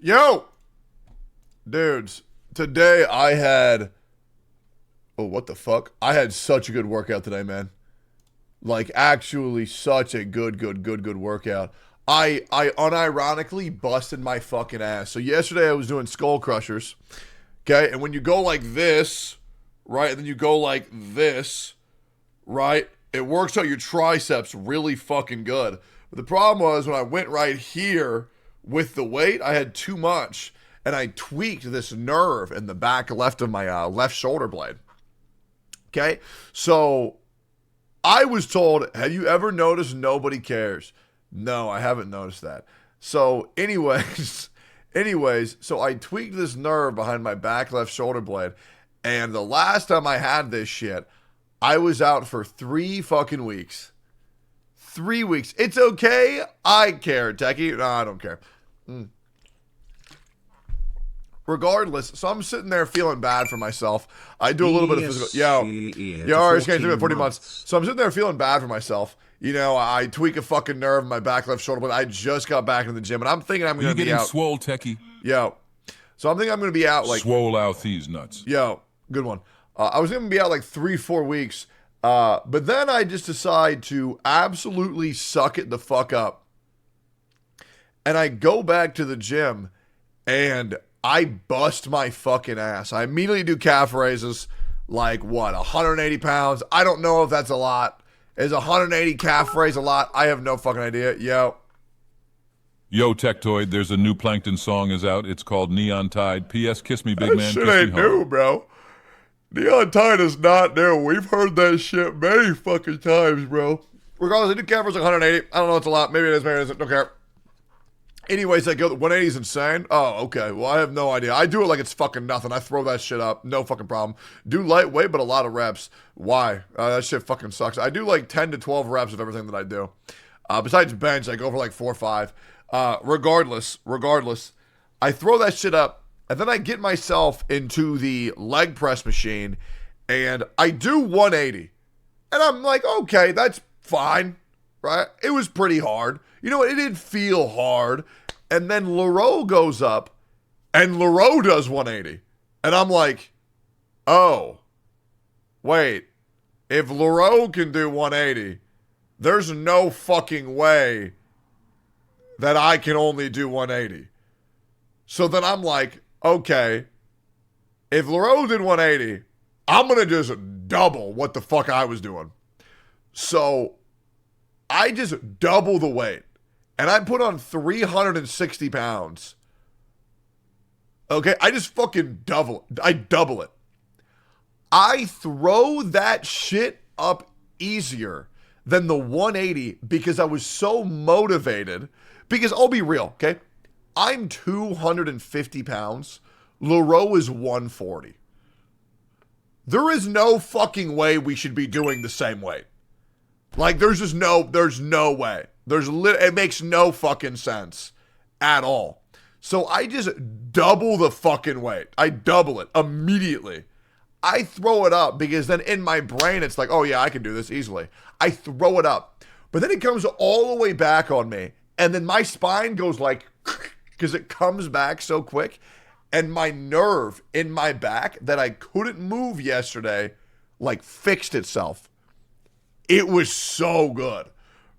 Yo, dudes, today I had, oh, what the fuck? I had such a good workout today, man. Like, actually, such a good workout. I unironically busted my fucking ass. So, yesterday I was doing skull crushers, okay? And when you go like this, right, and then you go like this, right, it works out your triceps really fucking good. But the problem was when I went right here with the weight, I had too much. And I tweaked this nerve in the back left of my left shoulder blade. Okay? So I was told, have you ever noticed nobody cares? No, I haven't noticed that. So, anyways, so I tweaked this nerve behind my back left shoulder blade. And the last time I had this shit, I was out for 3 fucking weeks. 3 weeks. It's okay. I care, Techie. No, I don't care. Regardless, so I'm sitting there feeling bad for myself. I do a little bit of physical. I just came through it 40 months. So I'm sitting there feeling bad for myself. You know, I tweak a fucking nerve in my back left shoulder, but I just got back in the gym, and I'm thinking I'm going to be out. You getting swole, Techie? Yo. So I'm thinking I'm going to be out like. Swole out these nuts. Yo, good one. I was going to be out like 3-4 weeks, but then I just decide to absolutely suck it the fuck up. And I go back to the gym, and I bust my fucking ass. I immediately do calf raises, like what, 180 pounds? I don't know if that's a lot. Is 180 calf raise a lot? I have no fucking idea. Yo, Tectoid, there's a new Plankton song is out. It's called Neon Tide. P.S. Kiss me, big that man. shit Kiss ain't me hard. new, bro. Neon Tide is not new. We've heard that shit many fucking times, bro. Regardless, I do calf raise like 180. I don't know, it's a lot. Maybe it is, maybe it isn't. Don't care. Anyways, I go, 180 is insane. Oh, okay. Well, I have no idea. I do it like it's fucking nothing. I throw that shit up. No fucking problem. Do lightweight, but a lot of reps. Why? That shit fucking sucks. I do like 10 to 12 reps of everything that I do. Besides bench, I go for like 4 or 5. Regardless, I throw that shit up, and then I get myself into the leg press machine, and I do 180. And I'm like, okay, that's fine, right? It was pretty hard. You know, it did feel hard. And then Leroux goes up, and Leroux does 180. And I'm like, oh, wait. If Leroux can do 180, there's no fucking way that I can only do 180. So then I'm like, okay, if Leroux did 180, I'm going to just double what the fuck I was doing. So I just double the weight. And I put on 360 pounds. Okay, I just fucking double it. I double it. I throw that shit up easier than the 180 because I was so motivated. Because I'll be real, okay? I'm 250 pounds. Leroux is 140. There is no fucking way we should be doing the same weight. Like, there's no way. It makes no fucking sense at all. So I just double the fucking weight. I double it immediately. I throw it up because then in my brain it's like, oh yeah, I can do this easily. I throw it up. But then it comes all the way back on me. And then my spine goes like, because it comes back so quick. And my nerve in my back that I couldn't move yesterday, like fixed itself. It was so good,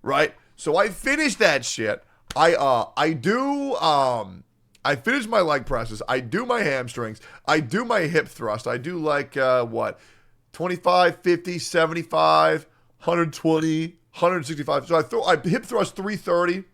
right? So I finished that shit. I finish my leg presses. I do my hamstrings. I do my hip thrust. I do like, 25, 50, 75, 120, 165. So I hip thrust 330.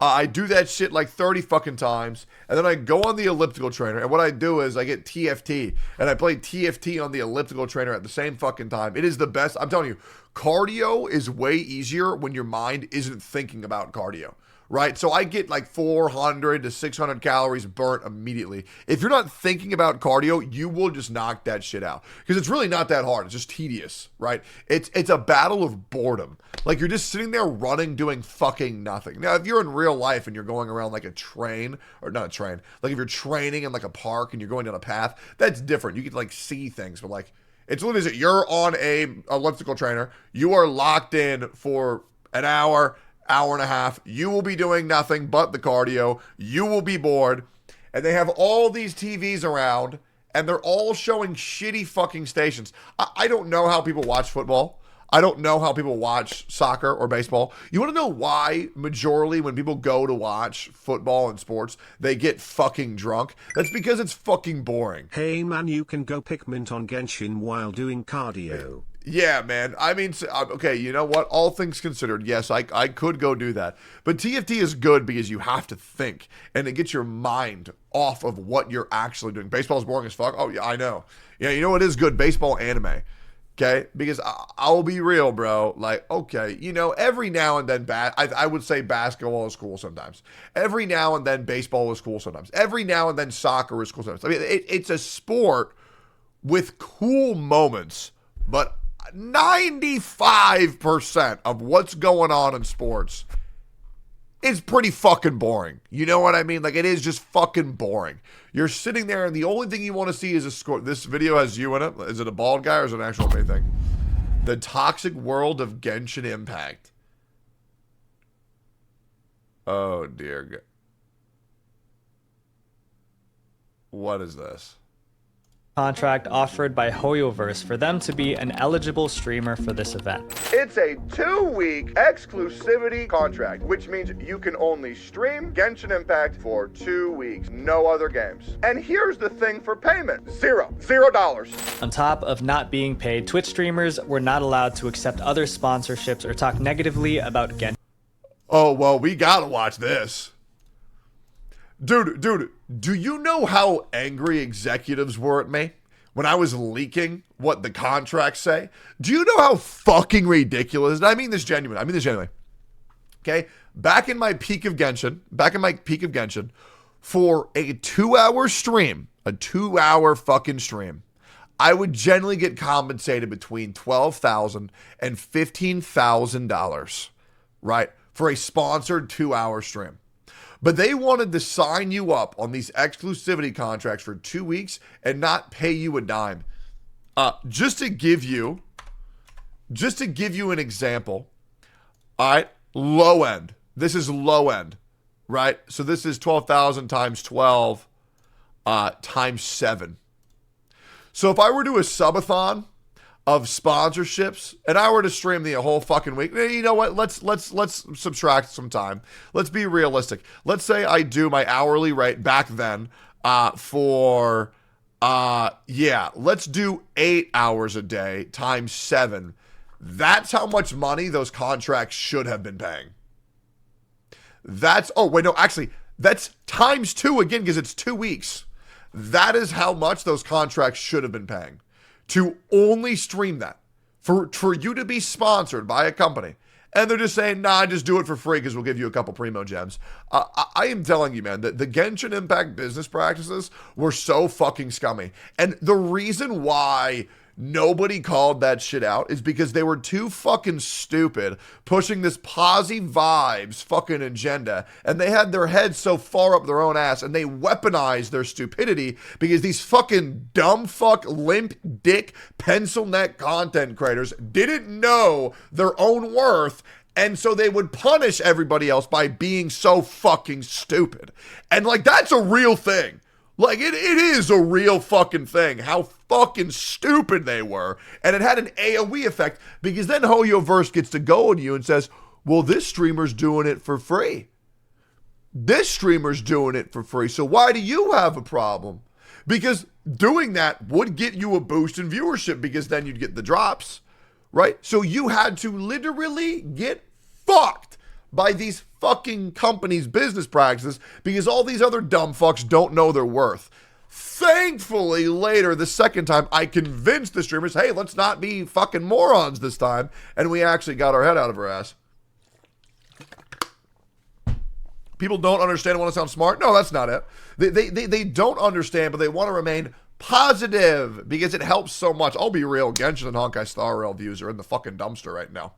I do that shit like 30 fucking times. And then I go on the elliptical trainer. And what I do is I get TFT. And I play TFT on the elliptical trainer at the same fucking time. It is the best. I'm telling you, cardio is way easier when your mind isn't thinking about cardio. Right? So I get like 400 to 600 calories burnt immediately. If you're not thinking about cardio, you will just knock that shit out. Because it's really not that hard. It's just tedious, right? It's a battle of boredom. Like you're just sitting there running, doing fucking nothing. Now, if you're in real life and you're going around like a train, or not a train, like if you're training in like a park and you're going down a path, that's different. You can like see things, but like it's literally you're on a elliptical trainer, you are locked in for an hour, hour and a half. You will be doing nothing but the cardio. You will be bored. And they have all these TVs around, and they're all showing shitty fucking stations. I don't know how people watch football. I don't know how people watch soccer or baseball. You want to know why, majorly, when people go to watch football and sports, they get fucking drunk? That's because it's fucking boring. Hey man, you can go pick mint on Genshin while doing cardio. Yeah, man. I mean, okay, you know what? All things considered, yes, I could go do that. But TFT is good because you have to think, and it gets your mind off of what you're actually doing. Baseball's boring as fuck. Oh, yeah, I know. Yeah, you know what is good? Baseball anime. Okay? Because I'll be real, bro. Like, okay, you know, every now and then, I would say basketball is cool sometimes. Every now and then, baseball is cool sometimes. Every now and then, soccer is cool sometimes. I mean, it's a sport with cool moments, but 95% of what's going on in sports is pretty fucking boring. You know what I mean? Like, it is just fucking boring. You're sitting there and the only thing you want to see is a score. This video has you in it. Is it a bald guy or is it an actual big thing? The Toxic World of Genshin Impact. Oh, dear God. What is this? Contract offered by HoYoverse for them to be an eligible streamer for this event. It's a 2-week exclusivity contract, which means you can only stream Genshin Impact for 2 weeks, no other games. And here's the thing for payment, $0. On top of not being paid, Twitch streamers were not allowed to accept other sponsorships or talk negatively about Genshin. Oh, well, we gotta watch this. Dude, do you know how angry executives were at me when I was leaking what the contracts say? Do you know how fucking ridiculous? And I mean this genuinely. Okay? Back in my peak of Genshin, for a 2-hour stream, a 2-hour fucking stream, I would generally get compensated between $12,000 and $15,000, right? For a sponsored 2-hour stream. But they wanted to sign you up on these exclusivity contracts for 2 weeks and not pay you a dime. Just to give you an example, all right, low end. This is low end, right? So this is 12,000 times 12 times 7. So if I were to do a subathon of sponsorships, and I were to stream the whole fucking week, you know what? Let's subtract some time. Let's be realistic. Let's say I do my hourly rate back then let's do 8 hours a day times 7. That's how much money those contracts should have been paying. That's times 2 again because it's 2 weeks. That is how much those contracts should have been paying. To only stream that, for you to be sponsored by a company, and they're just saying, nah, just do it for free because we'll give you a couple primo gems. I am telling you, man, that the Genshin Impact business practices were so fucking scummy. And the reason why nobody called that shit out is because they were too fucking stupid pushing this posy vibes fucking agenda, and they had their heads so far up their own ass, and they weaponized their stupidity because these fucking dumb fuck limp dick pencil neck content creators didn't know their own worth, and so they would punish everybody else by being so fucking stupid. And like, that's a real thing. Like, it is a real fucking thing, how fucking stupid they were. And it had an AoE effect, because then HoYoverse gets to go on you and says, well, this streamer's doing it for free. This streamer's doing it for free, so why do you have a problem? Because doing that would get you a boost in viewership, because then you'd get the drops, right? So you had to literally get fucked by these fucking companies' business practices because all these other dumb fucks don't know their worth. Thankfully, later, the second time, I convinced the streamers, hey, let's not be fucking morons this time, and we actually got our head out of our ass. People don't understand and want to sound smart? No, that's not it. They don't understand, but they want to remain positive because it helps so much. I'll be real, Genshin and Honkai Star Rail views are in the fucking dumpster right now.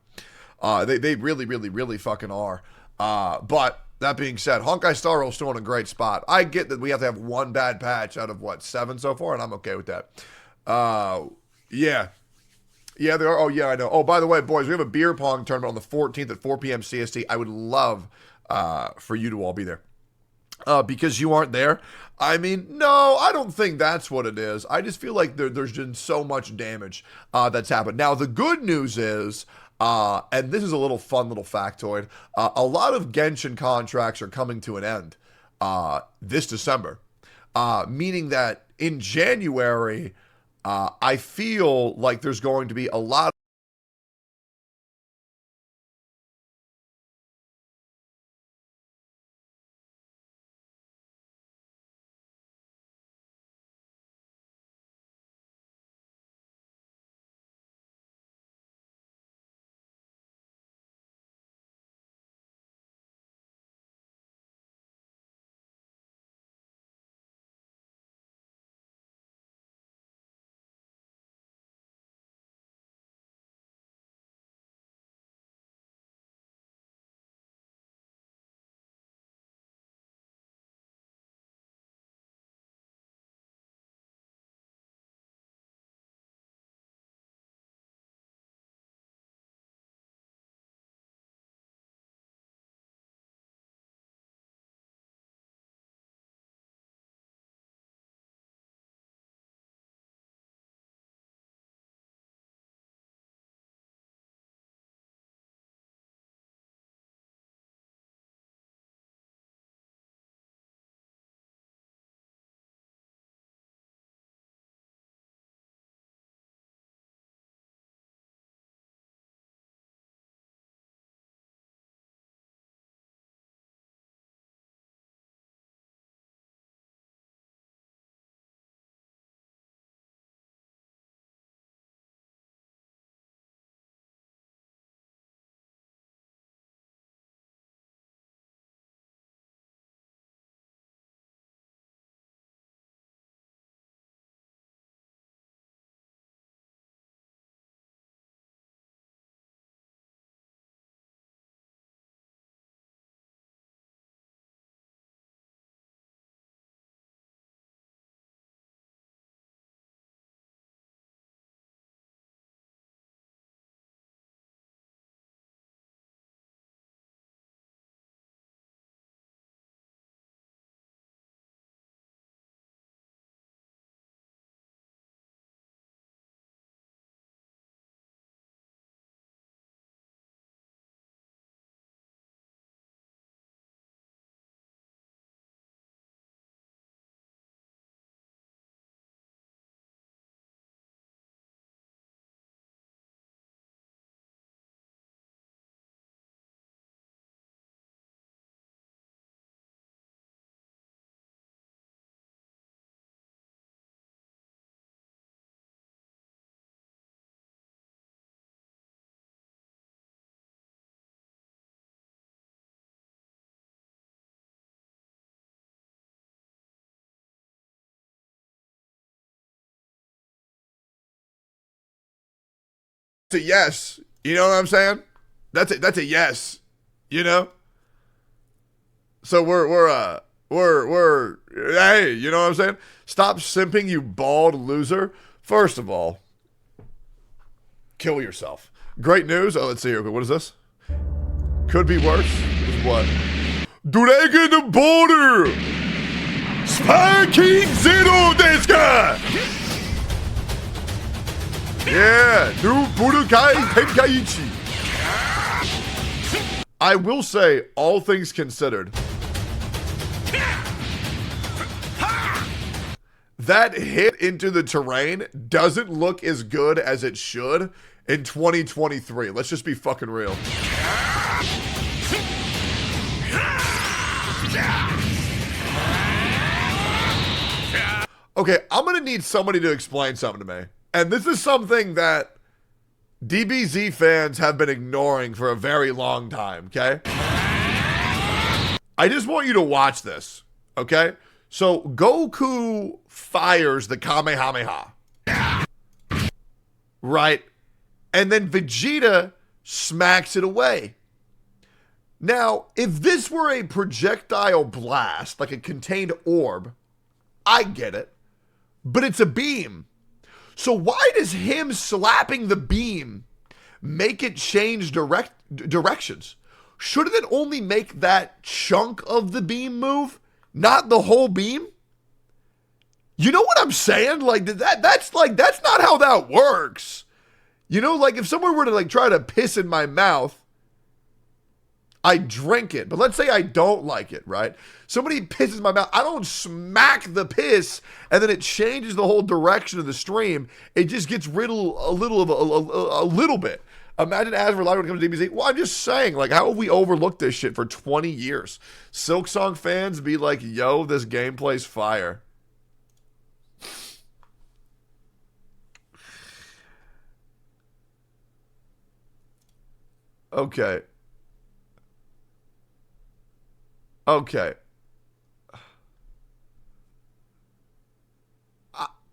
They really fucking are. But that being said, Honkai Star Rail is still in a great spot. I get that we have to have one bad patch out of, 7 so far, and I'm okay with that. Yeah. Yeah, they are. Oh, yeah, I know. Oh, by the way, boys, we have a beer pong tournament on the 14th at 4 p.m. CST. I would love for you to all be there. Because you aren't there. I mean, no, I don't think that's what it is. I just feel like there's been so much damage that's happened. Now, the good news is, and this is a little fun little factoid, a lot of Genshin contracts are coming to an end this December. Meaning that in January, I feel like there's going to be a lot a yes. You know what I'm saying? That's a yes. You know? So we're hey, you know what I'm saying? Stop simping, you bald loser. First of all, kill yourself. Great news. Oh, let's see here. What is this? Could be worse. This is what? Dragon the border. Sparking Zero desu ka? Yeah, new Budokai Tenkaichi. I will say, all things considered, that hit into the terrain doesn't look as good as it should in 2023. Let's just be fucking real. Okay, I'm gonna need somebody to explain something to me. And this is something that DBZ fans have been ignoring for a very long time, okay? I just want you to watch this, okay? So Goku fires the Kamehameha, right? And then Vegeta smacks it away. Now, if this were a projectile blast, like a contained orb, I get it. But it's a beam. So why does him slapping the beam make it change directions? Shouldn't it only make that chunk of the beam move, not the whole beam? You know what I'm saying? Like that's not how that works. You know, like if someone were to like try to piss in my mouth, I drink it. But let's say I don't like it, right? Somebody pisses in my mouth. I don't smack the piss and then it changes the whole direction of the stream. It just gets rid of a little bit. Imagine as we're live when it comes to DBZ. Well, I'm just saying, like, how have we overlooked this shit for 20 years? Silksong fans be like, yo, this gameplay's fire. Okay.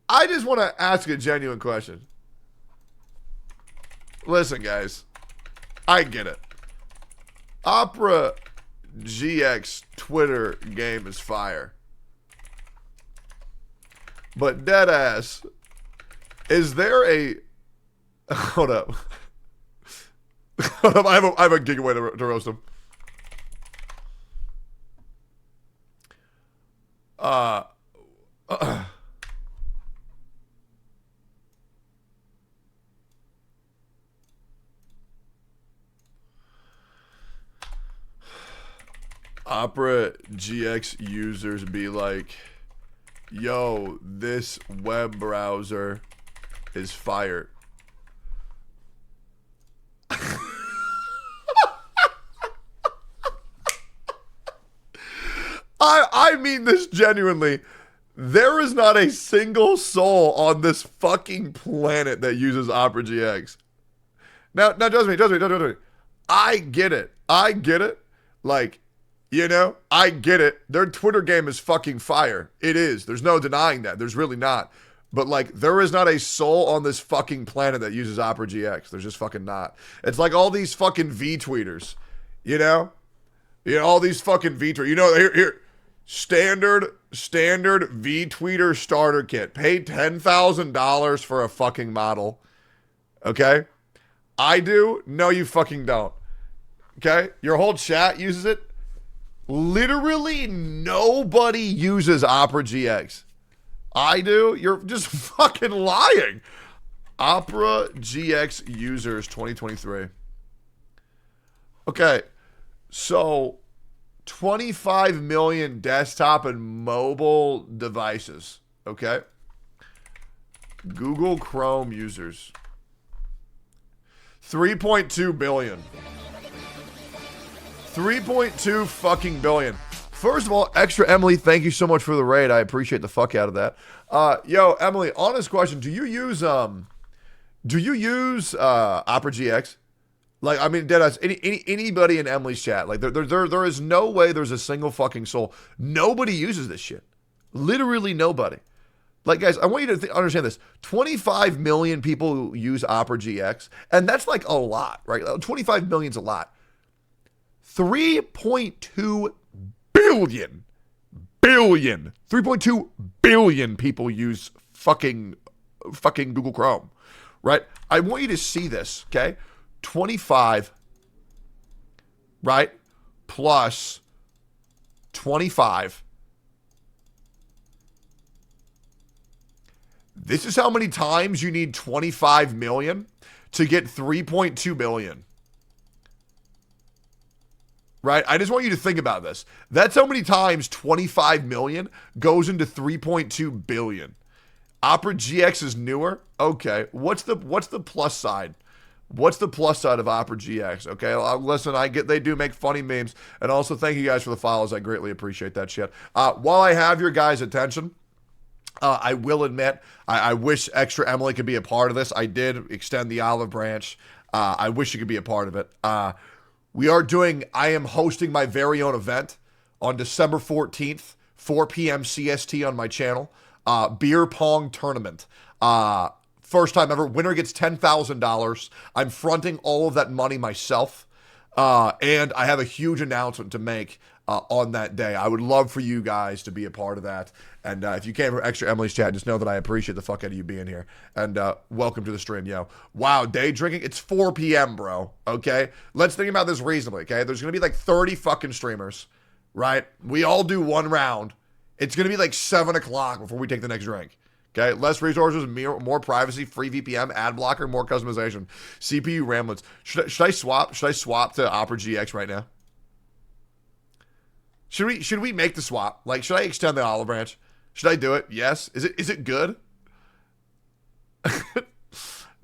I just want to ask a genuine question. Listen, guys. I get it. Opera GX Twitter game is fire. But deadass, is there a... Hold up. Hold up. I have a giveaway to roast him. Opera GX users be like, yo, this web browser is fire. I mean this genuinely. There is not a single soul on this fucking planet that uses Opera GX. Now, trust me. I get it. Like, you know, I get it. Their Twitter game is fucking fire. It is. There's no denying that. There's really not. But, like, there is not a soul on this fucking planet that uses Opera GX. There's just fucking not. It's like all these fucking V-tweeters, you know? You know, all these fucking V-tweeters. You know, here. Standard V-tweeter starter kit. Pay $10,000 for a fucking model. Okay? I do? No, you fucking don't. Okay? Your whole chat uses it. Literally nobody uses Opera GX. I do? You're just fucking lying. Opera GX users 2023. Okay. So 25 million desktop and mobile devices. Okay. Google Chrome users. 3.2 billion. 3.2 fucking billion. First of all, Extra Emily, thank you so much for the raid. I appreciate the fuck out of that. Yo, Emily, honest question. Do you use Opera GX? Like, I mean, deadass, anybody in Emily's chat, like, there is no way there's a single fucking soul. Nobody uses this shit. Literally nobody. Like, guys, I want you to understand this. 25 million people use Opera GX, and that's like a lot, right? 25 million's a lot. 3.2 billion. 3.2 billion people use fucking Google Chrome, right? I want you to see this, okay? 25, right, plus 25. This is how many times you need 25 million to get 3.2 billion. Right? I just want you to think about this. That's how many times 25 million goes into 3.2 billion. Opera GX is newer. Okay. What's the plus side? What's the plus side of Opera GX? Okay, listen, I get they do make funny memes, and also thank you guys for the follows. I greatly appreciate that shit. While I have your guys' attention, I will admit I wish Extra Emily could be a part of this. I did extend the olive branch. I wish she could be a part of it. I am hosting my very own event on December 14th, 4 p.m. CST on my channel. Beer pong tournament. First time ever. Winner gets $10,000. I'm fronting all of that money myself. And I have a huge announcement to make on that day. I would love for you guys to be a part of that. And if you came for Extra Emily's chat, just know that I appreciate the fuck out of you being here. And welcome to the stream, yo. Wow, day drinking? It's 4 p.m., bro. Okay? Let's think about this reasonably, okay? There's going to be like 30 fucking streamers, right? We all do one round. It's going to be like 7 o'clock before we take the next drink. Okay, less resources, more privacy, free VPN, ad blocker, more customization, CPU ramlets. Should I swap? Should I swap to Opera GX right now? Should we make the swap? Like, should I extend the olive branch? Should I do it? Yes. Is it good?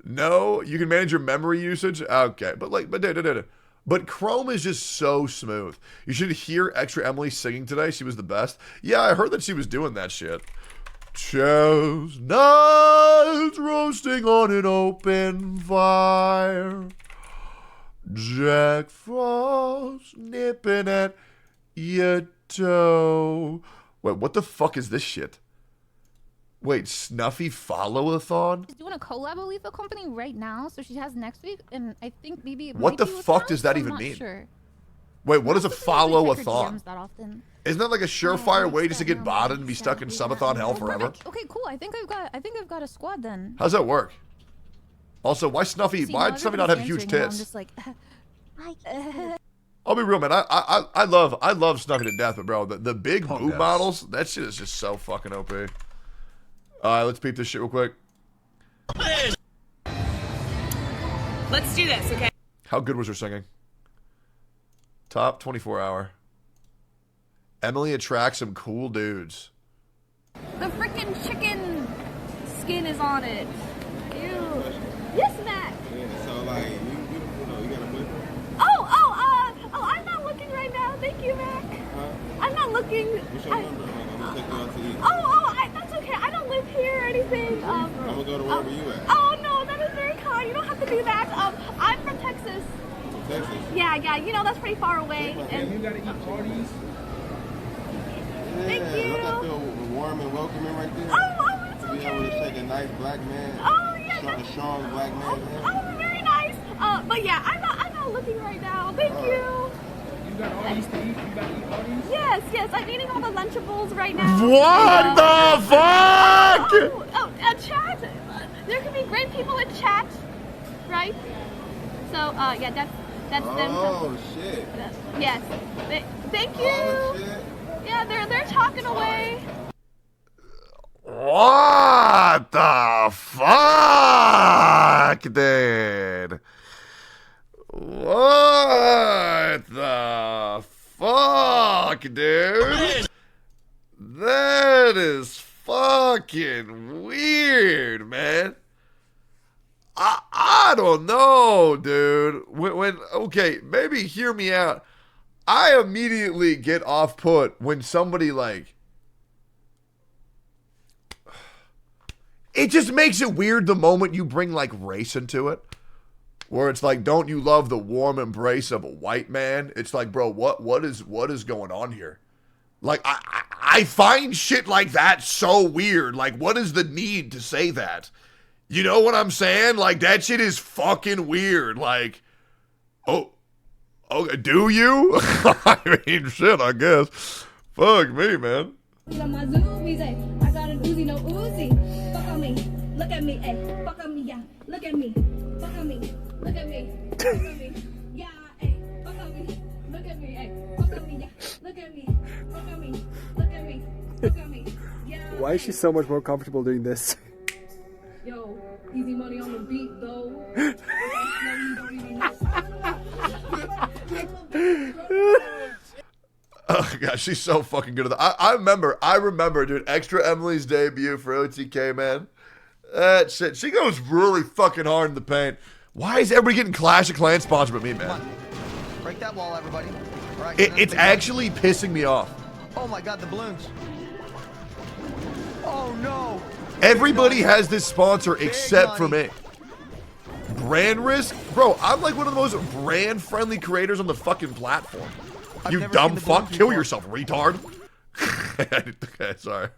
No. You can manage your memory usage. Okay, but Chrome is just so smooth. You should hear Extra Emily singing today. She was the best. Yeah, I heard that she was doing that shit. Chestnuts roasting on an open fire. Jack Frost nipping at your toe. Wait, what the fuck is this shit? Wait, Snuffy follow-a-thon? She's doing a collab with Lethal Company right now, so she has next week, and I think maybe it what might the be with fuck her, does that so even I'm not mean? Sure. Wait, what is a I don't usually check her follow-a-thon? DMs that often. Isn't that like a surefire way just to get botted and be stuck in subathon hell forever? Okay, cool. I think I've got a squad then. How's that work? Also, why Snuffy? See, Why now does Snuffy not have huge everybody's tits? answering now, I'm just like, I'll be real, man. I love Snuffy to death, but bro, the big Pong boob does. models, that shit is just so fucking OP. Alright, let's peep this shit real quick. Let's do this, okay? How good was her singing? Top 24 hour. Emily attracts some cool dudes. the freaking chicken skin is on it. Ew. Yes, Matt. Yeah, so like you got a boyfriend? Oh, I'm not looking right now. Thank you, Mac. I'm not looking. What's your number? I'm gonna take you out to eat. That's okay. I don't live here or anything. I'm gonna go to wherever you at. Oh no, that is very kind. You don't have to do that. I'm from Texas. Texas. Yeah. You know that's pretty far away. And And you gotta eat parties. Thank you. Don't that feel warm and welcoming right there? it's To be able to okay. shake a nice black man. Oh yeah. A strong black man. Oh, very nice. But yeah, I'm not looking right now. Thank you. You got all these to eat? You gotta eat all these? Yes. I'm eating all the Lunchables right now. What the fuck? Chat. There can be great people in chat, right? So, yeah, that's them. Oh shit. Yes. Thank you. Oh shit. Yeah, they're talking away. What the fuck, dude? What the fuck, dude? That is fucking weird, man. I don't know, dude. When okay, maybe hear me out. I immediately get off put when somebody like. It just makes it weird the moment you bring like race into it. Where it's like, don't you love the warm embrace of a white man? It's like, bro, what is going on here? Like, I find shit like that so weird. Like, what is the need to say that? You know what I'm saying? Like, that shit is fucking weird. Like, oh, do you? I mean, shit, I guess. Fuck me, man. On my zoomies, I got an Uzi, no Uzi. Fuck on me, look at me, ayy. Fuck on me, yeah. Look at me, fuck on me, look at me, fuck on me, yeah, ayy. Fuck on me, look at me, ayy. Fuck on me, yeah. Look at me, fuck on me, look at me, fuck on me, yeah. Why is she so much more comfortable doing this? Yo, easy money on the beat, though. No, you don't even know. Oh gosh, she's so fucking good at that. I remember, dude, Extra Emily's debut for OTK, man. That shit. She goes really fucking hard in the paint. Why is everybody getting Clash of Clans sponsored but me, man? Break that wall, everybody. All right, It's actually pissing me off. Oh my god, the balloons. Oh no. Everybody has this sponsor except for me. Brand risk? Bro, I'm like one of the most brand-friendly creators on the fucking platform. I've You never dumb seen the fuck. balloons Kill before. yourself, retard. Okay, sorry.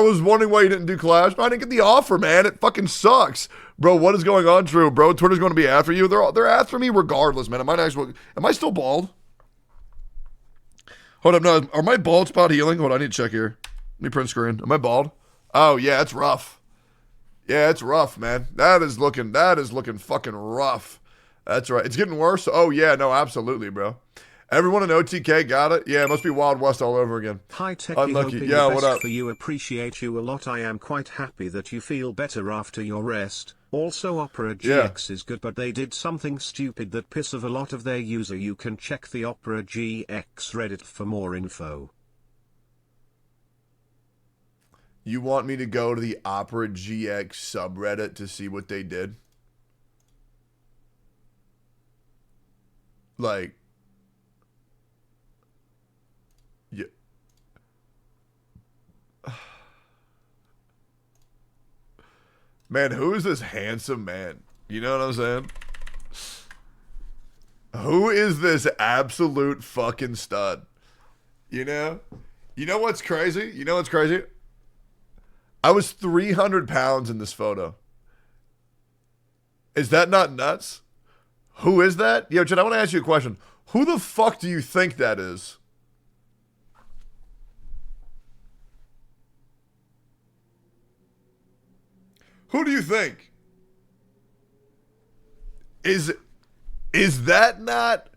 was wondering why you didn't do Clash. No, I didn't get the offer, man. It fucking sucks. Bro, what is going on, Drew? Bro, Twitter's going to be after you. They're after me regardless, man. Am I still bald? Hold up, no. Are my bald spot healing? Hold on, I need to check here. Let me print screen. Am I bald? Oh, yeah, it's rough. Yeah, it's rough, man. That is looking fucking rough. That's right. It's getting worse. Oh, yeah, no, absolutely, bro. Everyone in OTK got it? Yeah, it must be Wild West all over again. Hi, Techie. Unlucky. Hoping Yeah, the what best up? for you. Appreciate you a lot. I am quite happy that you feel better after your rest. Also, Opera GX is good, but they did something stupid that piss off a lot of their user. You can check the Opera GX Reddit for more info. You want me to go to the Opera GX subreddit to see what they did? Like, yeah. Man, who is this handsome man? You know what I'm saying? Who is this absolute fucking stud? You know? You know what's crazy? You know what's crazy? I was 300 pounds in this photo. Is that not nuts? Who is that? Yo, Chad, I want to ask you a question. Who the fuck do you think that is? Who do you think? Is that not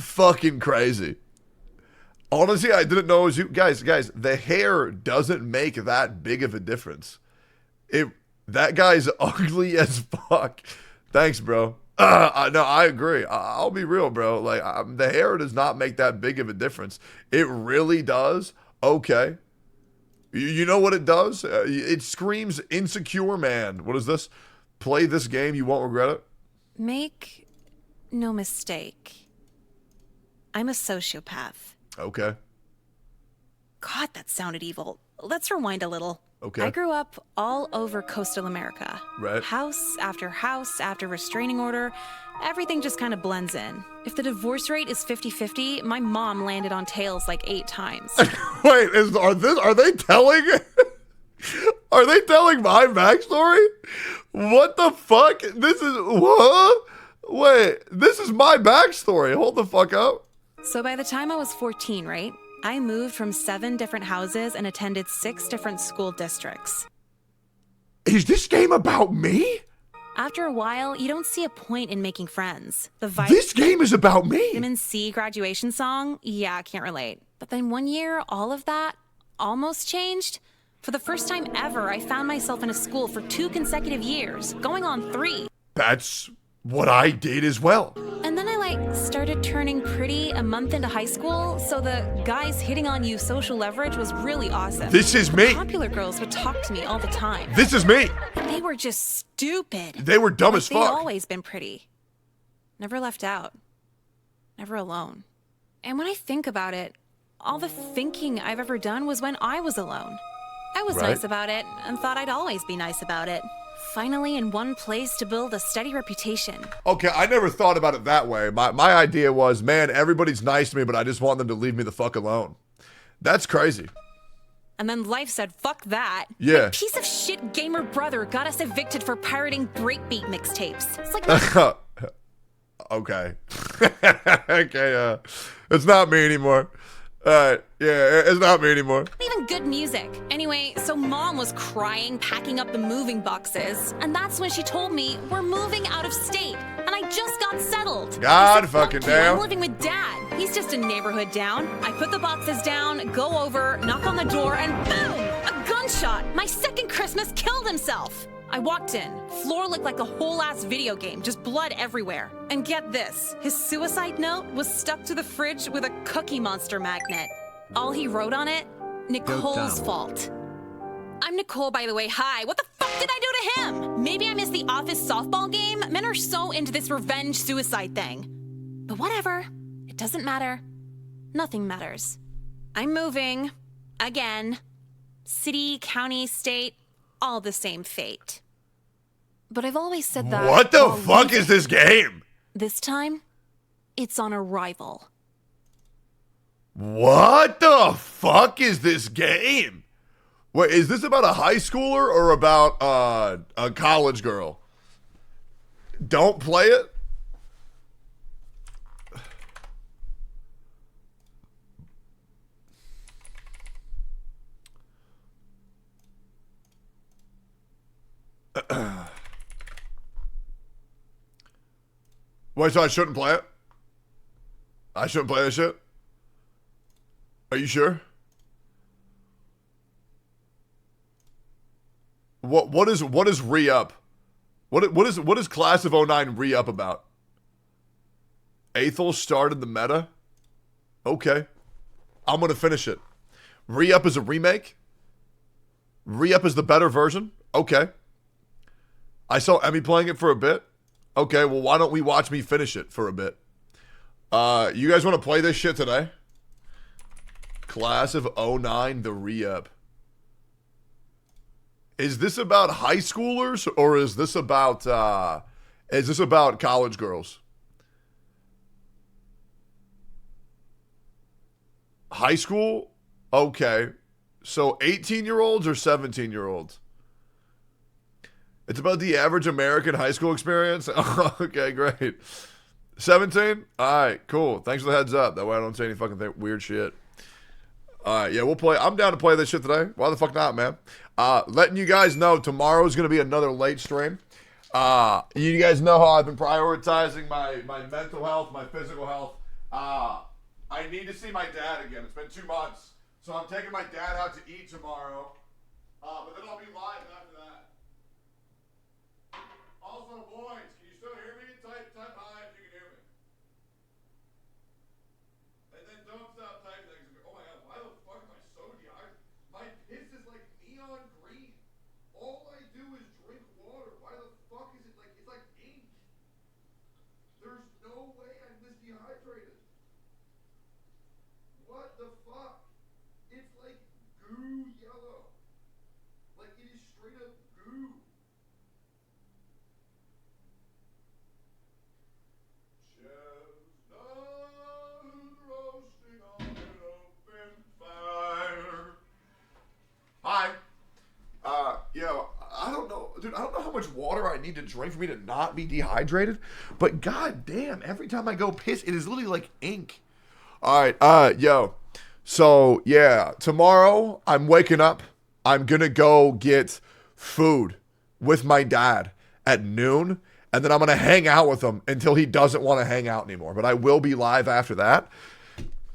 fucking crazy? Honestly, I didn't know it was you. Guys, the hair doesn't make that big of a difference. That guy's ugly as fuck. Thanks, bro. No, I agree. I'll be real, bro. Like, the hair does not make that big of a difference. It really does. Okay. You know what it does? It screams insecure man. What is this? Play this game, you won't regret it. Make no mistake. I'm a sociopath. Okay. God, that sounded evil. Let's rewind a little. Okay. I grew up all over coastal America. Right. House after restraining order. Everything just kind of blends in. If the divorce rate is 50-50, my mom landed on tails like 8 times. Wait, are they telling my backstory? What the fuck? This is what? Wait, this is my backstory. Hold the fuck up. So by the time I was 14, right? I moved from 7 different houses and attended 6 different school districts. Is this game about me? After a while, you don't see a point in making friends. This game is about me. Vitamin C graduation song? Yeah, I can't relate. But then one year, all of that almost changed. For the first time ever, I found myself in a school for 2 consecutive years, going on 3. That's what I did as well. And then I started turning pretty a month into high school, so the guys hitting on you social leverage was really awesome. This is me. Popular girls would talk to me all the time. This is me. They were just stupid. They were dumb as fuck. They'd always been pretty. Never left out. Never alone. And when I think about it, all the thinking I've ever done was when I was alone. I was nice about it and thought I'd always be nice about it. Finally in one place to build a steady reputation. Okay, I never thought about it that way. My idea was, man, everybody's nice to me, but I just want them to leave me the fuck alone. That's crazy. And then life said, fuck that. Yeah. My piece of shit gamer brother got us evicted for pirating breakbeat mixtapes. It's like... Okay. Okay, it's not me anymore. Yeah, it's not me anymore. Even good music. Anyway, so mom was crying, packing up the moving boxes. And that's when she told me, we're moving out of state. And I just got settled. God said, fucking you, damn. I'm living with dad. He's just a neighborhood down. I put the boxes down, go over, knock on the door, and boom! A gunshot. My second Christmas killed himself. I walked in. Floor looked like a whole-ass video game, just blood everywhere. And get this, his suicide note was stuck to the fridge with a Cookie Monster magnet. All he wrote on it, Nicole's fault. I'm Nicole, by the way. Hi. What the fuck did I do to him? Maybe I missed the office softball game? Men are so into this revenge suicide thing. But whatever. It doesn't matter. Nothing matters. I'm moving. Again. City, county, state. All the same fate. But I've always said that... What the fuck is this game? This time, it's on arrival. What the fuck is this game? Wait, is this about a high schooler or about a college girl? Don't play it? Wait, so I shouldn't play it? I shouldn't play this shit? Are you sure? What is re-up? What is Class of '09 re-up about? Aethel started the meta? Okay. I'm gonna finish it. Re-up is a remake? Re-up is the better version? Okay. I saw Emmy playing it for a bit. Okay, well, why don't we watch me finish it for a bit? You guys want to play this shit today? Class of '09, the re-up. Is this about high schoolers or is this about college girls? High school? Okay. So 18-year-olds or 17-year-olds? It's about the average American high school experience? Okay, great. 17? All right, cool. Thanks for the heads up. That way I don't say any fucking weird shit. All right, yeah, we'll play. I'm down to play this shit today. Why the fuck not, man? Letting you guys know tomorrow's going to be another late stream. You guys know how I've been prioritizing my mental health, my physical health. I need to see my dad again. It's been 2 months. So I'm taking my dad out to eat tomorrow. But then I'll be live after that. Also, boys, can you still hear me? Type hi if you can hear me. And then don't stop typing things. Oh my god, why the fuck am I so dehydrated? My piss is like neon green. All I do is drink water. Why the fuck is it like, it's like ink. There's no way I'm this dehydrated. What the fuck? It's like goo yellow. Like it is straight up goo. Hi. Yo, I don't know, dude, I don't know how much water I need to drink for me to not be dehydrated, but god damn, every time I go piss, it is literally like ink. All right, yo, so yeah, tomorrow I'm waking up, I'm gonna go get food with my dad at noon, and then I'm gonna hang out with him until he doesn't want to hang out anymore, but I will be live after that.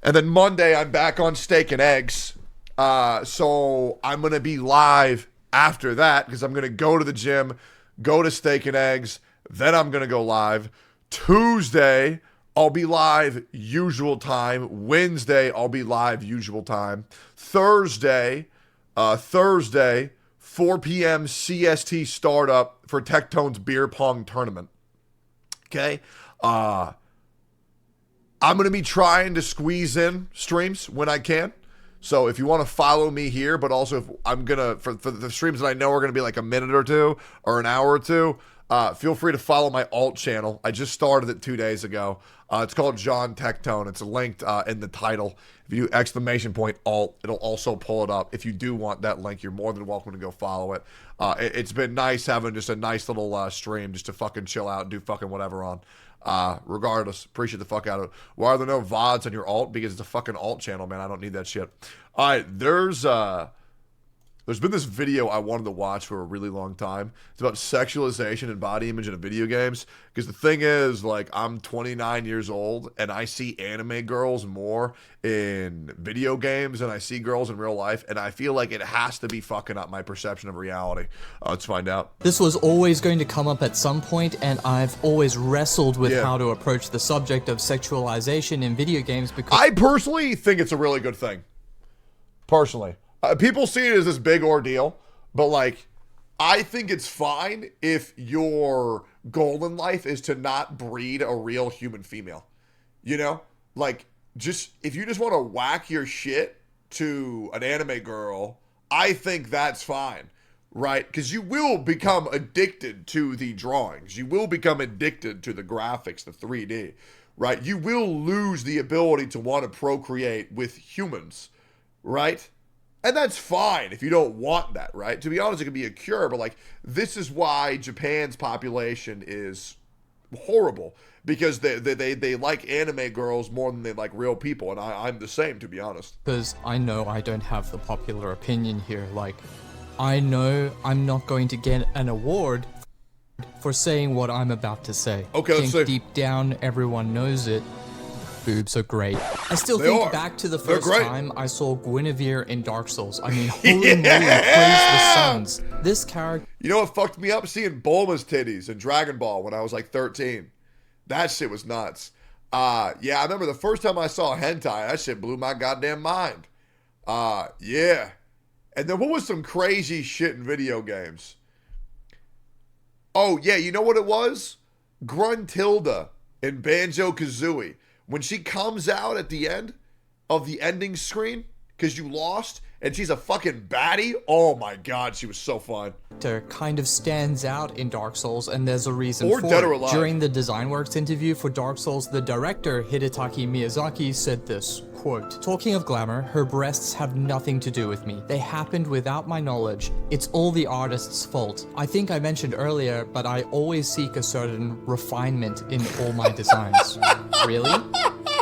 And then Monday, I'm back on Steak and Eggs. So I'm going to be live after that because I'm going to go to the gym, go to Steak and Eggs. Then I'm going to go live. Tuesday, I'll be live usual time. Wednesday, I'll be live usual time. Thursday, 4 p.m. CST startup for Tectone's beer pong tournament. Okay? I'm going to be trying to squeeze in streams when I can. So if you want to follow me here, but also if I'm going to, for the streams that I know are going to be like a minute or two or an hour or two, feel free to follow my alt channel. I just started it 2 days ago. It's called John Tectone. It's linked in the title. If you do ! alt, it'll also pull it up. If you do want that link, you're more than welcome to go follow it. It's been nice having just a nice little stream just to fucking chill out and do fucking whatever on. Regardless, appreciate the fuck out of it. Why are there no VODs on your alt? Because it's a fucking alt channel, man. I don't need that shit. All right, there's been this video I wanted to watch for a really long time. It's about sexualization and body image in video games. Because the thing is, like, I'm 29 years old, and I see anime girls more in video games than I see girls in real life, and I feel like it has to be fucking up my perception of reality. Let's find out. This was always going to come up at some point, and I've always wrestled with how to approach the subject of sexualization in video games because I personally think it's a really good thing. Personally. People see it as this big ordeal, but like, I think it's fine if your goal in life is to not breed a real human female. You know? Like, just, if you just want to whack your shit to an anime girl, I think that's fine. Right? Because you will become addicted to the drawings. You will become addicted to the graphics, the 3D. right? You will lose the ability to want to procreate with humans, right? And that's fine if you don't want that, right? To be honest, it could be a cure, but like, this is why Japan's population is horrible, because they like anime girls more than they like real people, and I'm the same, to be honest. Because I know I don't have the popular opinion here. Like, I know I'm not going to get an award for saying what I'm about to say. Okay, let's see. Deep down, everyone knows it. Boobs are great. I still think back to the first time I saw Guinevere in Dark Souls. I mean, holy moly, praise the suns. This character... You know what fucked me up? Seeing Bulma's titties in Dragon Ball when I was like 13. That shit was nuts. Yeah, I remember the first time I saw hentai, that shit blew my goddamn mind. Yeah. And then what was some crazy shit in video games? Oh, yeah, you know what it was? Gruntilda in Banjo-Kazooie. When she comes out at the end of the ending screen, because you lost, and she's a fucking baddie, oh my god, she was so fun. Kind of stands out in Dark Souls, and there's a reason or for Dead it. or Alive. During the DesignWorks interview for Dark Souls, the director, Hidetaki Miyazaki, said this, quote, "Talking of glamour, her breasts have nothing to do with me. They happened without my knowledge. It's all the artist's fault. I think I mentioned earlier, but I always seek a certain refinement in all my designs." Really?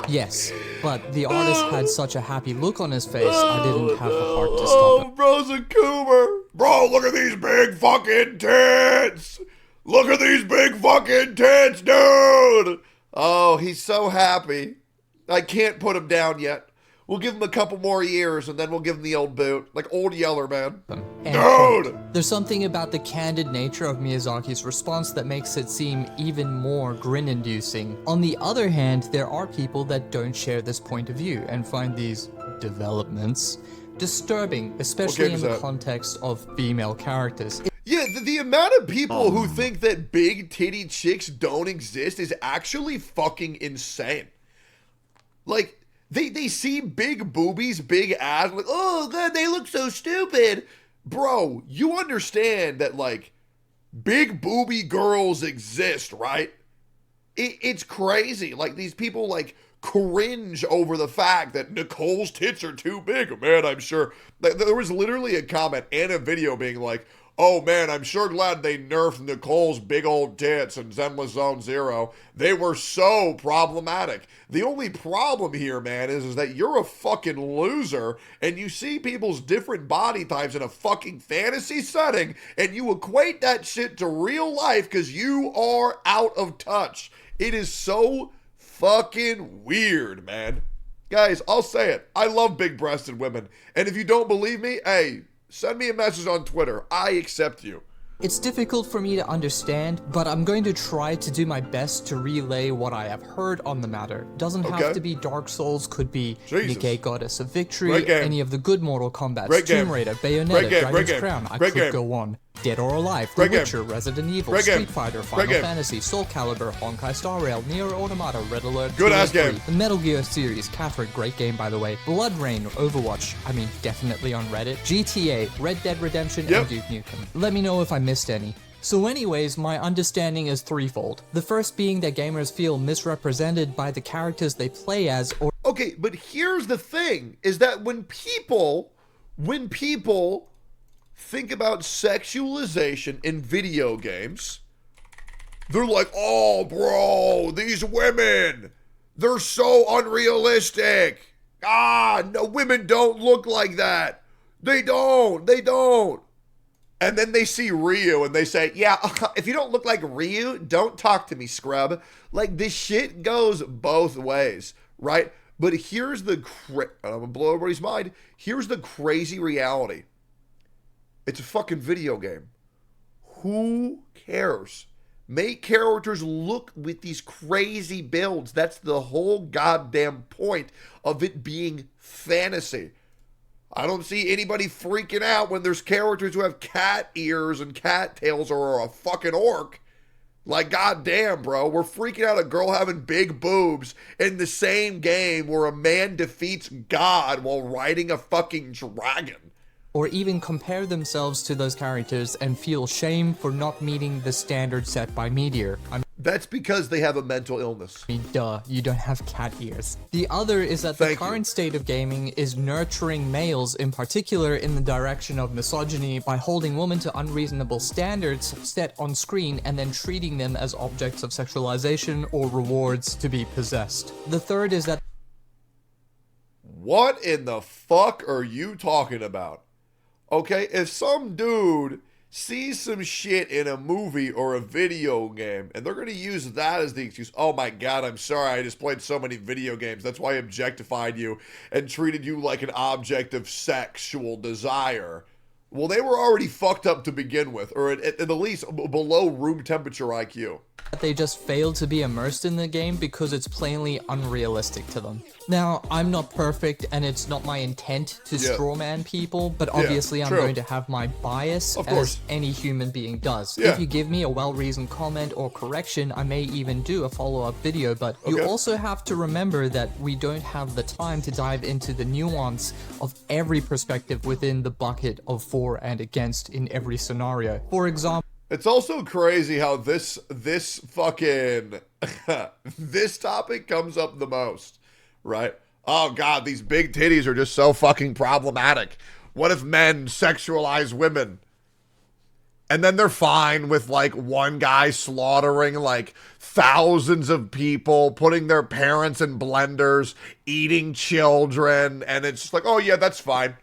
Yes, but the artist had such a happy look on his face, I didn't have the heart to stop it. Bro's a coomer. Bro, look at these big fucking tits. Look at these big fucking tits, dude. Oh, he's so happy. I can't put him down yet. We'll give him a couple more years, and then we'll give him the old boot. Like Old Yeller, man. Dude! There's something about the candid nature of Miyazaki's response that makes it seem even more grin-inducing. On the other hand, there are people that don't share this point of view and find these developments disturbing, especially in the context of female characters. Yeah, the amount of people who think that big titty chicks don't exist is actually fucking insane. Like, they see big boobies, big ass, like, oh god, they look so stupid. Bro, you understand that, like, big booby girls exist, right? It's crazy. Like, these people, like, cringe over the fact that Nicole's tits are too big. Man, I'm sure. There was literally a comment and a video being like, oh man, I'm sure glad they nerfed Nicole's big old tits in Zenless Zone Zero. They were so problematic. The only problem here, man, is that you're a fucking loser and you see people's different body types in a fucking fantasy setting and you equate that shit to real life because you are out of touch. It is so fucking weird, man. Guys, I'll say it. I love big-breasted women. And if you don't believe me, hey, send me a message on Twitter. I accept you. It's difficult for me to understand, but I'm going to try to do my best to relay what I have heard on the matter. Doesn't have to be Dark Souls, could be Nikkei Goddess of Victory, any of the good Mortal Kombat, Tomb Raider, Bayonetta, Dragon's Crown, I could go on. Dead or Alive, The Witcher, Resident Evil, Street Fighter, Final Fantasy, Soul Calibur, Honkai Star Rail, Nier Automata, Red Alert, good ass game. The Metal Gear series, Catherine, great game by the way, Blood Rain, Overwatch, I mean definitely on Reddit, GTA, Red Dead Redemption, and Duke Nukem. Let me know if I missed any. So anyways, my understanding is threefold. The first being that gamers feel misrepresented by the characters they play as, or... Okay, but here's the thing, is that when people think about sexualization in video games, they're like, oh, bro, these women, they're so unrealistic. No, women don't look like that. They don't. And then they see Ryu and they say, yeah, if you don't look like Ryu, don't talk to me, scrub. Like, this shit goes both ways, right? But here's the, I'm gonna blow everybody's mind. Here's the crazy reality. It's a fucking video game. Who cares? Make characters look with these crazy builds. That's the whole goddamn point of it being fantasy. I don't see anybody freaking out when there's characters who have cat ears and cat tails or a fucking orc. Like, goddamn, bro. We're freaking out a girl having big boobs in the same game where a man defeats God while riding a fucking dragon. Or even compare themselves to those characters and feel shame for not meeting the standard set by Meteor. That's because they have a mental illness. Duh, you don't have cat ears. The other is that the current state of gaming is nurturing males, in particular in the direction of misogyny, by holding women to unreasonable standards set on screen and then treating them as objects of sexualization or rewards to be possessed. The third is that... What in the fuck are you talking about? Okay, if some dude sees some shit in a movie or a video game, and they're going to use that as the excuse, oh my god, I'm sorry, I just played so many video games, that's why I objectified you and treated you like an object of sexual desire. Well, they were already fucked up to begin with, or at the least below room temperature IQ. They just failed to be immersed in the game because it's plainly unrealistic to them. Now, I'm not perfect, and it's not my intent to strawman people, but obviously I'm going to have my bias, as any human being does. If you give me a well-reasoned comment or correction, I may even do a follow-up video, but you also have to remember that we don't have the time to dive into the nuance of every perspective within the bucket of for and against in every scenario. For example, it's also crazy how this fucking this topic comes up the most, right? Oh god, these big titties are just so fucking problematic. What if men sexualize women? And then they're fine with like one guy slaughtering like thousands of people, putting their parents in blenders, eating children, and it's just like, oh yeah, that's fine.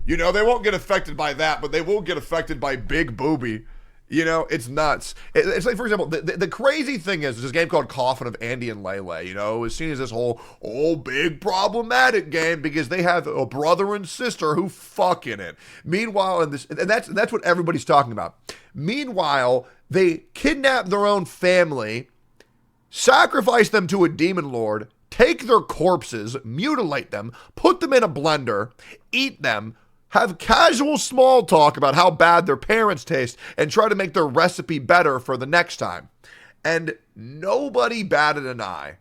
You know, they won't get affected by that, but they will get affected by big booby. You know, it's nuts. It's like, for example, the crazy thing is, there's this game called Coffin of Andy and Lele, you know, is seen as this whole big problematic game because they have a brother and sister who fuck in it. Meanwhile, and that's what everybody's talking about. Meanwhile, they kidnap their own family, sacrifice them to a demon lord, take their corpses, mutilate them, put them in a blender, eat them, have casual small talk about how bad their parents taste, and try to make their recipe better for the next time. And nobody batted an eye.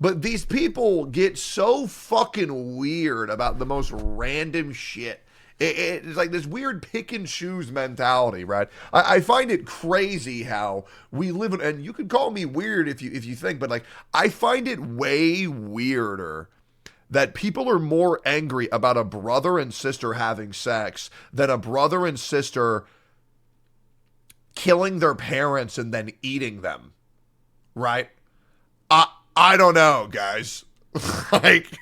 But these people get so fucking weird about the most random shit. It's like this weird pick and choose mentality, right? I find it crazy how we live in, and you can call me weird if you think, but like, I find it way weirder that people are more angry about a brother and sister having sex than a brother and sister killing their parents and then eating them, right? I don't know, guys. Like,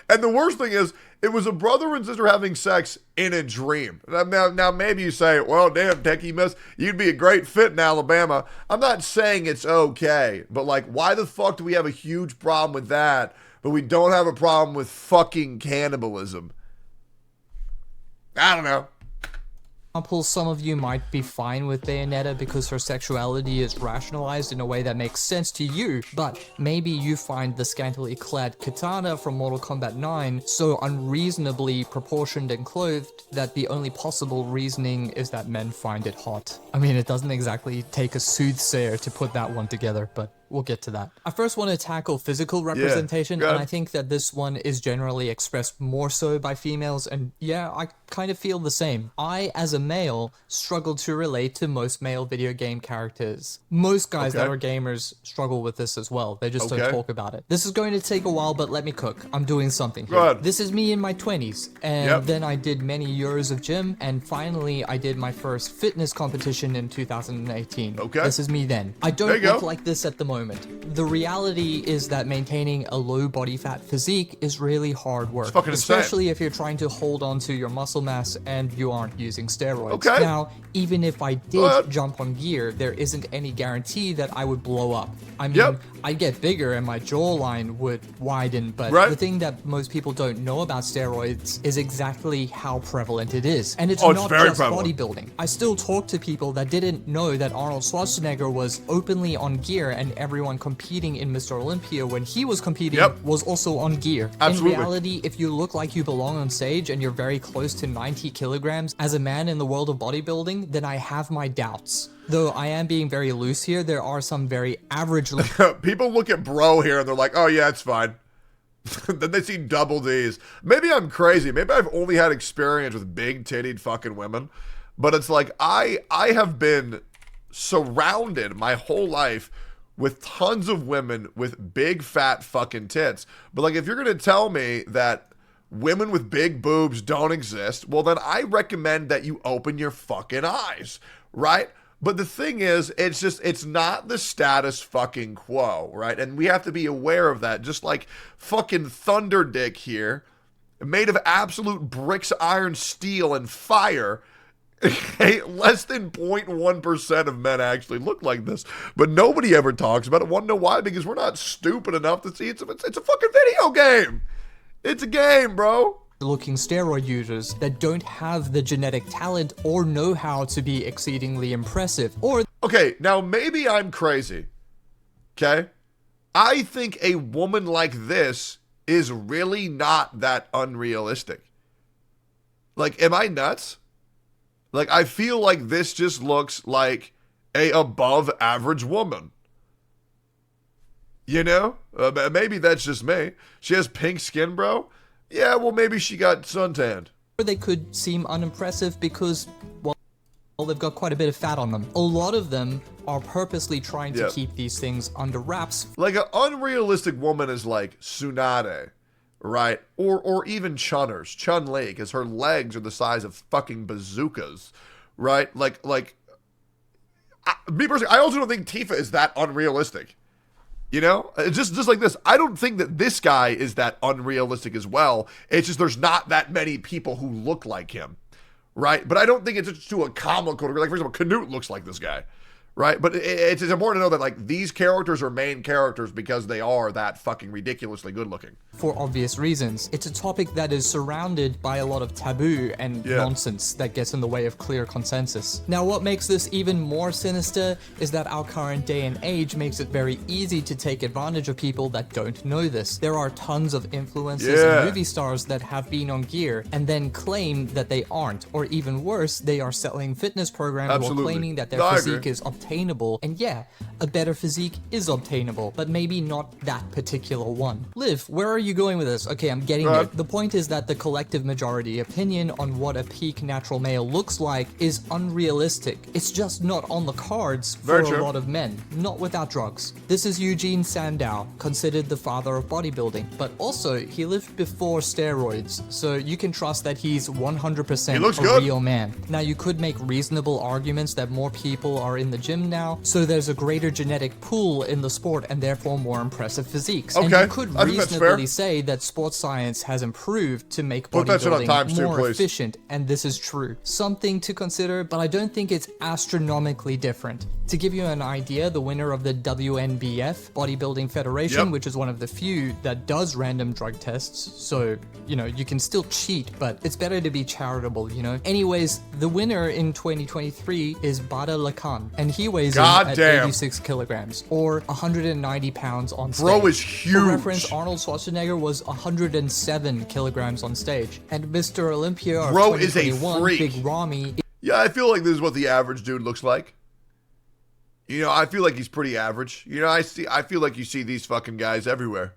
and the worst thing is, it was a brother and sister having sex in a dream. Now maybe you say, well, damn, Techie Miss, you'd be a great fit in Alabama. I'm not saying it's okay, but like, why the fuck do we have a huge problem with that, but we don't have a problem with fucking cannibalism? I don't know. Some of you might be fine with Bayonetta because her sexuality is rationalized in a way that makes sense to you, but maybe you find the scantily clad Katana from Mortal Kombat 9 so unreasonably proportioned and clothed that the only possible reasoning is that men find it hot. I mean, it doesn't exactly take a soothsayer to put that one together, but we'll get to that. I first want to tackle physical representation, and I think that this one is generally expressed more so by females, and yeah, I kind of feel the same. I, as a male, struggle to relate to most male video game characters. Most guys that are gamers struggle with this as well. They just don't talk about it. This is going to take a while, but let me cook. I'm doing something here. This is me in my 20s, and then I did many years of gym, and finally I did my first fitness competition in 2018. This is me then. I don't look like this at the moment. The reality is that maintaining a low body fat physique is really hard work, especially if you're trying to hold on to your muscle mass and you aren't using steroids. Now, even if I did jump on gear, there isn't any guarantee that I would blow up. I mean, I'd get bigger and my jawline would widen, but the thing that most people don't know about steroids is exactly how prevalent it is. And it's not just bodybuilding. I still talk to people that didn't know that Arnold Schwarzenegger was openly on gear and everyone competing in Mr. Olympia when he was competing was also on gear. In reality, if you look like you belong on stage and you're very close to 90 kilograms as a man in the world of bodybuilding, then I have my doubts. Though I am being very loose here, there are some very average... People look at bro here and they're like, oh yeah, it's fine. Then they see double D's. Maybe I'm crazy. Maybe I've only had experience with big tittied fucking women. But it's like, I have been surrounded my whole life with tons of women with big fat fucking tits. But like, if you're going to tell me that women with big boobs don't exist, well, then I recommend that you open your fucking eyes, right? But the thing is, it's not the status fucking quo, right? And we have to be aware of that. Just like fucking Thunder Dick here, made of absolute bricks, iron, steel, and fire. Less than 0.1% of men actually look like this. But nobody ever talks about it. Want to know why? Because we're not stupid enough to see it's a fucking video game. It's a game, bro. Looking steroid users that don't have the genetic talent or know-how to be exceedingly impressive, or okay, now maybe I'm crazy, okay? I think a woman like this is really not that unrealistic. Like, am I nuts? Like, I feel like this just looks like a above average woman. You know? Maybe that's just me. She has pink skin, bro. Yeah, well, maybe she got suntanned. Or they could seem unimpressive because, well, they've got quite a bit of fat on them. A lot of them are purposely trying to keep these things under wraps. Like, an unrealistic woman is like Tsunade, right? Or even Chun-Li, because her legs are the size of fucking bazookas, right? Me personally, I also don't think Tifa is that unrealistic. You know, just like this. I don't think that this guy is that unrealistic as well. It's just there's not that many people who look like him, right? But I don't think it's just to a comical degree. Like, for example, Canute looks like this guy, right? But it's important to know that, like, these characters are main characters because they are that fucking ridiculously good looking. For obvious reasons. It's a topic that is surrounded by a lot of taboo and nonsense that gets in the way of clear consensus. Now, what makes this even more sinister is that our current day and age makes it very easy to take advantage of people that don't know this. There are tons of influencers and movie stars that have been on gear and then claim that they aren't, or even worse, they are selling fitness programs while claiming that their physique is obtainable. And yeah, a better physique is obtainable, but maybe not that particular one. Liv, where are you going with this? Okay, I'm getting there. The point is that the collective majority opinion on what a peak natural male looks like is unrealistic. It's just not on the cards for a lot of men, not without drugs. This is Eugene Sandow, considered the father of bodybuilding, but also he lived before steroids, so you can trust that he's 100% a real man. Now, you could make reasonable arguments that more people are in the gym now, so there's a greater genetic pool in the sport and therefore more impressive physiques. And you could reasonably say that sports science has improved to make bodybuilding more efficient, and this is true. Something to consider, but I don't think it's astronomically different. To give you an idea, the winner of the WNBF, Bodybuilding Federation, which is one of the few that does random drug tests, so, you know, you can still cheat, but it's better to be charitable, you know? Anyways, the winner in 2023 is Bada Lakan, and he weighs in at 86 kilograms, or 190 pounds on stage. Bro is huge. For reference, Arnold Schwarzenegger was 107 kilograms on stage, and Mr. Olympia of 2021, Big Ramy. Yeah, I feel like this is what the average dude looks like. You know, I feel like he's pretty average. You know, I feel like you see these fucking guys everywhere.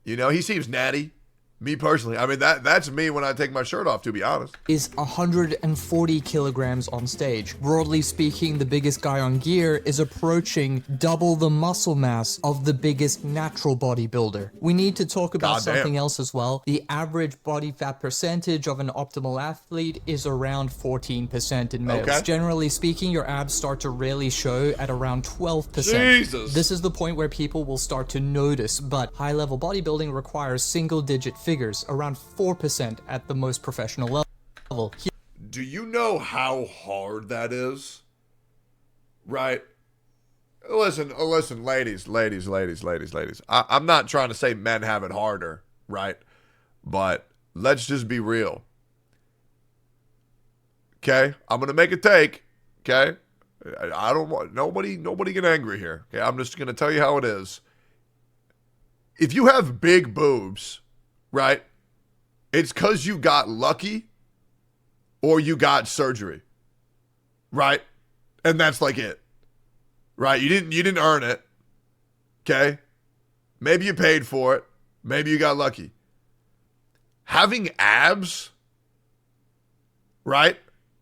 You know, he seems natty. Me personally, I mean, that's me when I take my shirt off, to be honest. Is 140 kilograms on stage. Broadly speaking, the biggest guy on gear is approaching double the muscle mass of the biggest natural bodybuilder. We need to talk about something else as well. The average body fat percentage of an optimal athlete is around 14% in males. Generally speaking, your abs start to really show at around 12%. Jesus. This is the point where people will start to notice, but high-level bodybuilding requires single-digit figures, around 4% at the most professional level. Do you know how hard that is? Right? Listen, ladies. I'm not trying to say men have it harder, right? But let's just be real. Okay? I'm going to make a take, okay? I don't want nobody get angry here. Okay? I'm just going to tell you how it is. If you have big boobs, right? It's because you got lucky or you got surgery, right? And that's like it, right? You didn't earn it, okay? Maybe you paid for it. Maybe you got lucky. Having abs, right?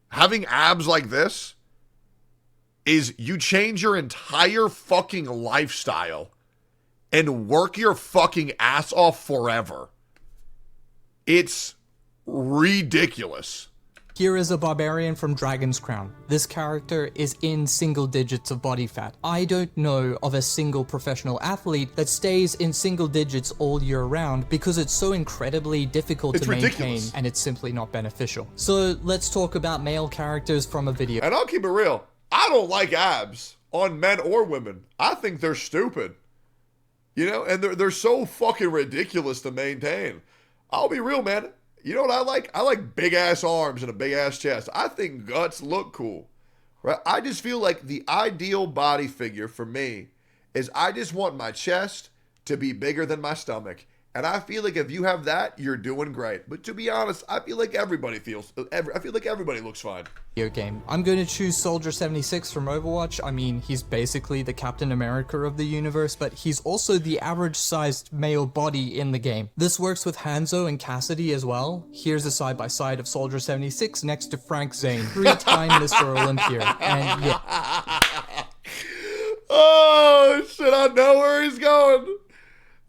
Having abs like this is you change your entire fucking lifestyle and work your fucking ass off forever. It's ridiculous. Here is a barbarian from Dragon's Crown. This character is in single digits of body fat. I don't know of a single professional athlete that stays in single digits all year round because it's so incredibly difficult to maintain and it's simply not beneficial. So let's talk about male characters from a video. And I'll keep it real. I don't like abs on men or women. I think they're stupid. You know, and they're so fucking ridiculous to maintain. I'll be real, man. You know what I like? I like big ass arms and a big ass chest. I think guts look cool, right? I just feel like the ideal body figure for me is I just want my chest to be bigger than my stomach. And I feel like if you have that, you're doing great. But to be honest, I feel like everybody looks fine. Video game. I'm going to choose Soldier 76 from Overwatch. I mean, he's basically the Captain America of the universe, but he's also the average-sized male body in the game. This works with Hanzo and Cassidy as well. Here's a side-by-side of Soldier 76 next to Frank Zane, 3-time Mr. Olympia, and yeah. Oh, shit, I know where he's going.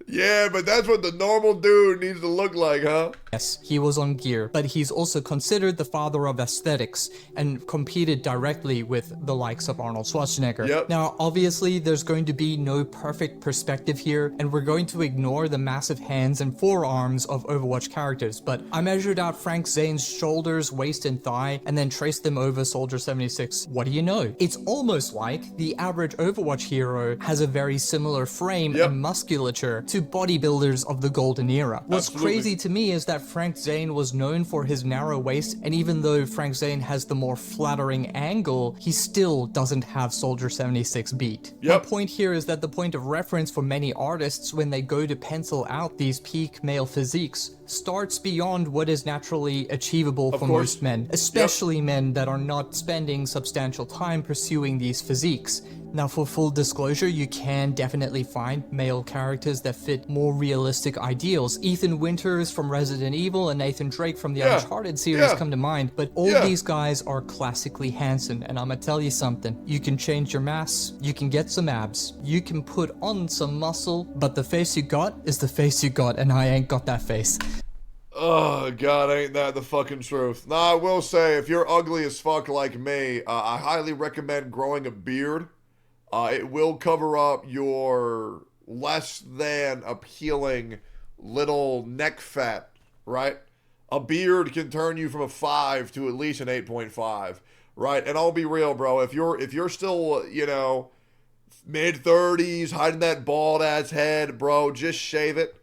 Yeah, but that's what the normal dude needs to look like, huh? Yes, he was on Gear, but he's also considered the father of aesthetics and competed directly with the likes of Arnold Schwarzenegger. Yep. Now, obviously, there's going to be no perfect perspective here, and we're going to ignore the massive hands and forearms of Overwatch characters, but I measured out Frank Zane's shoulders, waist, and thigh, and then traced them over Soldier 76. What do you know? It's almost like the average Overwatch hero has a very similar frame and musculature to bodybuilders of the golden era. What's crazy to me is that Frank Zane was known for his narrow waist, and even though Frank Zane has the more flattering angle, he still doesn't have Soldier 76 beat. My point here is that the point of reference for many artists when they go to pencil out these peak male physiques starts beyond what is naturally achievable for most men, especially men that are not spending substantial time pursuing these physiques. Now, for full disclosure, you can definitely find male characters that fit more realistic ideals. Ethan Winters from Resident Evil and Nathan Drake from the Uncharted series come to mind, but all these guys are classically handsome, and I'm gonna tell you something. You can change your mass, you can get some abs, you can put on some muscle, but the face you got is the face you got, and I ain't got that face. Oh, God, ain't that the fucking truth. Nah, I will say, if you're ugly as fuck like me, I highly recommend growing a beard. It will cover up your less than appealing little neck fat, right? A beard can turn you from a 5 to at least an 8.5, right? And I'll be real, bro. If you're still, you know, mid-30s, hiding that bald-ass head, bro, just shave it.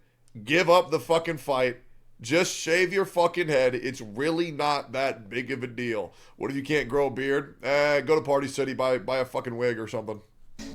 Give up the fucking fight. Just shave your fucking head. It's really not that big of a deal. What if you can't grow a beard? Go to Party City, buy a fucking wig or something.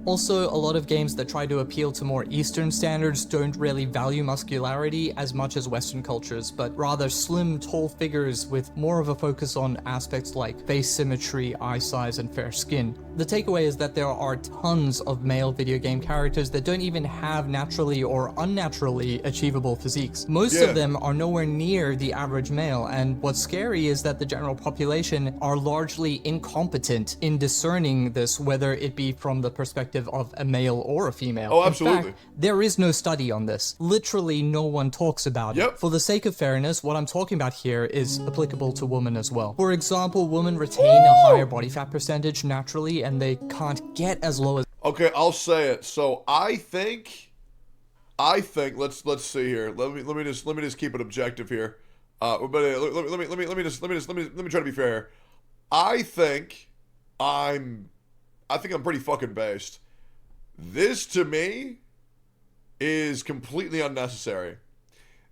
Also, a lot of games that try to appeal to more Eastern standards don't really value muscularity as much as Western cultures, but rather slim, tall figures with more of a focus on aspects like face symmetry, eye size, and fair skin. The takeaway is that there are tons of male video game characters that don't even have naturally or unnaturally achievable physiques. Most of them are nowhere near the average male, and what's scary is that the general population are largely incompetent in discerning this, whether it be from the perspective of a male or a female. Oh, absolutely. In fact, there is no study on this. Literally no one talks about it. For the sake of fairness, what I'm talking about here is applicable to women as well. For example, women retain a higher body fat percentage naturally, and they can't get as low as... Okay, I'll say it. So I think let's see here. Let me just keep it objective here. But let me try to be fair. I think I'm pretty fucking based. This to me is completely unnecessary.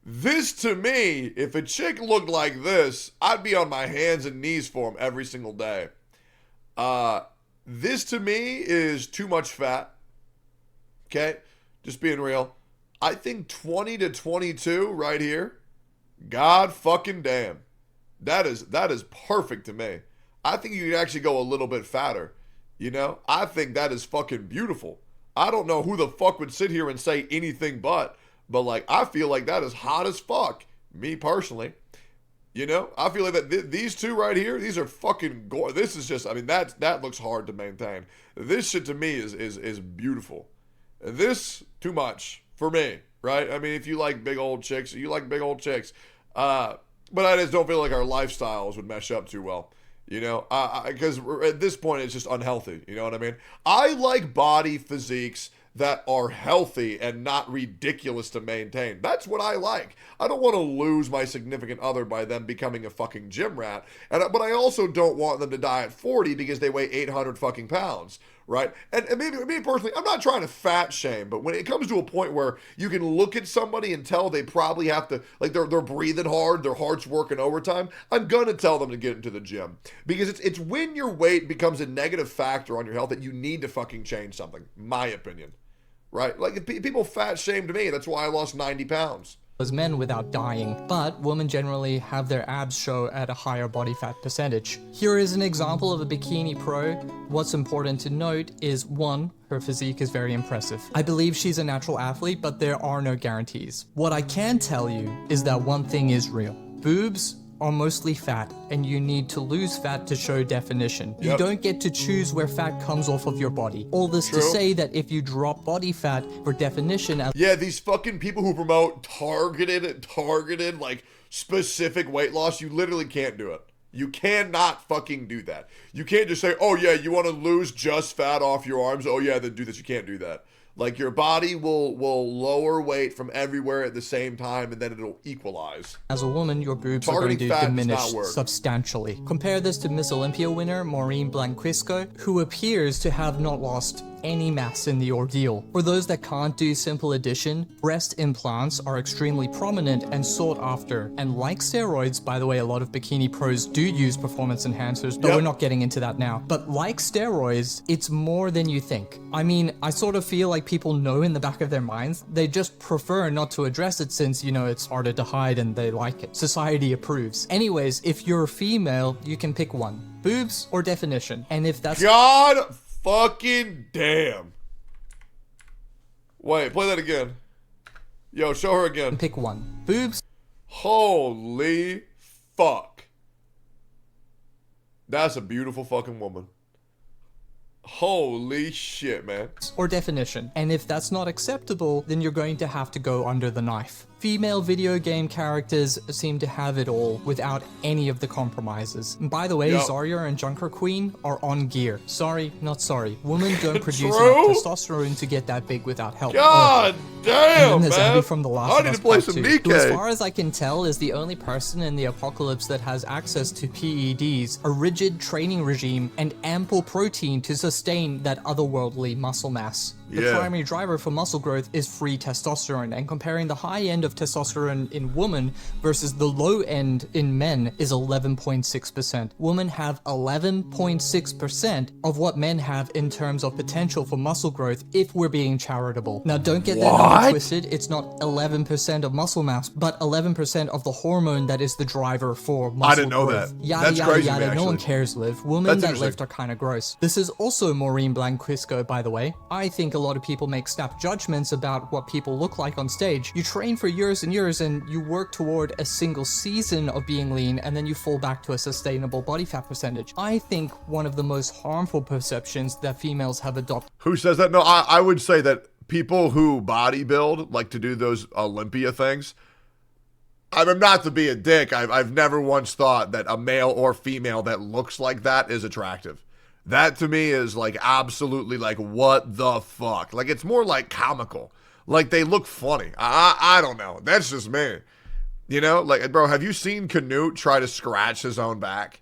This to me, if a chick looked like this, I'd be on my hands and knees for him every single day. This to me is too much fat. Okay? Just being real. I think 20 to 22 right here, God fucking damn. That is perfect to me. I think you can actually go a little bit fatter. You know? I think that is fucking beautiful. I don't know who the fuck would sit here and say anything but like, I feel like that is hot as fuck. Me personally. You know, I feel like that these two right here, these are fucking gorgeous. This is just, I mean, that looks hard to maintain. This shit to me is beautiful. This, too much for me, right? I mean, if you like big old chicks, you like big old chicks. But I just don't feel like our lifestyles would mesh up too well. You know, because at this point, it's just unhealthy. You know what I mean? I like body physiques that are healthy and not ridiculous to maintain. That's what I like. I don't want to lose my significant other by them becoming a fucking gym rat. But I also don't want them to die at 40 because they weigh 800 fucking pounds, right? And maybe me personally, I'm not trying to fat shame, but when it comes to a point where you can look at somebody and tell they probably have to, like they're breathing hard, their heart's working overtime, I'm gonna tell them to get into the gym. Because it's when your weight becomes a negative factor on your health that you need to fucking change something, my opinion. Right? Like, people fat shamed me. That's why I lost 90 pounds. As men without dying, but women generally have their abs show at a higher body fat percentage. Here is an example of a bikini pro. What's important to note is 1, her physique is very impressive. I believe she's a natural athlete, but there are no guarantees. What I can tell you is that one thing is real. Boobs are mostly fat, and you need to lose fat to show definition. You don't get to choose where fat comes off of your body. All this to say that if you drop body fat for definition... Yeah, these fucking people who promote targeted, like, specific weight loss, you literally can't do it. You cannot fucking do that. You can't just say, oh yeah, you want to lose just fat off your arms? Oh yeah, then do this. You can't do that. Like, your body will lower weight from everywhere at the same time, and then it'll equalize. As a woman, your boobs are going to diminish substantially. Compare this to Miss Olympia winner Maureen Blanquisco, who appears to have not lost any mass in the ordeal. For those that can't do simple addition, breast implants are extremely prominent and sought after. And like steroids, by the way, a lot of bikini pros do use performance enhancers, but we're not getting into that now. But like steroids, it's more than you think. I mean, I sort of feel like people know in the back of their minds, they just prefer not to address it since, you know, it's harder to hide and they like it. Society approves. Anyways, if you're female, you can pick one. Boobs or definition. And if that's... God fucking damn. Wait, play that again. Yo, show her again. Pick one. Boobs. Holy fuck. That's a beautiful fucking woman. Holy shit, man. Or definition. And if that's not acceptable, then you're going to have to go under the knife. Female video game characters seem to have it all without any of the compromises. And by the way, Zarya and Junker Queen are on gear. Sorry, not sorry. Women don't produce enough testosterone to get that big without help. God damn, and then there's man. Abby from The Last of Us play Part some 2, DK. who, as far as I can tell, is the only person in the apocalypse that has access to PEDs, a rigid training regime, and ample protein to sustain that otherworldly muscle mass. The primary driver for muscle growth is free testosterone, and comparing the high end of testosterone in women versus the low end in men is 11.6%. Women have 11.6% of what men have in terms of potential for muscle growth if we're being charitable. Now, don't get that number twisted. It's not 11% of muscle mass, but 11% of the hormone that is the driver for muscle growth. I didn't know that. Yada, That's yada, crazy, yada. actually. No one cares, Liv. Women That's that lift are kind of gross. This is also Maureen Blanquisco, by the way. I think a lot of people make snap judgments about what people look like on stage. You train for years and years and you work toward a single season of being lean and then you fall back to a sustainable body fat percentage. I think one of the most harmful perceptions that females have adopted. Who says that? No, I would say that people who bodybuild, like to do those Olympia things, I'm not to be a dick, I've never once thought that a male or female that looks like that is attractive. That to me is like absolutely like, what the fuck? Like, it's more like comical. Like, they look funny. I don't know. That's just me. You know, like, bro, have you seen Canute try to scratch his own back?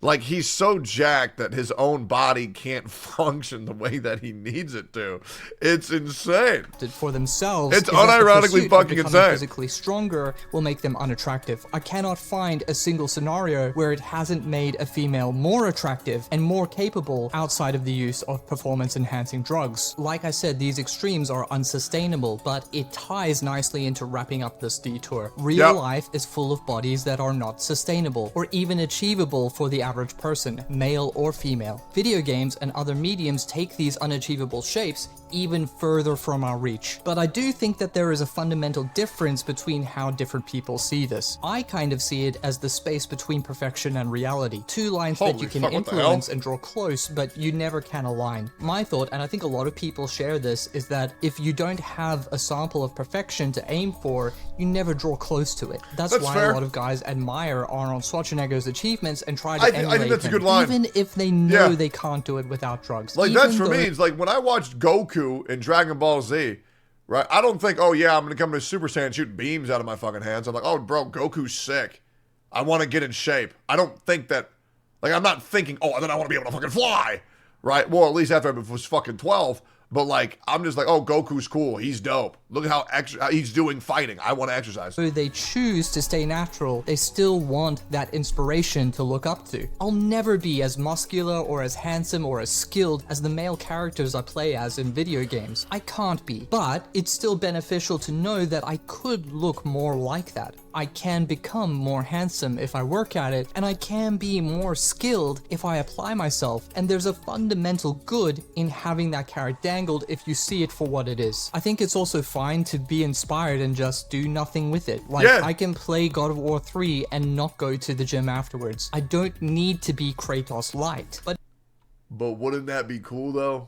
Like, he's so jacked that his own body can't function the way that he needs it to. It's insane. For themselves, it's unironically fucking insane. Physically stronger will make them unattractive. I cannot find a single scenario where it hasn't made a female more attractive and more capable outside of the use of performance-enhancing drugs. Like I said, these extremes are unsustainable, but it ties nicely into wrapping up this detour. Real life is full of bodies that are not sustainable or even achievable for the average person, male or female. Video games and other mediums take these unachievable shapes even further from our reach. But I do think that there is a fundamental difference between how different people see this. I kind of see it as the space between perfection and reality. Two lines that you can influence and draw close, but you never can align. My thought, and I think a lot of people share this, is that if you don't have a sample of perfection to aim for, you never draw close to it. That's why fair. A lot of guys admire Arnold Schwarzenegger's achievements and try to emulate I think that's him, a good line. even if they know they can't do it without drugs. Like, Even that's for though- me. It's like when I watched Goku in Dragon Ball Z, right? I don't think, oh yeah, I'm gonna come to Super Saiyan and shoot beams out of my fucking hands. I'm like, oh bro, Goku's sick. I want to get in shape. I don't think that, like, I'm not thinking, oh, and then I want to be able to fucking fly, right? Well, at least after I was fucking 12. But like, I'm just like, oh, Goku's cool. He's dope. Look at how he's doing fighting. I want to exercise. So they choose to stay natural, they still want that inspiration to look up to. I'll never be as muscular or as handsome or as skilled as the male characters I play as in video games. I can't be. But it's still beneficial to know that I could look more like that. I can become more handsome if I work at it, and I can be more skilled if I apply myself. And there's a fundamental good in having that carrot dangled if you see it for what it is. I think it's also fine to be inspired and just do nothing with it. Like, I can play God of War 3 and not go to the gym afterwards. I don't need to be Kratos light. But wouldn't that be cool though?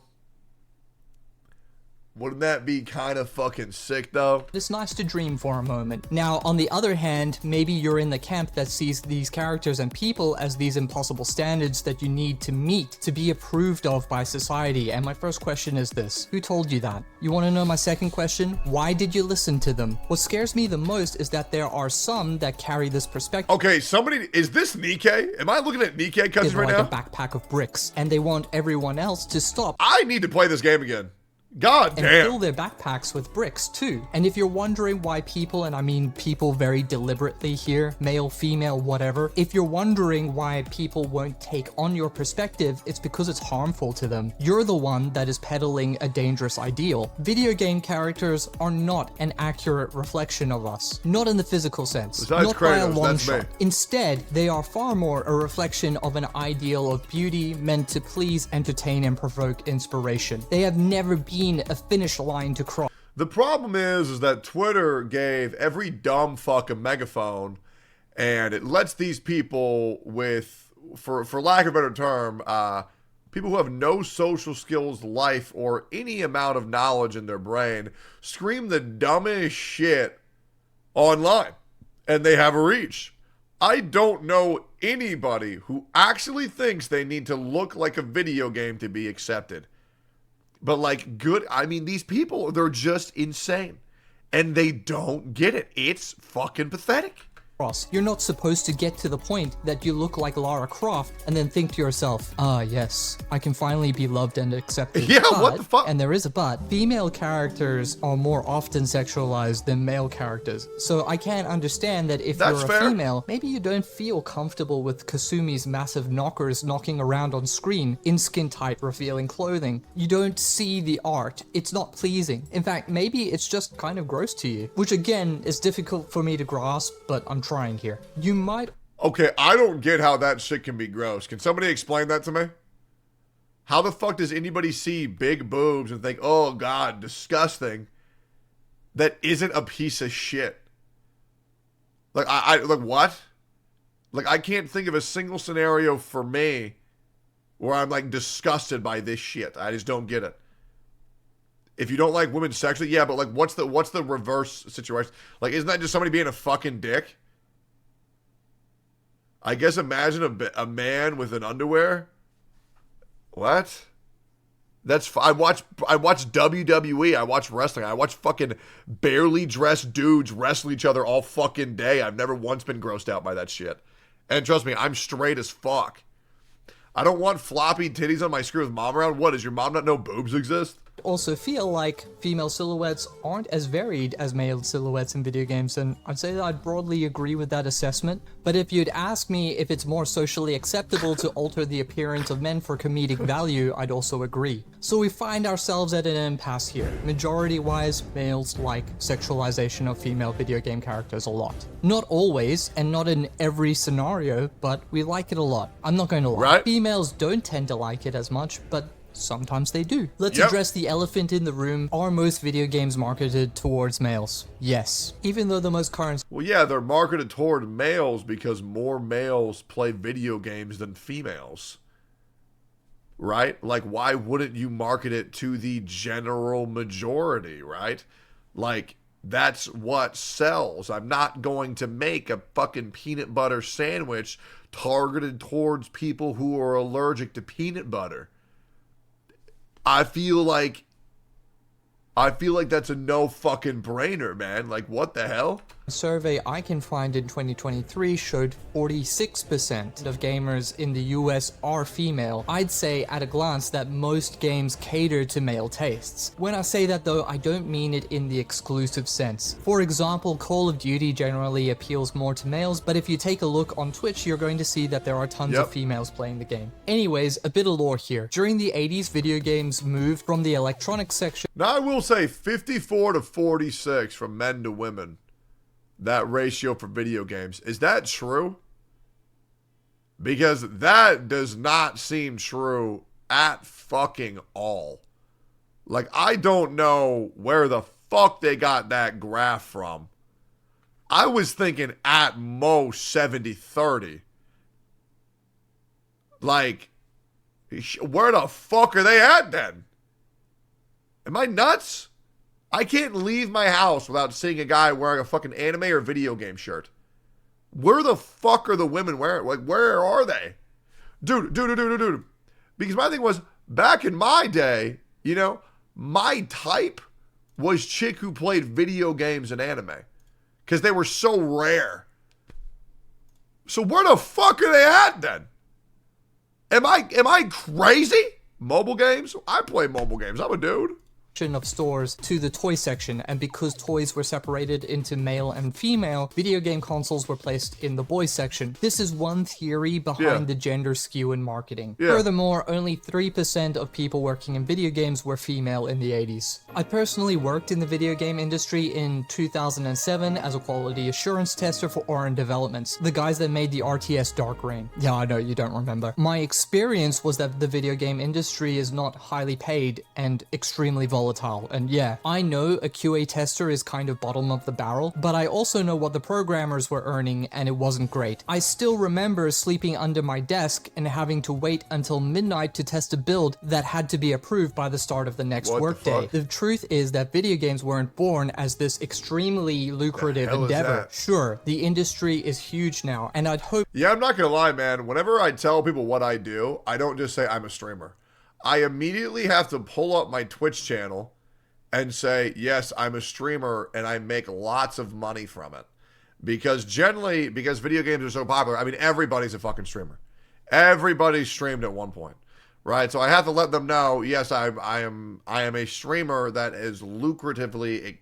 Wouldn't that be kind of fucking sick though? It's nice to dream for a moment. Now, on the other hand, maybe you're in the camp that sees these characters and people as these impossible standards that you need to meet to be approved of by society. And my first question is this: who told you that? You want to know my second question? Why did you listen to them? What scares me the most is that there are some that carry this perspective. Okay, is this Nikkei? Am I looking at Nikkei cousins right like now? A backpack of bricks, and they want everyone else to stop. I need to play this game again. God damn. And fill their backpacks with bricks too. And if you're wondering why people, and I mean people very deliberately here, male, female, whatever, if you're wondering why people won't take on your perspective, it's because it's harmful to them. You're the one that is peddling a dangerous ideal. Video game characters are not an accurate reflection of us. Not in the physical sense. Besides not by a Kratos, long that's shot. me. Instead, they are far more a reflection of an ideal of beauty meant to please, entertain, and provoke inspiration. They have never been a finish line to cross. The problem is that Twitter gave every dumb fuck a megaphone, and it lets these people with, for lack of a better term, people who have no social skills, life, or any amount of knowledge in their brain scream the dumbest shit online, and they have a reach. I don't know anybody who actually thinks they need to look like a video game to be accepted. But like, I mean, these people, they're just insane. And they don't get it. It's fucking pathetic. You're not supposed to get to the point that you look like Lara Croft and then think to yourself, ah yes, I can finally be loved and accepted. Yeah, what the fuck? And there is a but. Female characters are more often sexualized than male characters. So I can understand that if you're a female, maybe you don't feel comfortable with Kasumi's massive knockers knocking around on screen in skin-tight revealing clothing. You don't see the art. It's not pleasing. In fact, maybe it's just kind of gross to you, which again is difficult for me to grasp, but I'm trying here. You might... Okay, I don't get how that shit can be gross. Can somebody explain that to me? How the fuck does anybody see big boobs and think, oh god, disgusting, that isn't a piece of shit? Like, like, what? Like, I can't think of a single scenario for me where I'm, like, disgusted by this shit. I just don't get it. If you don't like women sexually, yeah, but, like, what's the reverse situation? Like, isn't that just somebody being a fucking dick? I guess imagine a man with an underwear. What? I watch WWE. I watch wrestling. I watch fucking barely dressed dudes wrestle each other all fucking day. I've never once been grossed out by that shit. And trust me, I'm straight as fuck. I don't want floppy titties on my screen with mom around. What, does your mom not know boobs exist? Also feel like female silhouettes aren't as varied as male silhouettes in video games, and I'd say that I'd broadly agree with that assessment. But if you'd ask me if it's more socially acceptable to alter the appearance of men for comedic value, I'd also agree. So we find ourselves at an impasse here. Majority-wise, males like sexualization of female video game characters a lot. Not always, and not in every scenario, but we like it a lot. I'm not going to lie. Right. Females don't tend to like it as much, but sometimes they do. Let's address the elephant in the room. Are most video games marketed towards males? Yes. Even though the most current... Well, yeah, they're marketed toward males because more males play video games than females. Right? Like, why wouldn't you market it to the general majority, right? Like, that's what sells. I'm not going to make a fucking peanut butter sandwich targeted towards people who are allergic to peanut butter. I feel like that's a no fucking brainer, man. Like, what the hell? A survey I can find in 2023 showed 46% of gamers in the US are female. I'd say at a glance that most games cater to male tastes. When I say that though, I don't mean it in the exclusive sense. For example, Call of Duty generally appeals more to males, but if you take a look on Twitch, you're going to see that there are tons of females playing the game. Anyways, a bit of lore here. During the 80s, video games moved from the electronic section. Now I will say 54 to 46 from men to women. That ratio for video games. Is that true? Because that does not seem true at fucking all. Like, I don't know where the fuck they got that graph from. I was thinking at most 70-30. Like, where the fuck are they at then? Am I nuts? I can't leave my house without seeing a guy wearing a fucking anime or video game shirt. Where the fuck are the women wearing? Like, where are they? Dude. Because my thing was, back in my day, you know, my type was chick who played video games and anime. Because they were so rare. So where the fuck are they at then? Am I crazy? Mobile games? I play mobile games. I'm a dude. Of stores to the toy section, and because toys were separated into male and female, video game consoles were placed in the boys section. This is one theory behind the gender skew in marketing. Furthermore, only 3% of people working in video games were female in the 80s. I personally worked in the video game industry in 2007 as a quality assurance tester for Orin Developments, the guys that made the RTS Dark Reign. Yeah, I know you don't remember. My experience was that the video game industry is not highly paid and extremely volatile. And yeah, I know a QA tester is kind of bottom of the barrel, but I also know what the programmers were earning, and it wasn't great. I still remember sleeping under my desk and having to wait until midnight to test a build that had to be approved by the start of the next workday. The truth is that video games weren't born as this extremely lucrative endeavor. Sure, the industry is huge now, and I'd hope— Yeah, I'm not gonna lie, man. Whenever I tell people what I do, I don't just say I'm a streamer. I immediately have to pull up my Twitch channel and say, yes, I'm a streamer and I make lots of money from it. Because generally, because video games are so popular, I mean, everybody's a fucking streamer. Everybody's streamed at one point, right? So I have to let them know, yes, I am a streamer that is lucratively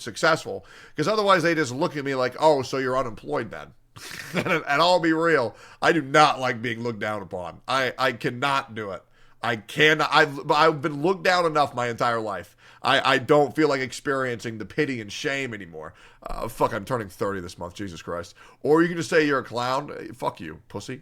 successful. Because otherwise they just look at me like, oh, so you're unemployed then. And I'll be real, I do not like being looked down upon. I cannot do it. I cannot. I've been looked down enough my entire life. I don't feel like experiencing the pity and shame anymore. Fuck, I'm turning 30 this month. Jesus Christ. Or you can just say you're a clown. Fuck you, pussy.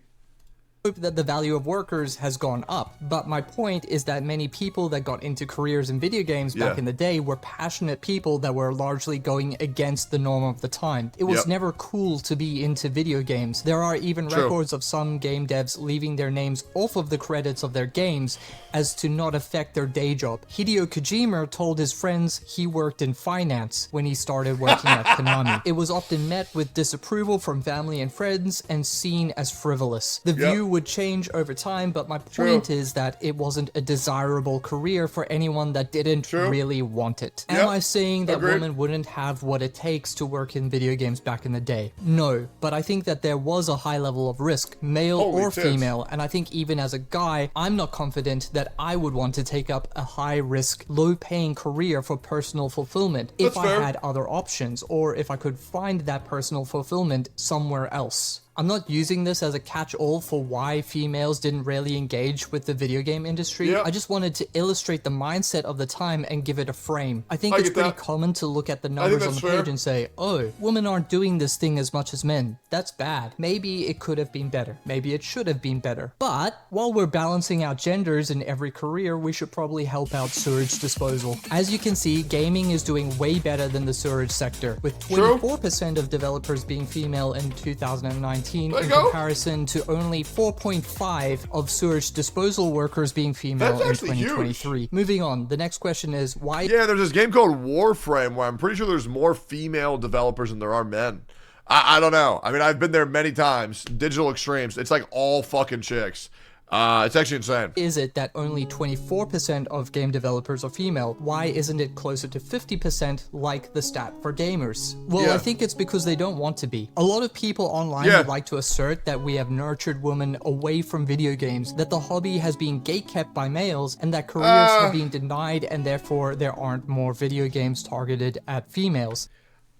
That the value of workers has gone up, but my point is that many people that got into careers in video games back in the day were passionate people that were largely going against the norm of the time. It was never cool to be into video games. There are even records of some game devs leaving their names off of the credits of their games as to not affect their day job. Hideo Kojima told his friends he worked in finance when he started working at Konami. It was often met with disapproval from family and friends and seen as frivolous. The view would change over time, but my point is that it wasn't a desirable career for anyone that didn't really want it. Am I saying that women wouldn't have what it takes to work in video games back in the day? No, but I think that there was a high level of risk, male or female, and I think even as a guy, I'm not confident that I would want to take up a high-risk, low-paying career for personal fulfillment if I had other options, or if I could find that personal fulfillment somewhere else. I'm not using this as a catch-all for why females didn't really engage with the video game industry. I just wanted to illustrate the mindset of the time and give it a frame. I think it's pretty common to look at the numbers on the page and say, oh, women aren't doing this thing as much as men. That's bad. Maybe it could have been better. Maybe it should have been better. But while we're balancing out genders in every career, we should probably help out sewage disposal. As you can see, gaming is doing way better than the sewage sector, with 24% of developers being female in 2019. In comparison to only 4.5 of sewage disposal workers being female in 2023. Huge. Moving on, the next question is why... Yeah, there's this game called Warframe where I'm pretty sure there's more female developers than there are men. I don't know. I mean, I've been there many times. Digital Extremes. It's like all fucking chicks. It's actually insane. Is it that only 24% of game developers are female? Why isn't it closer to 50% like the stat for gamers? Well, I think it's because they don't want to be. A lot of people online would like to assert that we have nurtured women away from video games, that the hobby has been gatekept by males, and that careers have been denied, and therefore there aren't more video games targeted at females.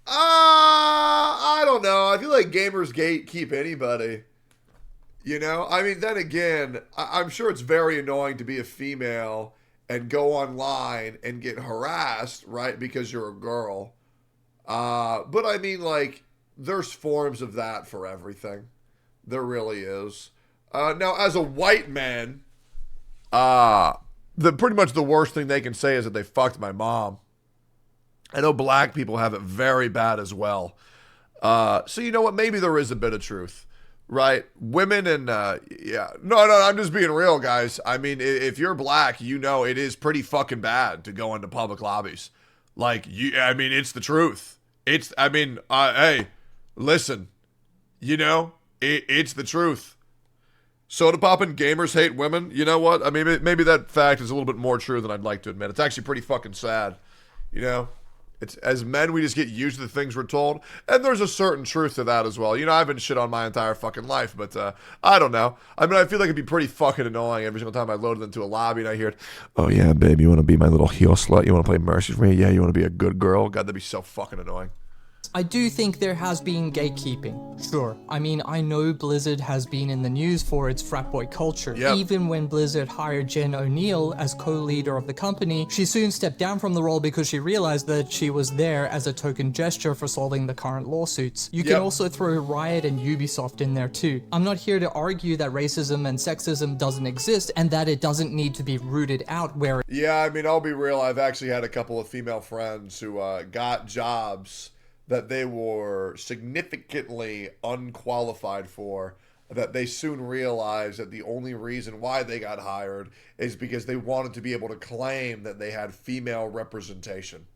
I don't know. I feel like gamers gatekeep anybody. You know, I mean, then again, I'm sure it's very annoying to be a female and go online and get harassed, right, because you're a girl. But I mean, like, there's forms of that for everything. There really is. Now, as a white man, pretty much the worst thing they can say is that they fucked my mom. I know black people have it very bad as well. So you know what? Maybe there is a bit of truth. Right, women and no, I'm just being real, guys. I mean, if you're black, you know it is pretty fucking bad to go into public lobbies. Like, I mean, it's the truth. Hey, listen, you know, it's the truth. Soda poppin' gamers hate women. You know what? I mean, maybe that fact is a little bit more true than I'd like to admit. It's actually pretty fucking sad, you know. It's, as men, we just get used to the things we're told, and there's a certain truth to that as well. You know, I've been shit on my entire fucking life, but I don't know. I mean, I feel like it'd be pretty fucking annoying every single time I loaded into a lobby and I hear it, oh yeah, babe, you want to be my little heel slut? You want to play Mercy for me? Yeah, you want to be a good girl? God, that'd be so fucking annoying. I do think there has been gatekeeping, sure. I mean, I know Blizzard has been in the news for its frat boy culture. Even when Blizzard hired Jen O'Neill as co-leader of the company, she soon stepped down from the role because she realized that she was there as a token gesture for solving the current lawsuits. You can also throw Riot and Ubisoft in there too. I'm not here to argue that racism and sexism doesn't exist and that it doesn't need to be rooted out where... Yeah, I mean, I'll be real, I've actually had a couple of female friends who got jobs that they were significantly unqualified for, that they soon realized that the only reason why they got hired is because they wanted to be able to claim that they had female representation.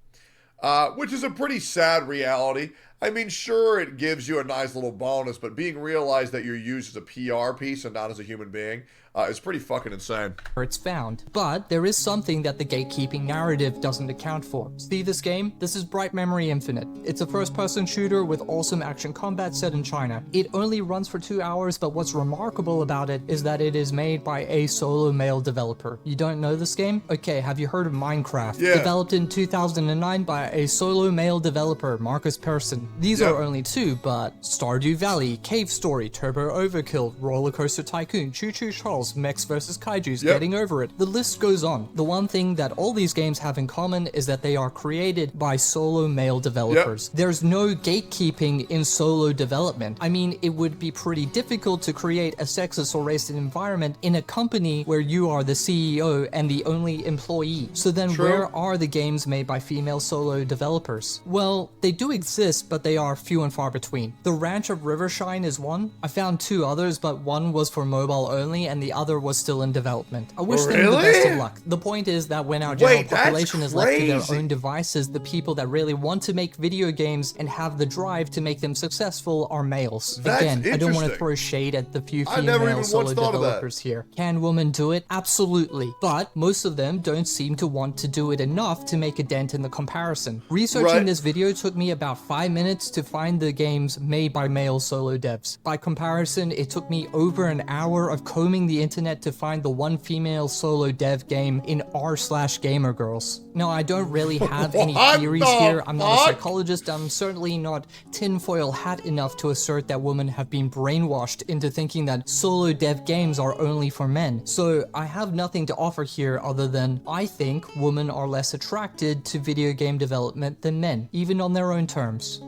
Which is a pretty sad reality. I mean, sure, it gives you a nice little bonus, but being realized that you're used as a PR piece and not as a human being is pretty fucking insane. Where it's found. But there is something that the gatekeeping narrative doesn't account for. See this game? This is Bright Memory Infinite. It's a first-person shooter with awesome action combat set in China. It only runs for 2 hours, but what's remarkable about it is that it is made by a solo male developer. You don't know this game? Okay, have you heard of Minecraft? Developed in 2009 by a solo male developer, Marcus Persson. These are only two, but Stardew Valley, Cave Story, Turbo Overkill, Roller Coaster Tycoon, Choo Choo Charles, Mechs vs. Kaijus, Getting Over It. The list goes on. The one thing that all these games have in common is that they are created by solo male developers. There's no gatekeeping in solo development. I mean, it would be pretty difficult to create a sexist or racist environment in a company where you are the CEO and the only employee. So then where are the games made by female solo developers? Well, they do exist, but but they are few and far between. The Ranch of Rivershine is one. I found 2 others, but one was for mobile only and the other was still in development. I wish them the best of luck. The point is that when our general population is left to their own devices, the people that really want to make video games and have the drive to make them successful are males. Again, I don't want to throw shade at the few female solo developers here. Can women do it? Absolutely. But most of them don't seem to want to do it enough to make a dent in the comparison. Researching this video took me about 5 minutes to find the games made by male solo devs. By comparison, it took me over an hour of combing the internet to find the one female solo dev game in r/gamergirls. Now, I don't really have any theories here. I'm not a psychologist. I'm certainly not tinfoil hat enough to assert that women have been brainwashed into thinking that solo dev games are only for men. So I have nothing to offer here other than I think women are less attracted to video game development than men, even on their own terms.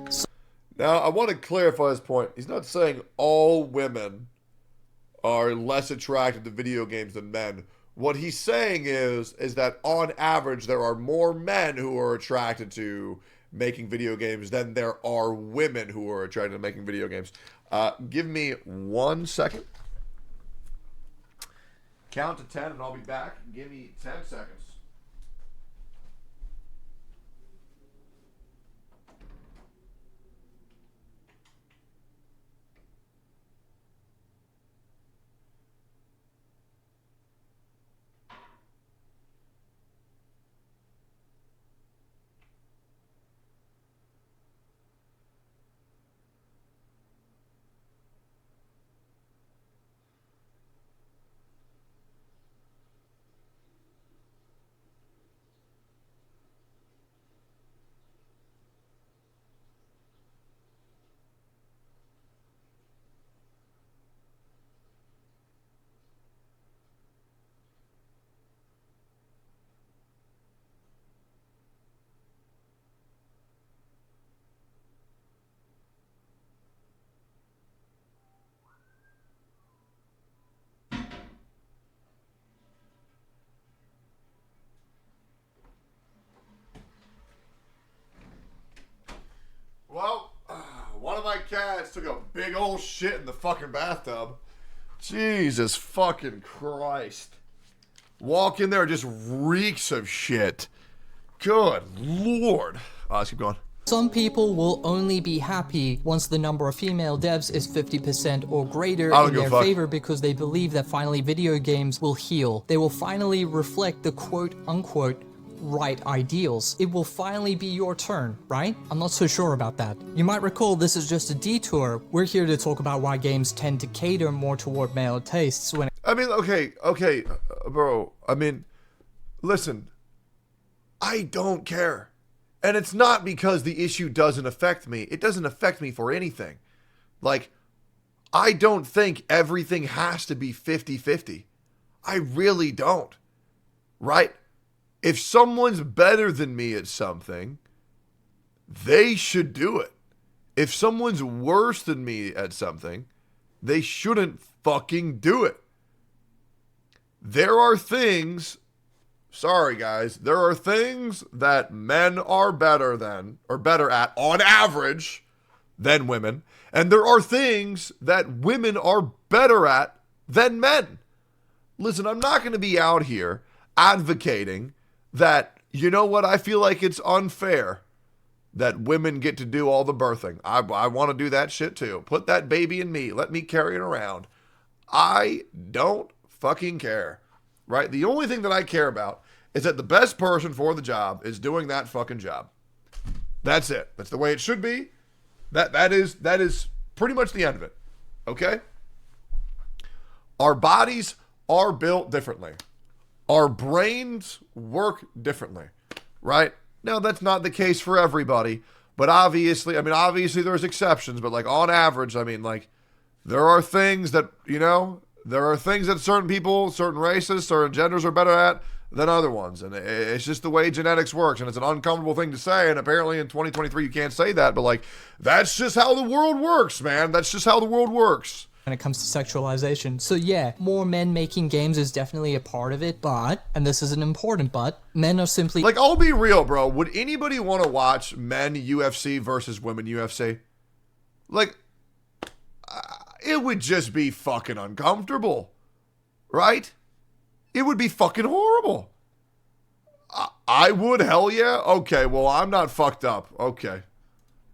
Now, I want to clarify this point. He's not saying all women are less attracted to video games than men. What he's saying is that on average, there are more men who are attracted to making video games than there are women who are attracted to making video games. Give me 1 second. Count to 10 and I'll be back. Give me 10 seconds. Well, one of my cats took a big old shit in the fucking bathtub. Jesus fucking Christ. Walk in there, just reeks of shit. Good Lord. Let's keep going. Some people will only be happy once the number of female devs is 50% or greater in their favor because they believe that finally video games will heal. They will finally reflect the quote-unquote right ideals. It will finally be your turn, right? I'm not so sure about that. You might recall this is just a detour. We're here to talk about why games tend to cater more toward male tastes when okay, bro. I mean, listen, I don't care. And it's not because the issue doesn't affect me. It doesn't affect me for anything. Like, I don't think everything has to be 50-50. I really don't. Right? If someone's better than me at something, they should do it. If someone's worse than me at something, they shouldn't fucking do it. There are things, sorry guys, there are things that men are better than, or better at, on average, than women. And there are things that women are better at than men. Listen, I'm not going to be out here advocating that, you know what, I feel like it's unfair that women get to do all the birthing. I want to do that shit too. Put that baby in me. Let me carry it around. I don't fucking care, right? The only thing that I care about is that the best person for the job is doing that fucking job. That's it. That's the way it should be. That is pretty much the end of it. Okay? Our bodies are built differently. Our brains work differently, right? Now, that's not the case for everybody, but obviously there's exceptions, but like on average, I mean, like, there are things that, you know, there are things that certain people, certain races, certain genders are better at than other ones. And it's just the way genetics works. And it's an uncomfortable thing to say. And apparently in 2023, you can't say that. But like, that's just how the world works, man. That's just how the world works. when it comes to sexualization. So yeah, more men making games is definitely a part of it, but, and this is an important but, men are simply... Like, I'll be real, bro. Would anybody want to watch men UFC versus women UFC? Like, it would just be fucking uncomfortable, right? It would be fucking horrible. I would, hell yeah. Okay, well, I'm not fucked up. Okay.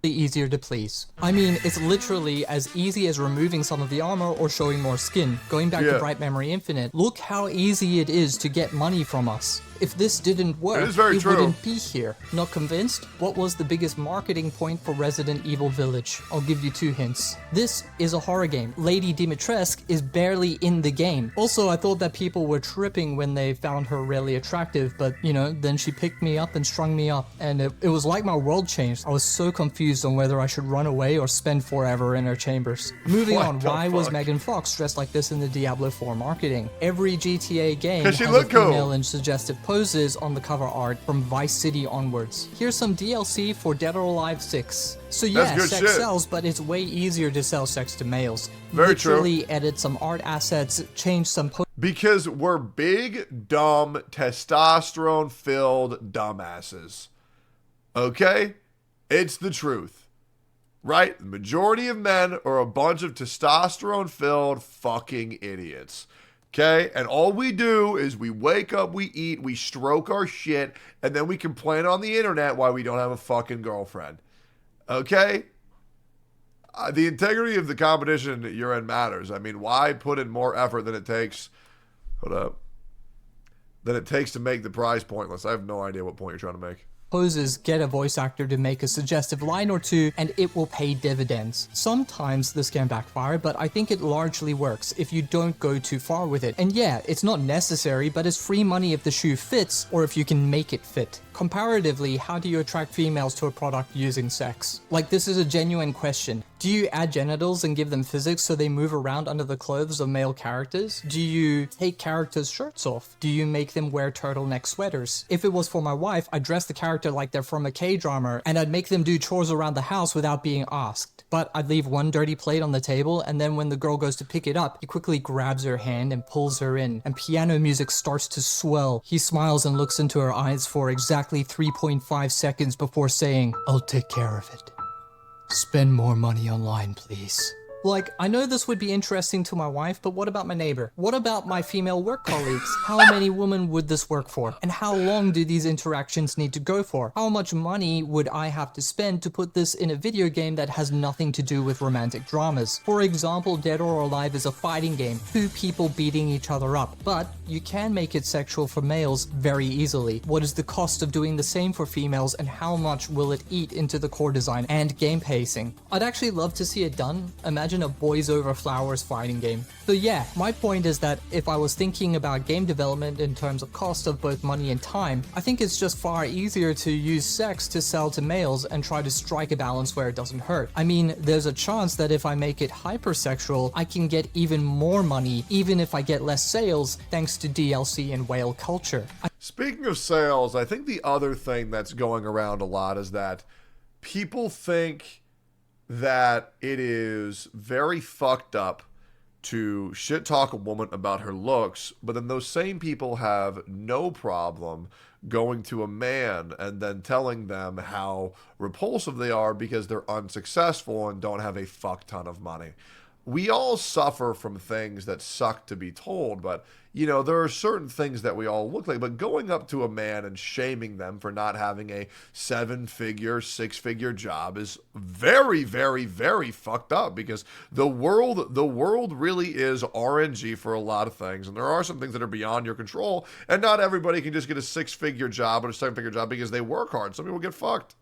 Easier to please. I mean, it's literally as easy as removing some of the armor or showing more skin. Going back to Bright Memory Infinite, look how easy it is to get money from us. If this didn't work, it wouldn't be here. Not convinced? What was the biggest marketing point for Resident Evil Village? I'll give you 2 hints. This is a horror game. Lady Dimitrescu is barely in the game. Also, I thought that people were tripping when they found her really attractive, but, you know, then she picked me up and strung me up, and it was like my world changed. I was so confused on whether I should run away or spend forever in her chambers. Moving on, why was Megan Fox dressed like this in the Diablo 4 marketing? Every GTA game has a female in suggestive poses on the cover art from Vice City onwards. Here's some DLC for Dead or Alive 6. So yeah, sex sells, but it's way easier to sell sex to males. Literally edit some art assets, change some... Because we're big, dumb, testosterone-filled dumbasses. Okay? It's the truth. Right? The majority of men are a bunch of testosterone-filled fucking idiots. Okay? And all we do is we wake up, we eat, we stroke our shit, and then we complain on the internet why we don't have a fucking girlfriend. Okay? The integrity of the competition that you're in matters. I mean, why put in more effort than it takes... Hold up. Than it takes to make the prize pointless? I have no idea what point you're trying to make. Poses, get a voice actor to make a suggestive line or two, and it will pay dividends. Sometimes this can backfire, but I think it largely works if you don't go too far with it. And yeah, it's not necessary, but it's free money if the shoe fits, or if you can make it fit. Comparatively, how do you attract females to a product using sex? Like, this is a genuine question. Do you add genitals and give them physics so they move around under the clothes of male characters? Do you take characters' shirts off? Do you make them wear turtleneck sweaters? If it was for my wife, I'd dress the character like they're from a K-drama, and I'd make them do chores around the house without being asked. But I'd leave one dirty plate on the table, and then when the girl goes to pick it up, he quickly grabs her hand and pulls her in, and piano music starts to swell. He smiles and looks into her eyes for exactly 3.5 seconds before saying, "I'll take care of it. Spend more money online, please." Like, I know this would be interesting to my wife, but what about my neighbor? What about my female work colleagues? How many women would this work for? And how long do these interactions need to go for? How much money would I have to spend to put this in a video game that has nothing to do with romantic dramas? For example, Dead or Alive is a fighting game, 2 people beating each other up, but you can make it sexual for males very easily. What is the cost of doing the same for females, and how much will it eat into the core design and game pacing? I'd actually love to see it done. Imagine a boys over flowers fighting game. So yeah, my point is that if I was thinking about game development in terms of cost of both money and time, I think it's just far easier to use sex to sell to males and try to strike a balance where it doesn't hurt. I mean, there's a chance that if I make it hypersexual, I can get even more money, even if I get less sales, thanks to DLC and whale culture. Speaking of sales, I think the other thing that's going around a lot is that people think that it is very fucked up to shit talk a woman about her looks, but then those same people have no problem going to a man and then telling them how repulsive they are because they're unsuccessful and don't have a fuck ton of money. We all suffer from things that suck to be told, but, you know, there are certain things that we all look like. But going up to a man and shaming them for not having a 7-figure, 6-figure job is very, very, very fucked up, because the world really is RNG for a lot of things, and there are some things that are beyond your control, and not everybody can just get a 6-figure job or a 7-figure job because they work hard. Some people get fucked.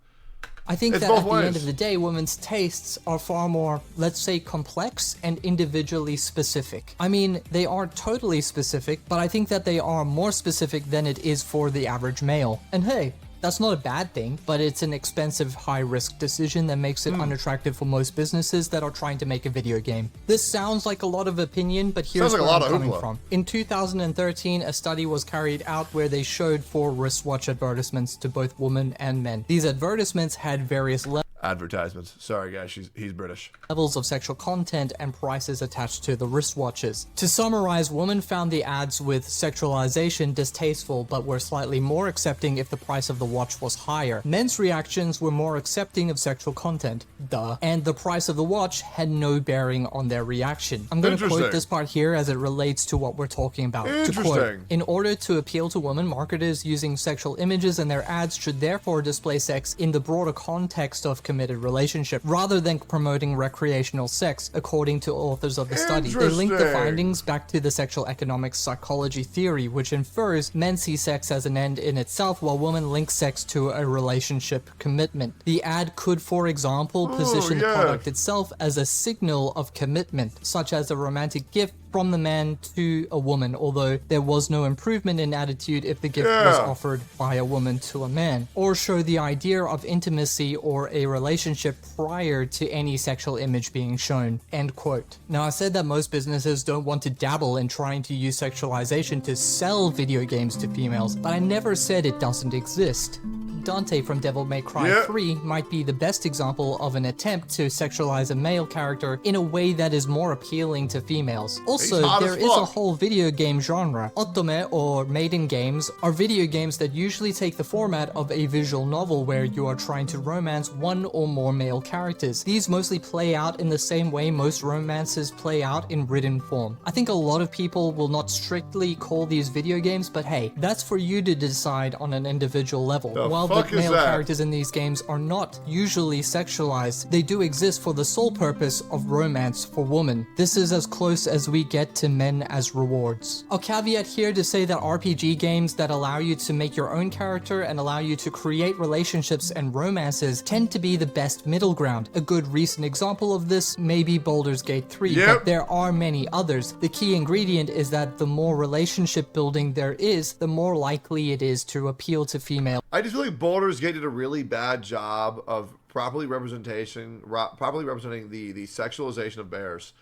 I think that at the end of the day, women's tastes are far more, let's say, complex and individually specific. I mean, they are totally specific, but I think that they are more specific than it is for the average male. And hey, that's not a bad thing, but it's an expensive, high-risk decision that makes it unattractive for most businesses that are trying to make a video game. This sounds like a lot of opinion, but here's where I'm coming from. In 2013, a study was carried out where they showed 4 wristwatch advertisements to both women and men. These advertisements had various levels. advertisements. Sorry, guys. He's British. Levels of sexual content and prices attached to the wristwatches. To summarize, women found the ads with sexualization distasteful but were slightly more accepting if the price of the watch was higher. Men's reactions were more accepting of sexual content, duh, and the price of the watch had no bearing on their reaction. I'm going to quote this part here as it relates to what we're talking about. To quote, in order to appeal to women, marketers using sexual images in their ads should therefore display sex in the broader context of committed relationship, rather than promoting recreational sex, according to authors of the study. They link the findings back to the sexual economics psychology theory, which infers men see sex as an end in itself, while women link sex to a relationship commitment. The ad could, for example, position the product itself as a signal of commitment, such as a romantic gift from the man to a woman, although there was no improvement in attitude if the gift was offered by a woman to a man, or show the idea of intimacy or a relationship prior to any sexual image being shown, end quote. Now, I said that most businesses don't want to dabble in trying to use sexualization to sell video games to females, but I never said it doesn't exist. Dante from Devil May Cry 3 might be the best example of an attempt to sexualize a male character in a way that is more appealing to females. Also, there is a whole video game genre. Otome or maiden games are video games that usually take the format of a visual novel where you are trying to romance one or more male characters. These mostly play out in the same way most romances play out in written form. I think a lot of people will not strictly call these video games, but hey, that's for you to decide on an individual level. While the male characters in these games are not usually sexualized, they do exist for the sole purpose of romance for women. This is as close as we get to men as rewards. I'll caveat here to say that RPG games that allow you to make your own character and allow you to create relationships and romances tend to be the best middle ground. A good recent example of this may be Baldur's Gate 3, but there are many others. The key ingredient is that the more relationship building there is, the more likely it is to appeal to female. I just feel like Baldur's Gate did a really bad job of properly representing the sexualization of bears.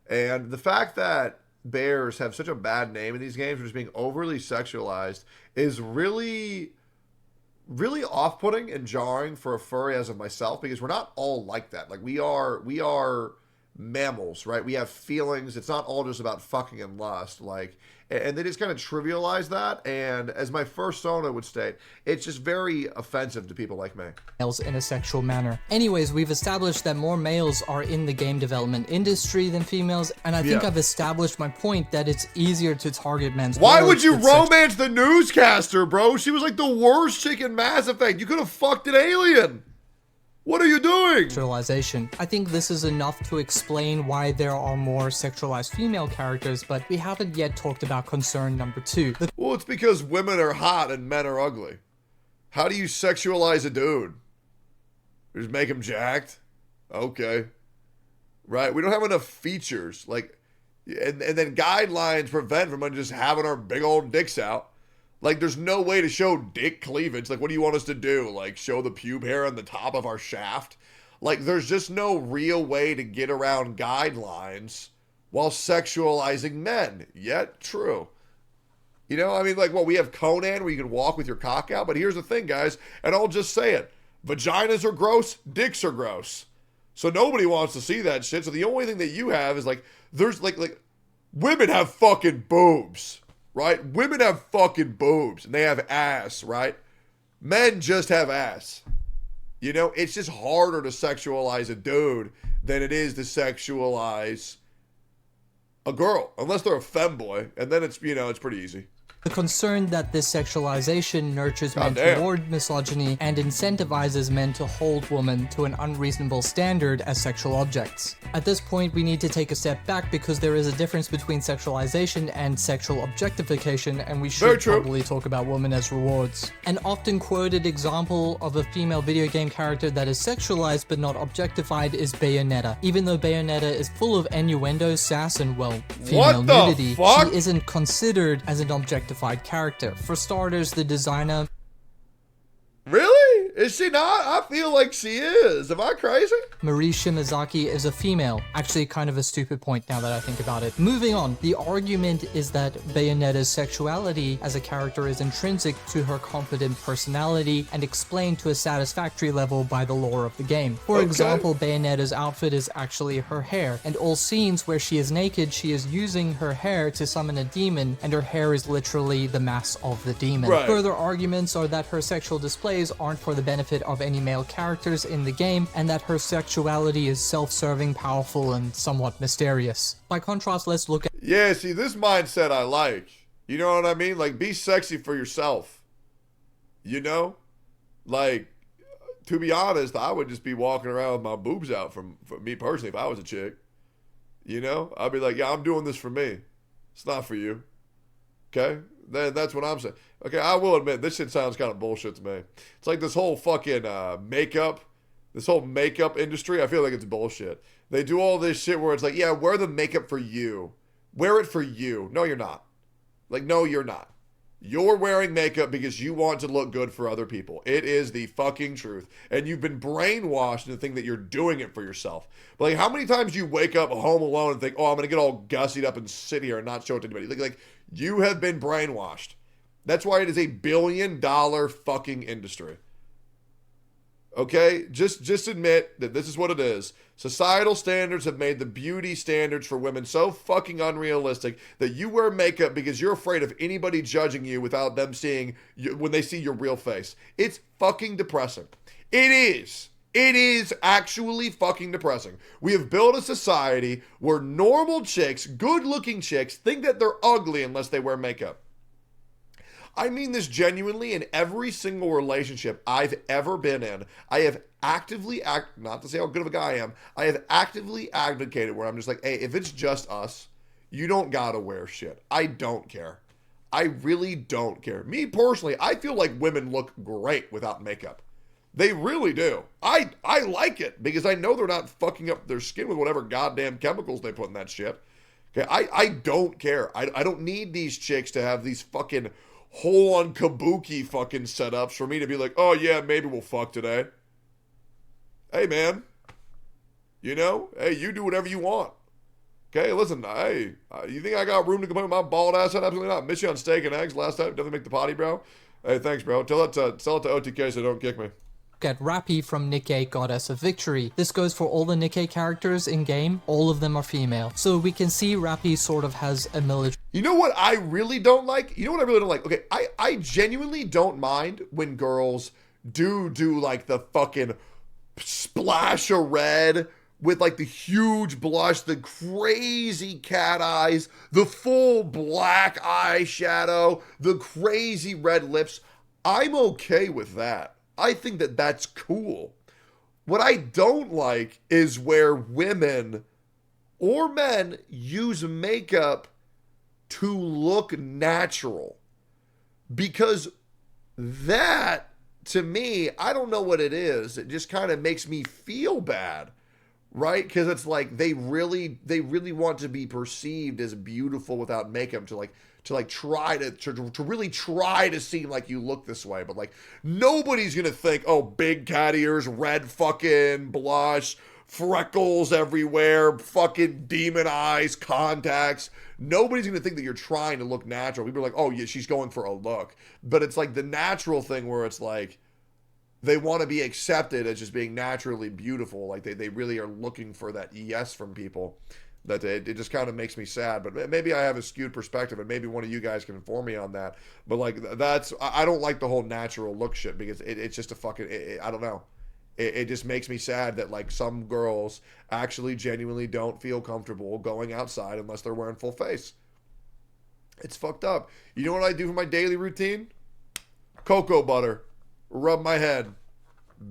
And the fact that bears have such a bad name in these games, just being overly sexualized, is really, really off-putting and jarring for a furry as of myself, because we're not all like that. Like, we are mammals, right? We have feelings. It's not all just about fucking and lust. Like, and they just kind of trivialize that, and as my first Sona would state, it's just very offensive to people like me. Males in a sexual manner. Anyways, we've established that more males are in the game development industry than females, and I think I've established my point that it's easier to target men's. Why would you romance the newscaster, bro? She was like the worst chick in Mass Effect. You could have fucked an alien. What are you doing? Sexualization. I think this is enough to explain why there are more sexualized female characters, but we haven't yet talked about concern number 2. Well, it's because women are hot and men are ugly. How do you sexualize a dude? You just make him jacked? Okay. Right? We don't have enough features. Like, and then guidelines prevent from just having our big old dicks out. Like, there's no way to show dick cleavage. Like, what do you want us to do? Like, show the pube hair on the top of our shaft? Like, there's just no real way to get around guidelines while sexualizing men. Yet, true. You know, I mean, like, well, we have Conan where you can walk with your cock out. But here's the thing, guys, and I'll just say it. Vaginas are gross. Dicks are gross. So nobody wants to see that shit. So the only thing that you have is, like, there's, like women have fucking boobs. Right? Women have fucking boobs and they have ass, right? Men just have ass. You know, it's just harder to sexualize a dude than it is to sexualize a girl, unless they're a femboy, and then it's, you know, it's pretty easy. The concern that this sexualization nurtures men toward misogyny and incentivizes men to hold women to an unreasonable standard as sexual objects. At this point, we need to take a step back because there is a difference between sexualization and sexual objectification, and we should probably talk about women as rewards. An often quoted example of a female video game character that is sexualized but not objectified is Bayonetta. Even though Bayonetta is full of innuendo, sass, and, well, female nudity, she isn't considered as an objectified character. For starters, the designer... Really? Is she not? I feel like she is. Am I crazy? Marie Shimazaki is a female. Actually, kind of a stupid point now that I think about it. Moving on, the argument is that Bayonetta's sexuality as a character is intrinsic to her competent personality and explained to a satisfactory level by the lore of the game. For example, Bayonetta's outfit is actually her hair, and all scenes where she is naked, she is using her hair to summon a demon, and her hair is literally the mask of the demon. Right. Further arguments are that her sexual displays aren't for the benefit of any male characters in the game, and that her sexuality is self-serving, powerful, and somewhat mysterious. By contrast, let's look at— Yeah, see, this mindset I like. You know what I mean? Like, be sexy for yourself. You know? Like, to be honest, I would just be walking around with my boobs out for me personally if I was a chick. You know? I'd be like, yeah, I'm doing this for me. It's not for you. Okay? Then that's what I'm saying. Okay, I will admit, this shit sounds kind of bullshit to me. It's like this whole fucking this whole makeup industry, I feel like it's bullshit. They do all this shit where it's like, yeah, wear the makeup for you. Wear it for you. No, you're not. Like, no, you're not. You're wearing makeup because you want to look good for other people. It is the fucking truth. And you've been brainwashed into thinking that you're doing it for yourself. But like, how many times do you wake up home alone and think, oh, I'm going to get all gussied up and sit here and not show it to anybody? Like you have been brainwashed. That's why it is a $1 billion fucking industry. Okay? Just admit that this is what it is. Societal standards have made the beauty standards for women so fucking unrealistic that you wear makeup because you're afraid of anybody judging you without them seeing you when they see your real face. It's fucking depressing. It is. It is actually fucking depressing. We have built a society where normal chicks, good-looking chicks, think that they're ugly unless they wear makeup. I mean this genuinely. In every single relationship I've ever been in, I have actively, not to say how good of a guy I am, I have actively advocated where I'm just like, hey, if it's just us, you don't gotta wear shit. I don't care. I really don't care. Me personally, I feel like women look great without makeup. They really do. I like it because I know they're not fucking up their skin with whatever goddamn chemicals they put in that shit. Okay, I don't care. I don't need these chicks to have these fucking whole-on kabuki fucking setups for me to be like, oh yeah, maybe we'll fuck today. Hey, man. You know? Hey, you do whatever you want. Okay, listen, hey, you think I got room to complain with my bald ass head? Absolutely not. Miss you on steak and eggs last time. Definitely make the potty, bro. Hey, thanks, bro. Tell it to OTK so don't kick me. At Rappy from Nikkei Goddess of Victory. This goes for all the Nikkei characters in-game. All of them are female. So we can see Rappy sort of has a military... You know what I really don't like? You know what I really don't like? Okay, I genuinely don't mind when girls do like the fucking splash of red with like the huge blush, the crazy cat eyes, the full black eyeshadow, the crazy red lips. I'm okay with that. I think that that's cool. What I don't like is where women or men use makeup to look natural. Because that, to me, I don't know what it is. It just kind of makes me feel bad, right? Because it's like they really want to be perceived as beautiful without makeup to try to really try to seem like you look this way. But like nobody's gonna think, oh, big cat ears, red fucking blush, freckles everywhere, fucking demon eyes, contacts. Nobody's gonna think that you're trying to look natural. People are like, oh yeah, she's going for a look. But it's like the natural thing where it's like they want to be accepted as just being naturally beautiful. Like they really are looking for that yes from people. That it just kind of makes me sad, but maybe I have a skewed perspective, and maybe one of you guys can inform me on that. But like I don't like the whole natural look shit because it's just a fucking I don't know. It just makes me sad that like some girls actually genuinely don't feel comfortable going outside unless they're wearing full face. It's fucked up. You know what I do for my daily routine? Cocoa butter, rub my head,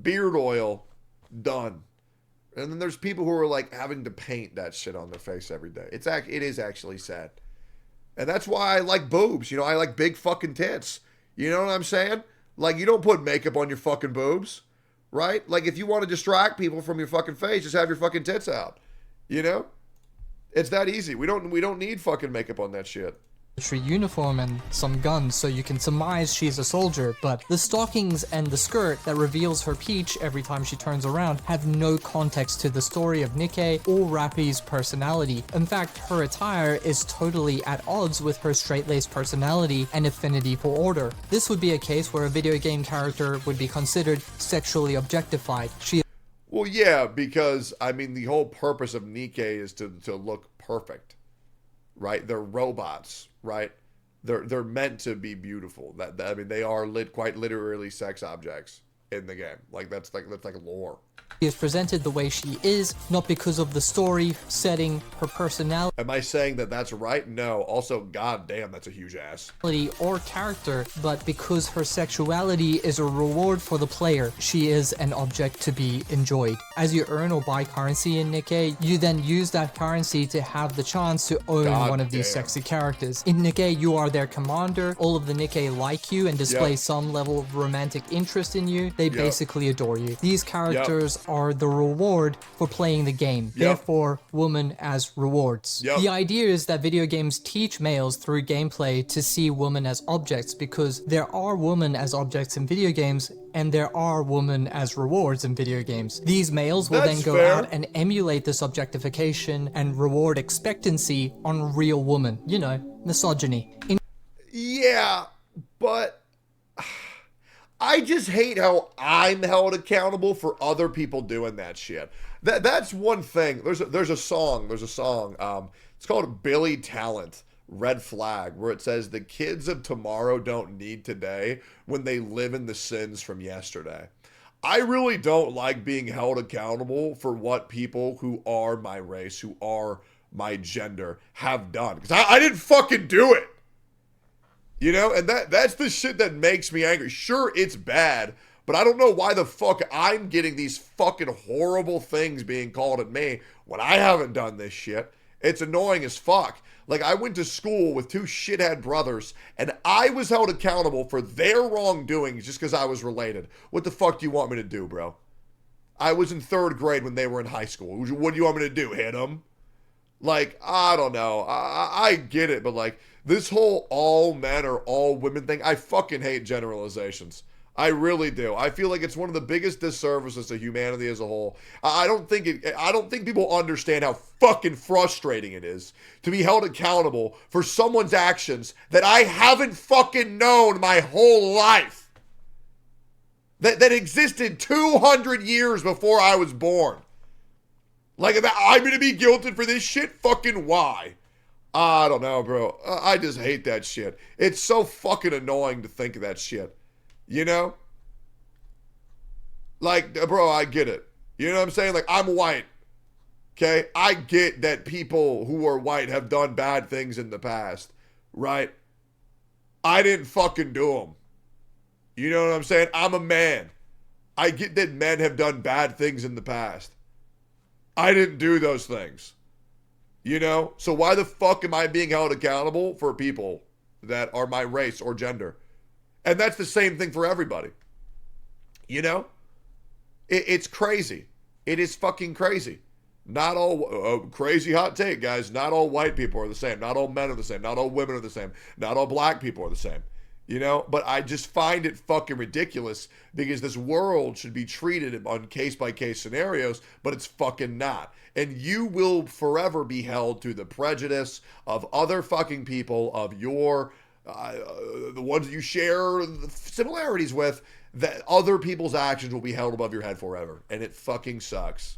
beard oil, done. And then there's people who are like having to paint that shit on their face every day. It is actually sad. And that's why I like boobs. You know, I like big fucking tits. You know what I'm saying? Like, you don't put makeup on your fucking boobs, right? Like, if you want to distract people from your fucking face, just have your fucking tits out. You know? It's that easy. We don't need fucking makeup on that shit. uniform and some guns, so you can surmise she's a soldier, but the stockings and the skirt that reveals her peach every time she turns around have no context to the story of Nikke or Rappy's personality. In fact, her attire is totally at odds with her straight-laced personality and affinity for order. This would be a case where a video game character would be considered sexually objectified. Well, yeah, because, I mean, the whole purpose of Nikke is to look perfect. Right, they're robots. Right, they're meant to be beautiful. I mean, they are quite literally sex objects in the game. Like that's like lore. She is presented the way she is, not because of the story, setting, her personality. Am I saying that that's right? No. Also, goddamn, that's a huge ass. Or character, but because her sexuality is a reward for the player, she is an object to be enjoyed. As you earn or buy currency in Nikke, you then use that currency to have the chance to own one of these sexy characters. In Nikke, you are their commander. All of the Nikke like you and display some level of romantic interest in you. They basically adore you. These characters are the reward for playing the game. Therefore, women as rewards. The idea is that video games teach males through gameplay to see women as objects, because there are women as objects in video games and there are women as rewards in video games. These males will then go out and emulate this objectification and reward expectancy on real women. You know, misogyny. Yeah, but I just hate how I'm held accountable for other people doing that shit. That's one thing. There's a song. It's called Billy Talent, Red Flag, where it says the kids of tomorrow don't need today when they live in the sins from yesterday. I really don't like being held accountable for what people who are my race, who are my gender, have done. Because I didn't fucking do it. You know, and that's the shit that makes me angry. Sure, it's bad, but I don't know why the fuck I'm getting these fucking horrible things being called at me when I haven't done this shit. It's annoying as fuck. Like, I went to school with two shithead brothers, and I was held accountable for their wrongdoings just because I was related. What the fuck do you want me to do, bro? I was in 3rd grade when they were in high school. What do you want me to do, hit them? Like, I don't know. I get it, but like, this whole all men or all women thing, I fucking hate generalizations. I really do. I feel like it's one of the biggest disservices to humanity as a whole. I don't think people understand how fucking frustrating it is to be held accountable for someone's actions that I haven't fucking known my whole life. That existed 200 years before I was born. Like, I'm gonna be guilted for this shit? Fucking why? I don't know, bro. I just hate that shit. It's so fucking annoying to think of that shit. You know? Like, bro, I get it. You know what I'm saying? Like, I'm white. Okay? I get that people who are white have done bad things in the past. Right? I didn't fucking do them. You know what I'm saying? I'm a man. I get that men have done bad things in the past. I didn't do those things. You know? So why the fuck am I being held accountable for people that are my race or gender? And that's the same thing for everybody. You know? It's crazy. It is fucking crazy. Not all, crazy hot take, guys. Not all white people are the same. Not all men are the same. Not all women are the same. Not all black people are the same. You know? But I just find it fucking ridiculous because this world should be treated on case-by-case scenarios, but it's fucking not. And you will forever be held to the prejudice of other fucking people, of your, the ones that you share similarities with, that other people's actions will be held above your head forever. And it fucking sucks.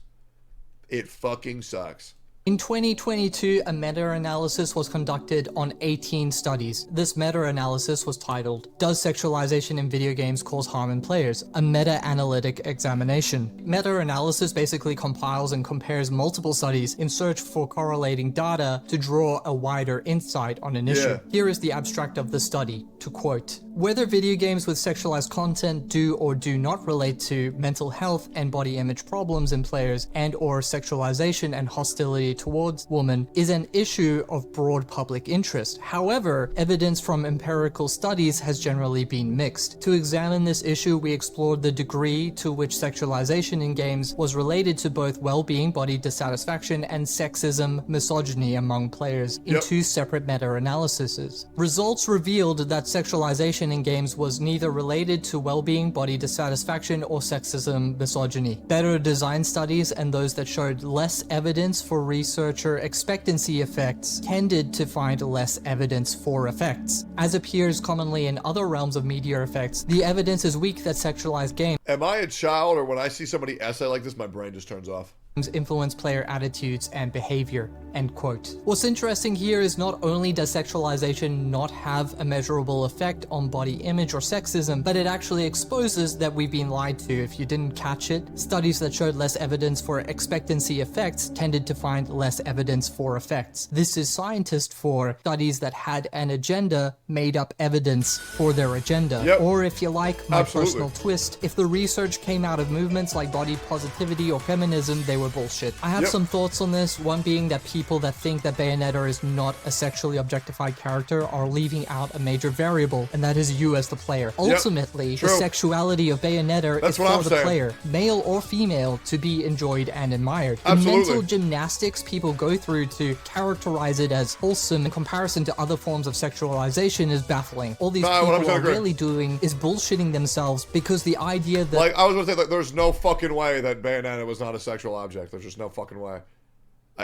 It fucking sucks. In 2022, a meta-analysis was conducted on 18 studies. This meta-analysis was titled, "Does Sexualization in Video Games Cause Harm in Players? A Meta-Analytic Examination." Meta-analysis basically compiles and compares multiple studies in search for correlating data to draw a wider insight on an issue. Here is the abstract of the study, to quote, Whether video games with sexualized content do or do not relate to mental health and body image problems in players and or sexualization and hostility towards women is an issue of broad public interest. However, evidence from empirical studies has generally been mixed. To examine this issue, we explored the degree to which sexualization in games was related to both well-being, body dissatisfaction, and sexism, misogyny among players in two separate meta-analyses. Results revealed that sexualization in games was neither related to well-being, body dissatisfaction, or sexism, misogyny. Better design studies and those that showed less evidence for researcher expectancy effects tended to find less evidence for effects. As appears commonly in other realms of media effects, the evidence is weak that sexualized games Am I a child, or when I see somebody essay like this, my brain just turns off? influence player attitudes and behavior, end quote. What's interesting here is not only does sexualization not have a measurable effect on body image or sexism, but it actually exposes that we've been lied to. If you didn't catch it, studies that showed less evidence for expectancy effects tended to find less evidence for effects. This is scientist for studies that had an agenda made up evidence for their agenda. Or if you like, my personal twist, if the research came out of movements like body positivity or feminism, they were bullshit. I have some thoughts on this, one being that people that think that Bayonetta is not a sexually objectified character are leaving out a major variable, and that is you as the player. Ultimately, the sexuality of Bayonetta is for the player, male or female, to be enjoyed and admired. The mental gymnastics people go through to characterize it as wholesome in comparison to other forms of sexualization is baffling. All these people are really doing is bullshitting themselves, because the idea that... Like, I was gonna say, like, there's no fucking way that Bayonetta was not a sexual object. There's just no fucking way.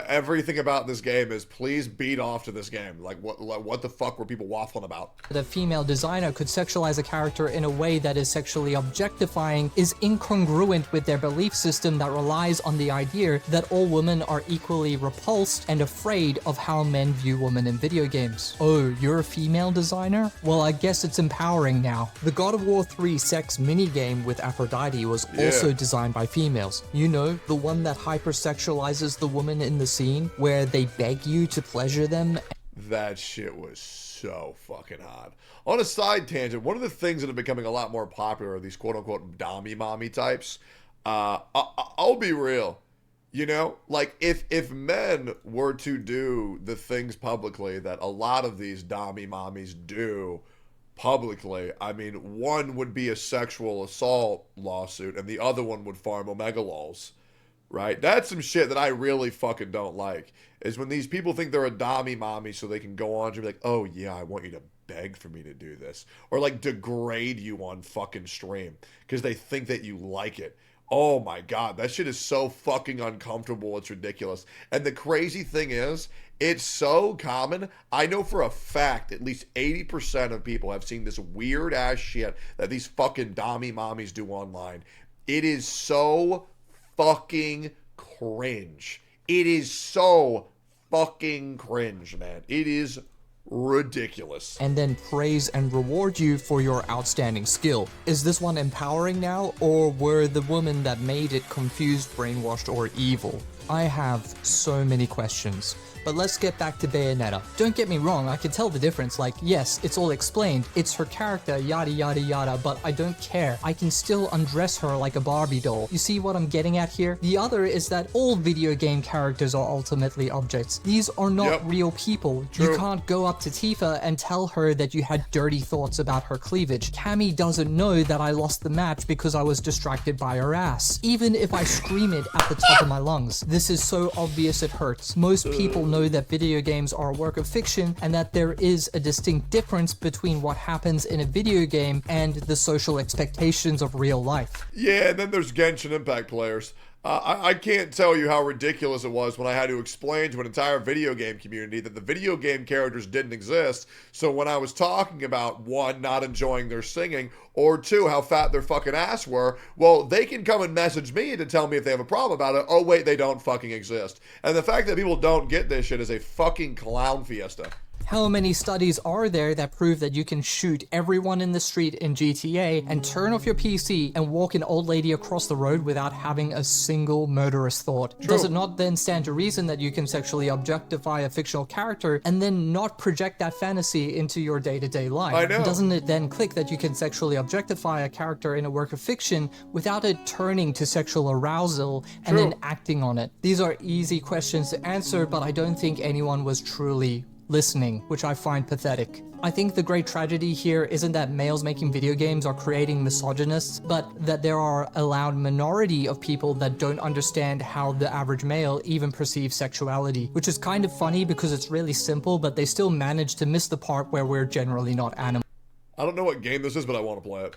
Everything about this game is please beat off to this game. Like what the fuck were people waffling about? The female designer could sexualize a character in a way that is sexually objectifying is incongruent with their belief system that relies on the idea that all women are equally repulsed and afraid of how men view women in video games. Oh, you're a female designer? Well, I guess it's empowering now. The God of War 3 sex minigame with Aphrodite was also designed by females. You know, the one that hypersexualizes the woman in the scene where they beg you to pleasure them. That shit was so fucking hot. On a side tangent, one of the things that are becoming a lot more popular are these quote-unquote dommy mommy types. I'll be real. You know, like if men were to do the things publicly that a lot of these dommy mommies do publicly, I mean, one would be a sexual assault lawsuit and the other one would farm omega lols. Right? That's some shit that I really fucking don't like. Is when these people think they're a dommy mommy so they can go on to be like, oh yeah, I want you to beg for me to do this. Or like degrade you on fucking stream because they think that you like it. Oh my god, that shit is so fucking uncomfortable, it's ridiculous. And the crazy thing is, it's so common. I know for a fact at least 80% of people have seen this weird ass shit that these fucking dommy mommies do online. It is so fucking cringe. It is so fucking cringe, man. It is ridiculous. And then praise and reward you for your outstanding skill. Is this one empowering now, or were the women that made it confused, brainwashed, or evil? I have so many questions. But let's get back to Bayonetta. Don't get me wrong, I can tell the difference. Like, yes, it's all explained. It's her character, yada yada yada, but I don't care. I can still undress her like a Barbie doll. You see what I'm getting at here? The other is that all video game characters are ultimately objects. These are not real people. True. You can't go up to Tifa and tell her that you had dirty thoughts about her cleavage. Cammy doesn't know that I lost the match because I was distracted by her ass. Even if I scream it at the top of my lungs. This is so obvious it hurts. Most people know that video games are a work of fiction and that there is a distinct difference between what happens in a video game and the social expectations of real life. Yeah, and then there's Genshin Impact players. I can't tell you how ridiculous it was when I had to explain to an entire video game community that the video game characters didn't exist. So when I was talking about, one, not enjoying their singing, or two, how fat their fucking ass were, well, they can come and message me to tell me if they have a problem about it. Oh, wait, they don't fucking exist. And the fact that people don't get this shit is a fucking clown fiesta. How many studies are there that prove that you can shoot everyone in the street in GTA and turn off your PC and walk an old lady across the road without having a single murderous thought? Does it not then stand to reason that you can sexually objectify a fictional character and then not project that fantasy into your day-to-day life? I know. Doesn't it then click that you can sexually objectify a character in a work of fiction without it turning to sexual arousal and then acting on it? These are easy questions to answer, but I don't think anyone was truly listening, which I find pathetic. I think the great tragedy here isn't that males making video games are creating misogynists, but that there are a loud minority of people that don't understand how the average male even perceives sexuality, which is kind of funny because it's really simple, but they still manage to miss the part where we're generally not animals. I don't know what game this is, but I want to play it.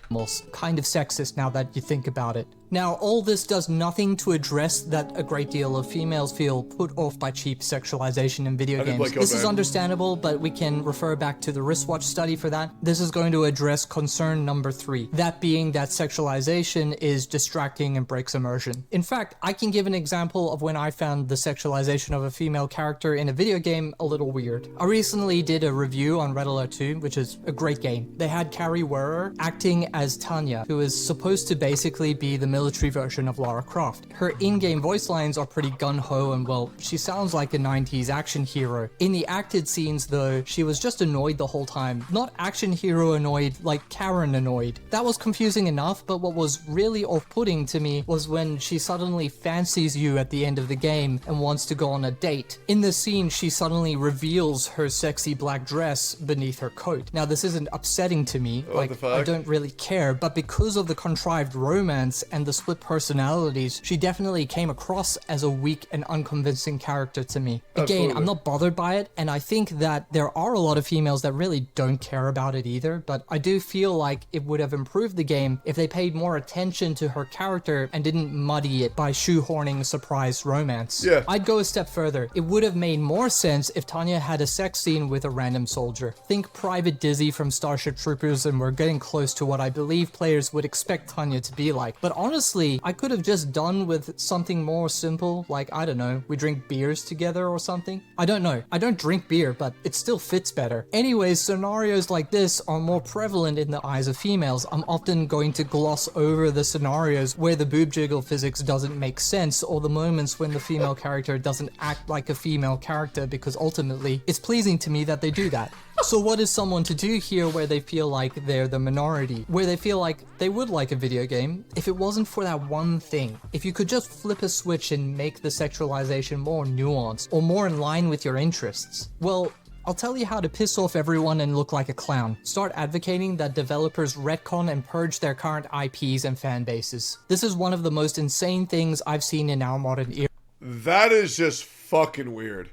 Kind of sexist now that you think about it. Now, all this does nothing to address that a great deal of females feel put off by cheap sexualization in video games. This is understandable, but we can refer back to the wristwatch study for that. This is going to address concern number 3, that being that sexualization is distracting and breaks immersion. In fact, I can give an example of when I found the sexualization of a female character in a video game a little weird. I recently did a review on Red Alert 2, which is a great game. They had Carrie Werer acting as Tanya, who is supposed to basically be the military version of Lara Croft. Her in-game voice lines are pretty gun-ho and, well, she sounds like a 90s action hero. In the acted scenes, though, she was just annoyed the whole time. Not action hero annoyed, like Karen annoyed. That was confusing enough, but what was really off-putting to me was when she suddenly fancies you at the end of the game and wants to go on a date. In the scene, she suddenly reveals her sexy black dress beneath her coat. Now, this isn't upsetting to me, like, I don't really care, but because of the contrived romance and the split personalities, she definitely came across as a weak and unconvincing character to me. Again, I'm not bothered by it, and I think that there are a lot of females that really don't care about it either, but I do feel like it would have improved the game if they paid more attention to her character and didn't muddy it by shoehorning surprise romance. Yeah. I'd go a step further. It would have made more sense if Tanya had a sex scene with a random soldier. Think Private Dizzy from Starship Troopers, and we're getting close to what I believe players would expect Tanya to be like. But honestly, I could have just done with something more simple, like, I don't know, we drink beers together or something. I don't know. I don't drink beer, but it still fits better. Anyways, scenarios like this are more prevalent in the eyes of females. I'm often going to gloss over the scenarios where the boob jiggle physics doesn't make sense, or the moments when the female character doesn't act like a female character, because ultimately, it's pleasing to me that they do that. So what is someone to do here where they feel like they're the minority? Where they feel like they would like a video game if it wasn't for that one thing? If you could just flip a switch and make the sexualization more nuanced or more in line with your interests? Well, I'll tell you how to piss off everyone and look like a clown. Start advocating that developers retcon and purge their current IPs and fan bases. This is one of the most insane things I've seen in our modern era. That is just fucking weird.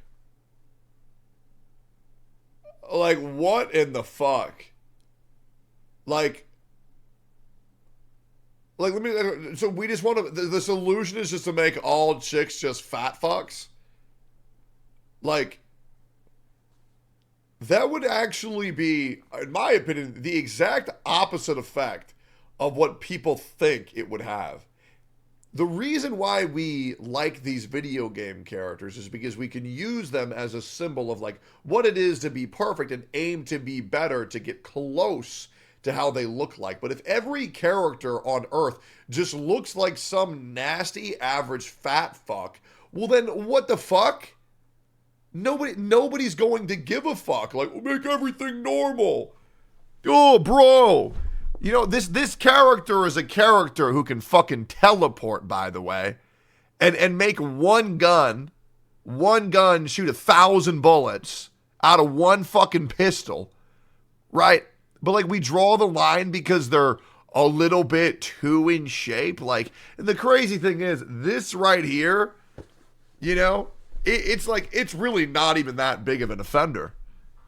Like, what in the fuck? Like, let me, so we just want to, the solution is just to make all chicks just fat fucks? Like, that would actually be, in my opinion, the exact opposite effect of what people think it would have. The reason why we like these video game characters is because we can use them as a symbol of like what it is to be perfect and aim to be better, to get close to how they look like. But if every character on Earth just looks like some nasty average fat fuck, well then what the fuck? Nobody's going to give a fuck. Like, we'll make everything normal. Oh, bro. You know, this character is a character who can fucking teleport, by the way, and make one gun shoot 1,000 bullets out of one fucking pistol, right? But like, we draw the line because they're a little bit too in shape. Like, and the crazy thing is, this right here, you know, it's like, it's really not even that big of an offender.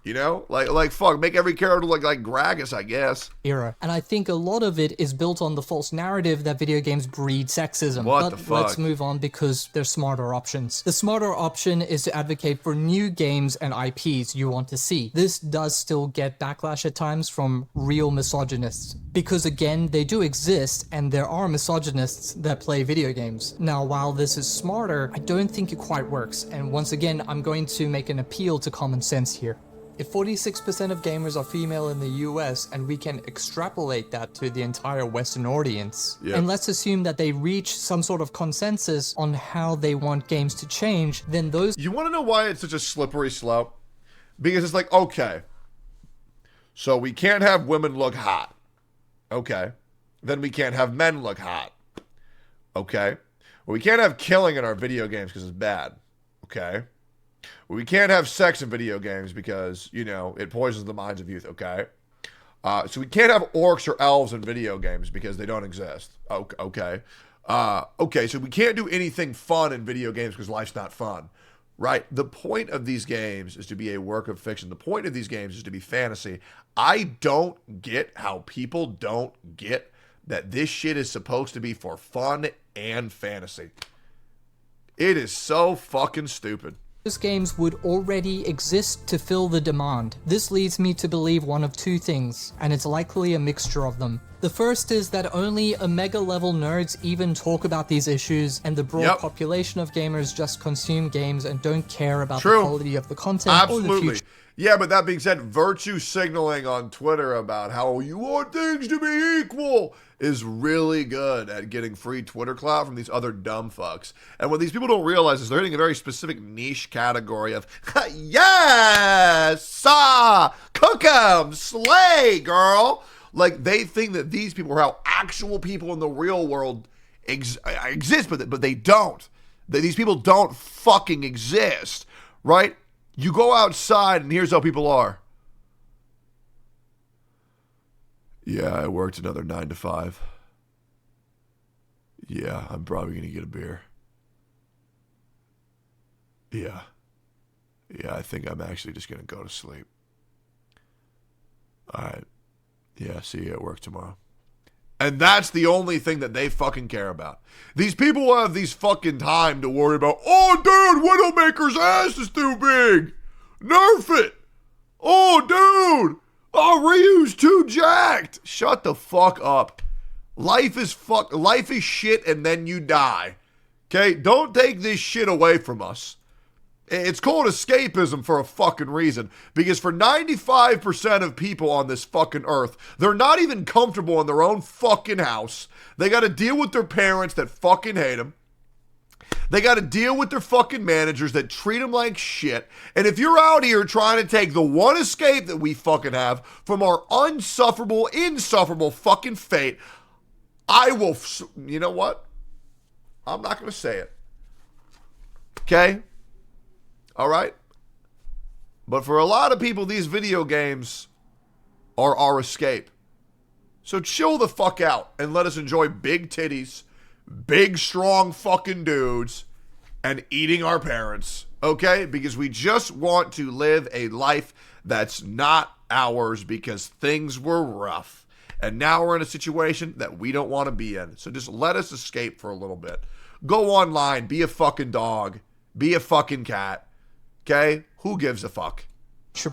You know, like fuck, make every character look like Gragas, I guess. Era. And I think a lot of it is built on the false narrative that video games breed sexism. What the fuck? Let's move on because there's smarter options. The smarter option is to advocate for new games and IPs you want to see. This does still get backlash at times from real misogynists. Because again, they do exist and there are misogynists that play video games. Now, while this is smarter, I don't think it quite works. And once again, I'm going to make an appeal to common sense here. If 46% of gamers are female in the US, and we can extrapolate that to the entire Western audience, and let's assume that they reach some sort of consensus on how they want games to change, then those... You want to know why it's such a slippery slope? Because it's like, okay, so we can't have women look hot. Okay. Then we can't have men look hot. Okay. Well, we can't have killing in our video games because it's bad. Okay. Well, we can't have sex in video games because, you know, it poisons the minds of youth. Okay. So we can't have orcs or elves in video games because they don't exist. Okay. Okay. So we can't do anything fun in video games because life's not fun. Right? The point of these games is to be a work of fiction. The point of these games is to be fantasy. I don't get how people don't get that this shit is supposed to be for fun and fantasy. It is so fucking stupid. Those games would already exist to fill the demand. This leads me to believe one of two things, and it's likely a mixture of them. The first is that only Omega level nerds even talk about these issues, and the broad population of gamers just consume games and don't care about the quality of the content or the future. Yeah, but that being said, virtue signaling on Twitter about how you want things to be equal is really good at getting free Twitter clout from these other dumb fucks. And what these people don't realize is they're hitting a very specific niche category of, yes, cook 'em, slay, girl. Like, they think that these people are how actual people in the real world exist, but they don't. These people don't fucking exist, right? You go outside and here's how people are. Yeah, I worked another 9 to 5. Yeah, I'm probably going to get a beer. Yeah, I think I'm actually just going to go to sleep. All right. Yeah, see you at work tomorrow. And that's the only thing that they fucking care about. These people have these fucking time to worry about, oh, dude, Widowmaker's ass is too big. Nerf it. Oh, dude. Oh, Ryu's too jacked. Shut the fuck up. Life is shit and then you die. Okay? Don't take this shit away from us. It's called escapism for a fucking reason. Because for 95% of people on this fucking earth, they're not even comfortable in their own fucking house. They got to deal with their parents that fucking hate them. They got to deal with their fucking managers that treat them like shit. And if you're out here trying to take the one escape that we fucking have from our insufferable fucking fate, I will, you know what? I'm not going to say it. Okay? All right? But for a lot of people, these video games are our escape. So chill the fuck out and let us enjoy big titties, big, strong fucking dudes, and eating our parents, okay? Because we just want to live a life that's not ours because things were rough. And now we're in a situation that we don't want to be in. So just let us escape for a little bit. Go online, be a fucking dog, be a fucking cat, okay? Who gives a fuck?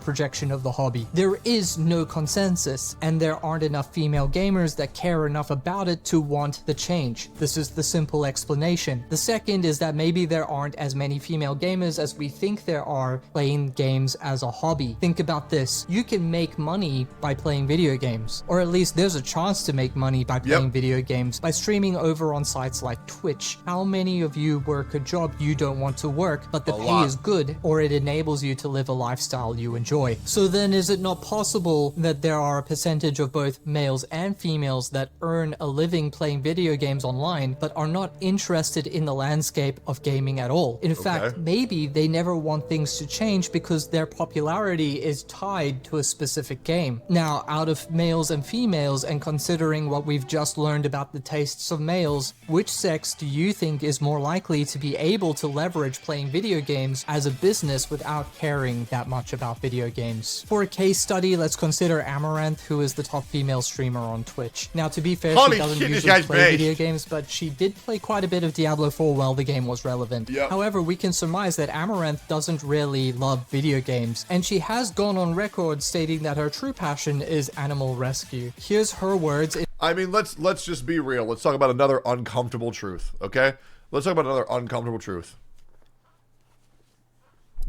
Projection of the hobby. There is no consensus, and there aren't enough female gamers that care enough about it to want the change. This is the simple explanation. The second is that maybe there aren't as many female gamers as we think there are playing games as a hobby. Think about this. You can make money by playing video games, or at least there's a chance to make money by playing video games by streaming over on sites like Twitch. How many of you work a job you don't want to work, but the pay is good, or it enables you to live a lifestyle you enjoy? So then is it not possible that there are a percentage of both males and females that earn a living playing video games online but are not interested in the landscape of gaming at all? In fact, maybe they never want things to change because their popularity is tied to a specific game. Now, out of males and females, and considering what we've just learned about the tastes of males, which sex do you think is more likely to be able to leverage playing video games as a business without caring that much about video games? For a case study, let's consider Amaranth, who is the top female streamer on Twitch. Now, to be fair, she doesn't usually play video games, but she did play quite a bit of Diablo 4 while the game was relevant. However, we can surmise that Amaranth doesn't really love video games, and she has gone on record stating that her true passion is animal rescue. Here's her words. I mean, let's just be real. Let's talk about another uncomfortable truth, okay? Let's talk about another uncomfortable truth.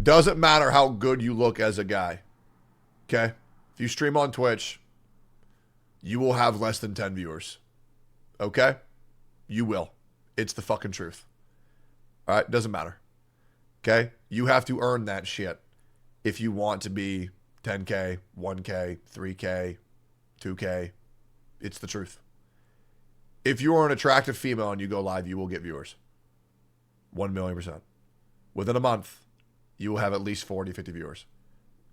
Doesn't matter how good you look as a guy. Okay? If you stream on Twitch, you will have less than 10 viewers. Okay? You will. It's the fucking truth. All right? Doesn't matter. Okay? You have to earn that shit if you want to be 10K, 1K, 3K, 2K. It's the truth. If you are an attractive female and you go live, you will get viewers. 1,000,000%. Within a month, you will have at least 40, 50 viewers.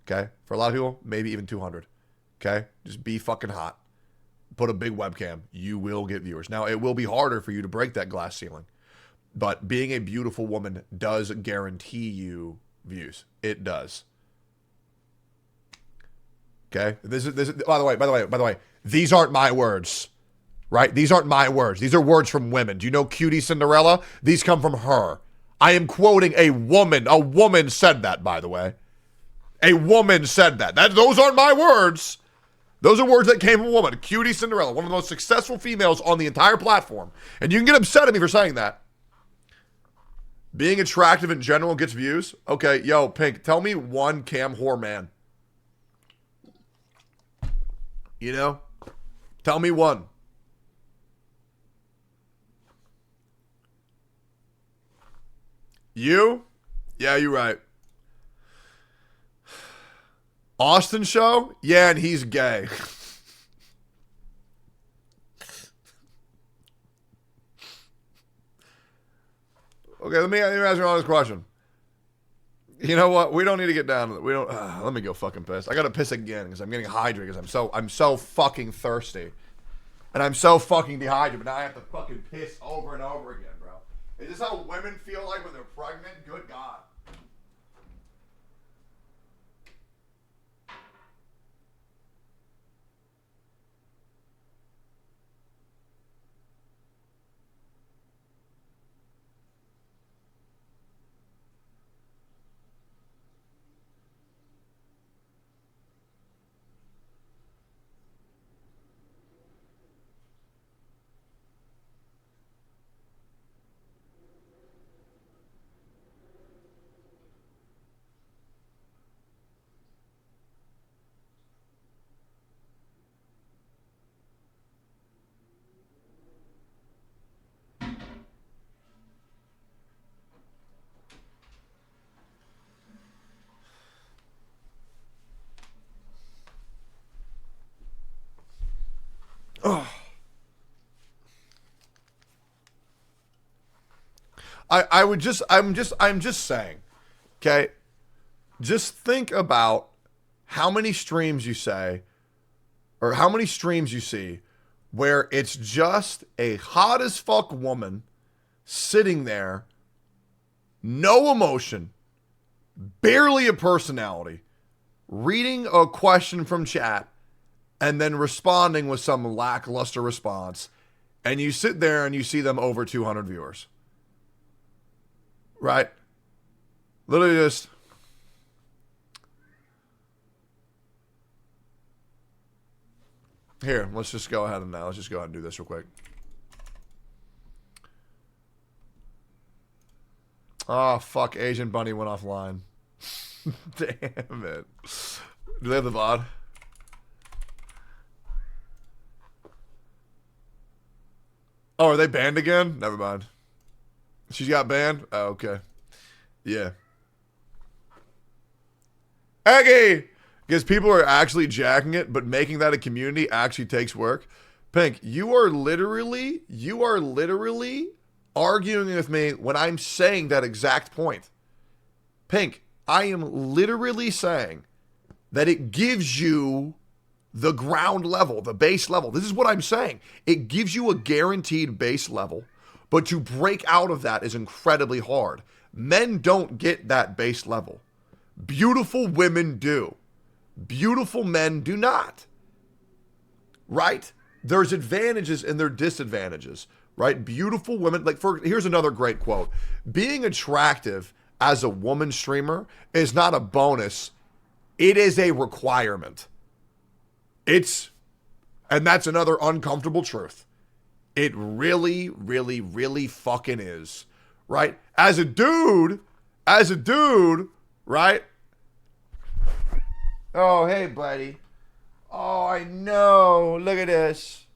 Okay? For a lot of people, maybe even 200. Okay? Just be fucking hot. Put a big webcam. You will get viewers. Now, it will be harder for you to break that glass ceiling. But being a beautiful woman does guarantee you views. It does. Okay? This is by the way, these aren't my words. Right? These aren't my words. These are words from women. Do you know Cutie Cinderella? These come from her. I am quoting a woman. A woman said that, by the way. A woman said that. Those aren't my words. Those are words that came from a woman. Cutie Cinderella, one of the most successful females on the entire platform. And you can get upset at me for saying that. Being attractive in general gets views? Okay, yo, Pink, tell me one cam whore man. You know? Tell me one. You? Yeah, you're right. Austin show? Yeah, and he's gay. Okay, let me ask you an honest question. You know what? We don't need to get down to it. We don't. Let me go fucking piss. I gotta piss again because I'm getting hydrated because I'm so fucking thirsty, and I'm so fucking dehydrated. But now I have to fucking piss over and over again, bro. Is this how women feel like when they're pregnant? Good God. Oh. I'm just saying, okay? Just think about how many streams you say, or how many streams you see where it's just a hot as fuck woman sitting there, no emotion, barely a personality, reading a question from chat, and then responding with some lackluster response, and you sit there and you see them over 200 viewers. Right? Literally just... Here, let's just go ahead and do this real quick. Oh, fuck, Asian Bunny went offline. Damn it. Do they have the VOD? Oh, are they banned again? Never mind. She's got banned? Oh, okay. Yeah. Aggie! Because people are actually jacking it, but making that a community actually takes work. Pink, you are literally arguing with me when I'm saying that exact point. Pink, I am literally saying that it gives you the ground level, the base level. This is what I'm saying. It gives you a guaranteed base level, but to break out of that is incredibly hard. Men don't get that base level. Beautiful women do. Beautiful men do not. Right? There's advantages and there are disadvantages. Right? Beautiful women, here's another great quote. Being attractive as a woman streamer is not a bonus. It is a requirement. And that's another uncomfortable truth. It really, really, really fucking is. Right? As a dude, right? Oh, hey, buddy. Oh, I know. Look at this.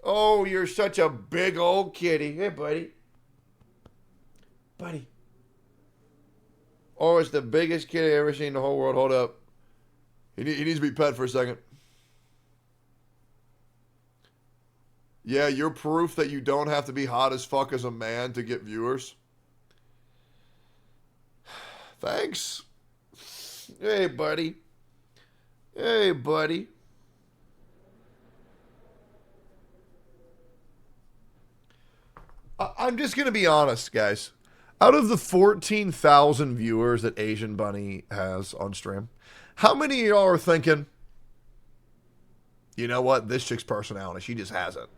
Oh, you're such a big old kitty. Hey, buddy. Buddy. Oh, it's the biggest kitty I've ever seen in the whole world. Hold up. He needs to be pet for a second. Yeah, you're proof that you don't have to be hot as fuck as a man to get viewers. Thanks. Hey, buddy. Hey, buddy. I'm just going to be honest, guys. Out of the 14,000 viewers that Asian Bunny has on stream, how many of y'all are thinking, you know what, this chick's personality, she just has it.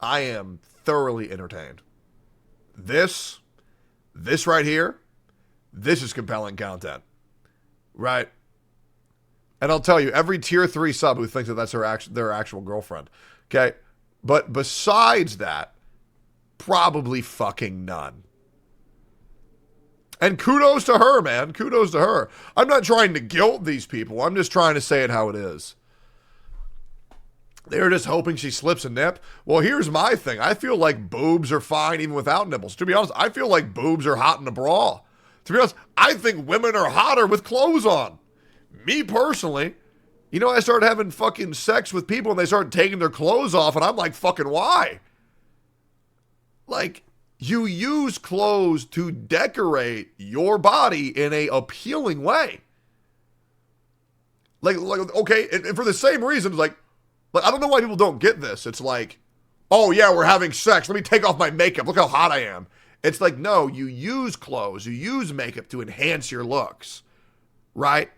I am thoroughly entertained. This right here, this is compelling content. Right? And I'll tell you, every tier 3 sub who thinks that that's their actual girlfriend. Okay? But besides that, probably fucking none. And kudos to her, man. Kudos to her. I'm not trying to guilt these people. I'm just trying to say it how it is. They're just hoping she slips a nip. Well, here's my thing. I feel like boobs are fine even without nipples. To be honest, I feel like boobs are hot in a bra. To be honest, I think women are hotter with clothes on. Me personally, you know, I started having fucking sex with people and they started taking their clothes off and I'm like, fucking why? Like, you use clothes to decorate your body in a appealing way. Like okay, and for the same reasons, like, I don't know why people don't get this. It's like, oh yeah, we're having sex. Let me take off my makeup. Look how hot I am. It's like, no, you use clothes, you use makeup to enhance your looks, right?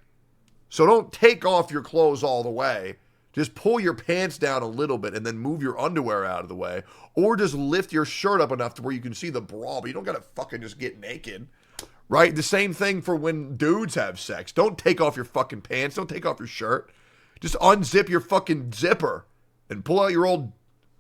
So don't take off your clothes all the way. Just pull your pants down a little bit and then move your underwear out of the way. Or just lift your shirt up enough to where you can see the bra, but you don't gotta fucking just get naked, right? The same thing for when dudes have sex. Don't take off your fucking pants. Don't take off your shirt. Just unzip your fucking zipper and pull out your old...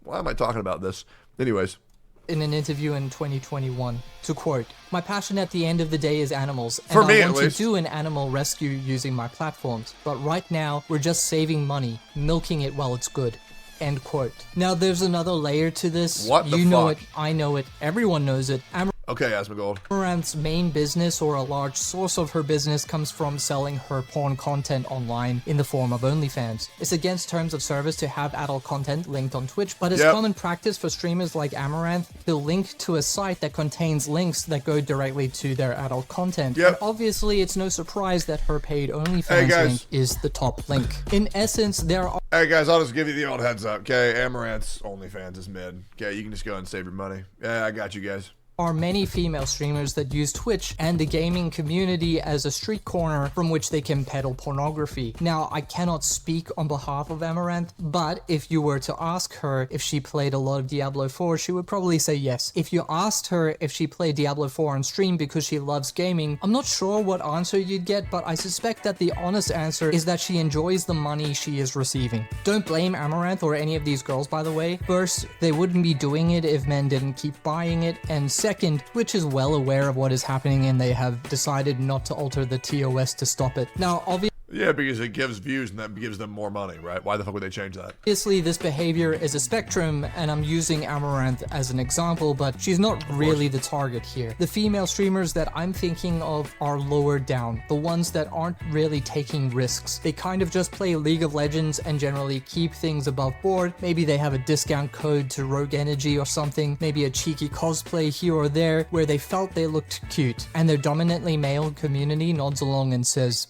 Why am I talking about this? Anyways. In an interview in 2021, to quote, "My passion at the end of the day is animals, and For me, I want at least. to do an animal rescue using my platforms, but right now we're just saving money, milking it while it's good." End quote. Now there's another layer to this. What the You know fuck? it, I know it, everyone knows it. Okay, Asmongold. Amaranth's main business, or a large source of her business, comes from selling her porn content online in the form of OnlyFans. It's against terms of service to have adult content linked on Twitch, but it's common practice for streamers like Amaranth to link to a site that contains links that go directly to their adult content. And obviously, it's no surprise that her paid OnlyFans link is the top link. In essence, there are... Hey guys, I'll just give you the old heads up, okay? Amaranth's OnlyFans is mid. Okay, you can just go and save your money. Yeah, I got you guys. Are many female streamers that use Twitch and the gaming community as a street corner from which they can peddle pornography. Now, I cannot speak on behalf of Amaranth, but if you were to ask her if she played a lot of Diablo 4, she would probably say yes. If you asked her if she played Diablo 4 on stream because she loves gaming, I'm not sure what answer you'd get, but I suspect that the honest answer is that she enjoys the money she is receiving. Don't blame Amaranth or any of these girls, by the way. First, they wouldn't be doing it if men didn't keep buying it, and second, Twitch is well aware of what is happening and they have decided not to alter the TOS to stop it. Now, obviously, Yeah, because it gives views and that gives them more money, right? Why the fuck would they change that? obviously, this behavior is a spectrum, and I'm using Amaranth as an example, but she's not really the target here. The female streamers that I'm thinking of are lower down, the ones that aren't really taking risks. They kind of just play League of Legends and generally keep things above board. Maybe they have a discount code to Rogue Energy or something, maybe a cheeky cosplay here or there where they felt they looked cute, and their dominantly male community nods along and says,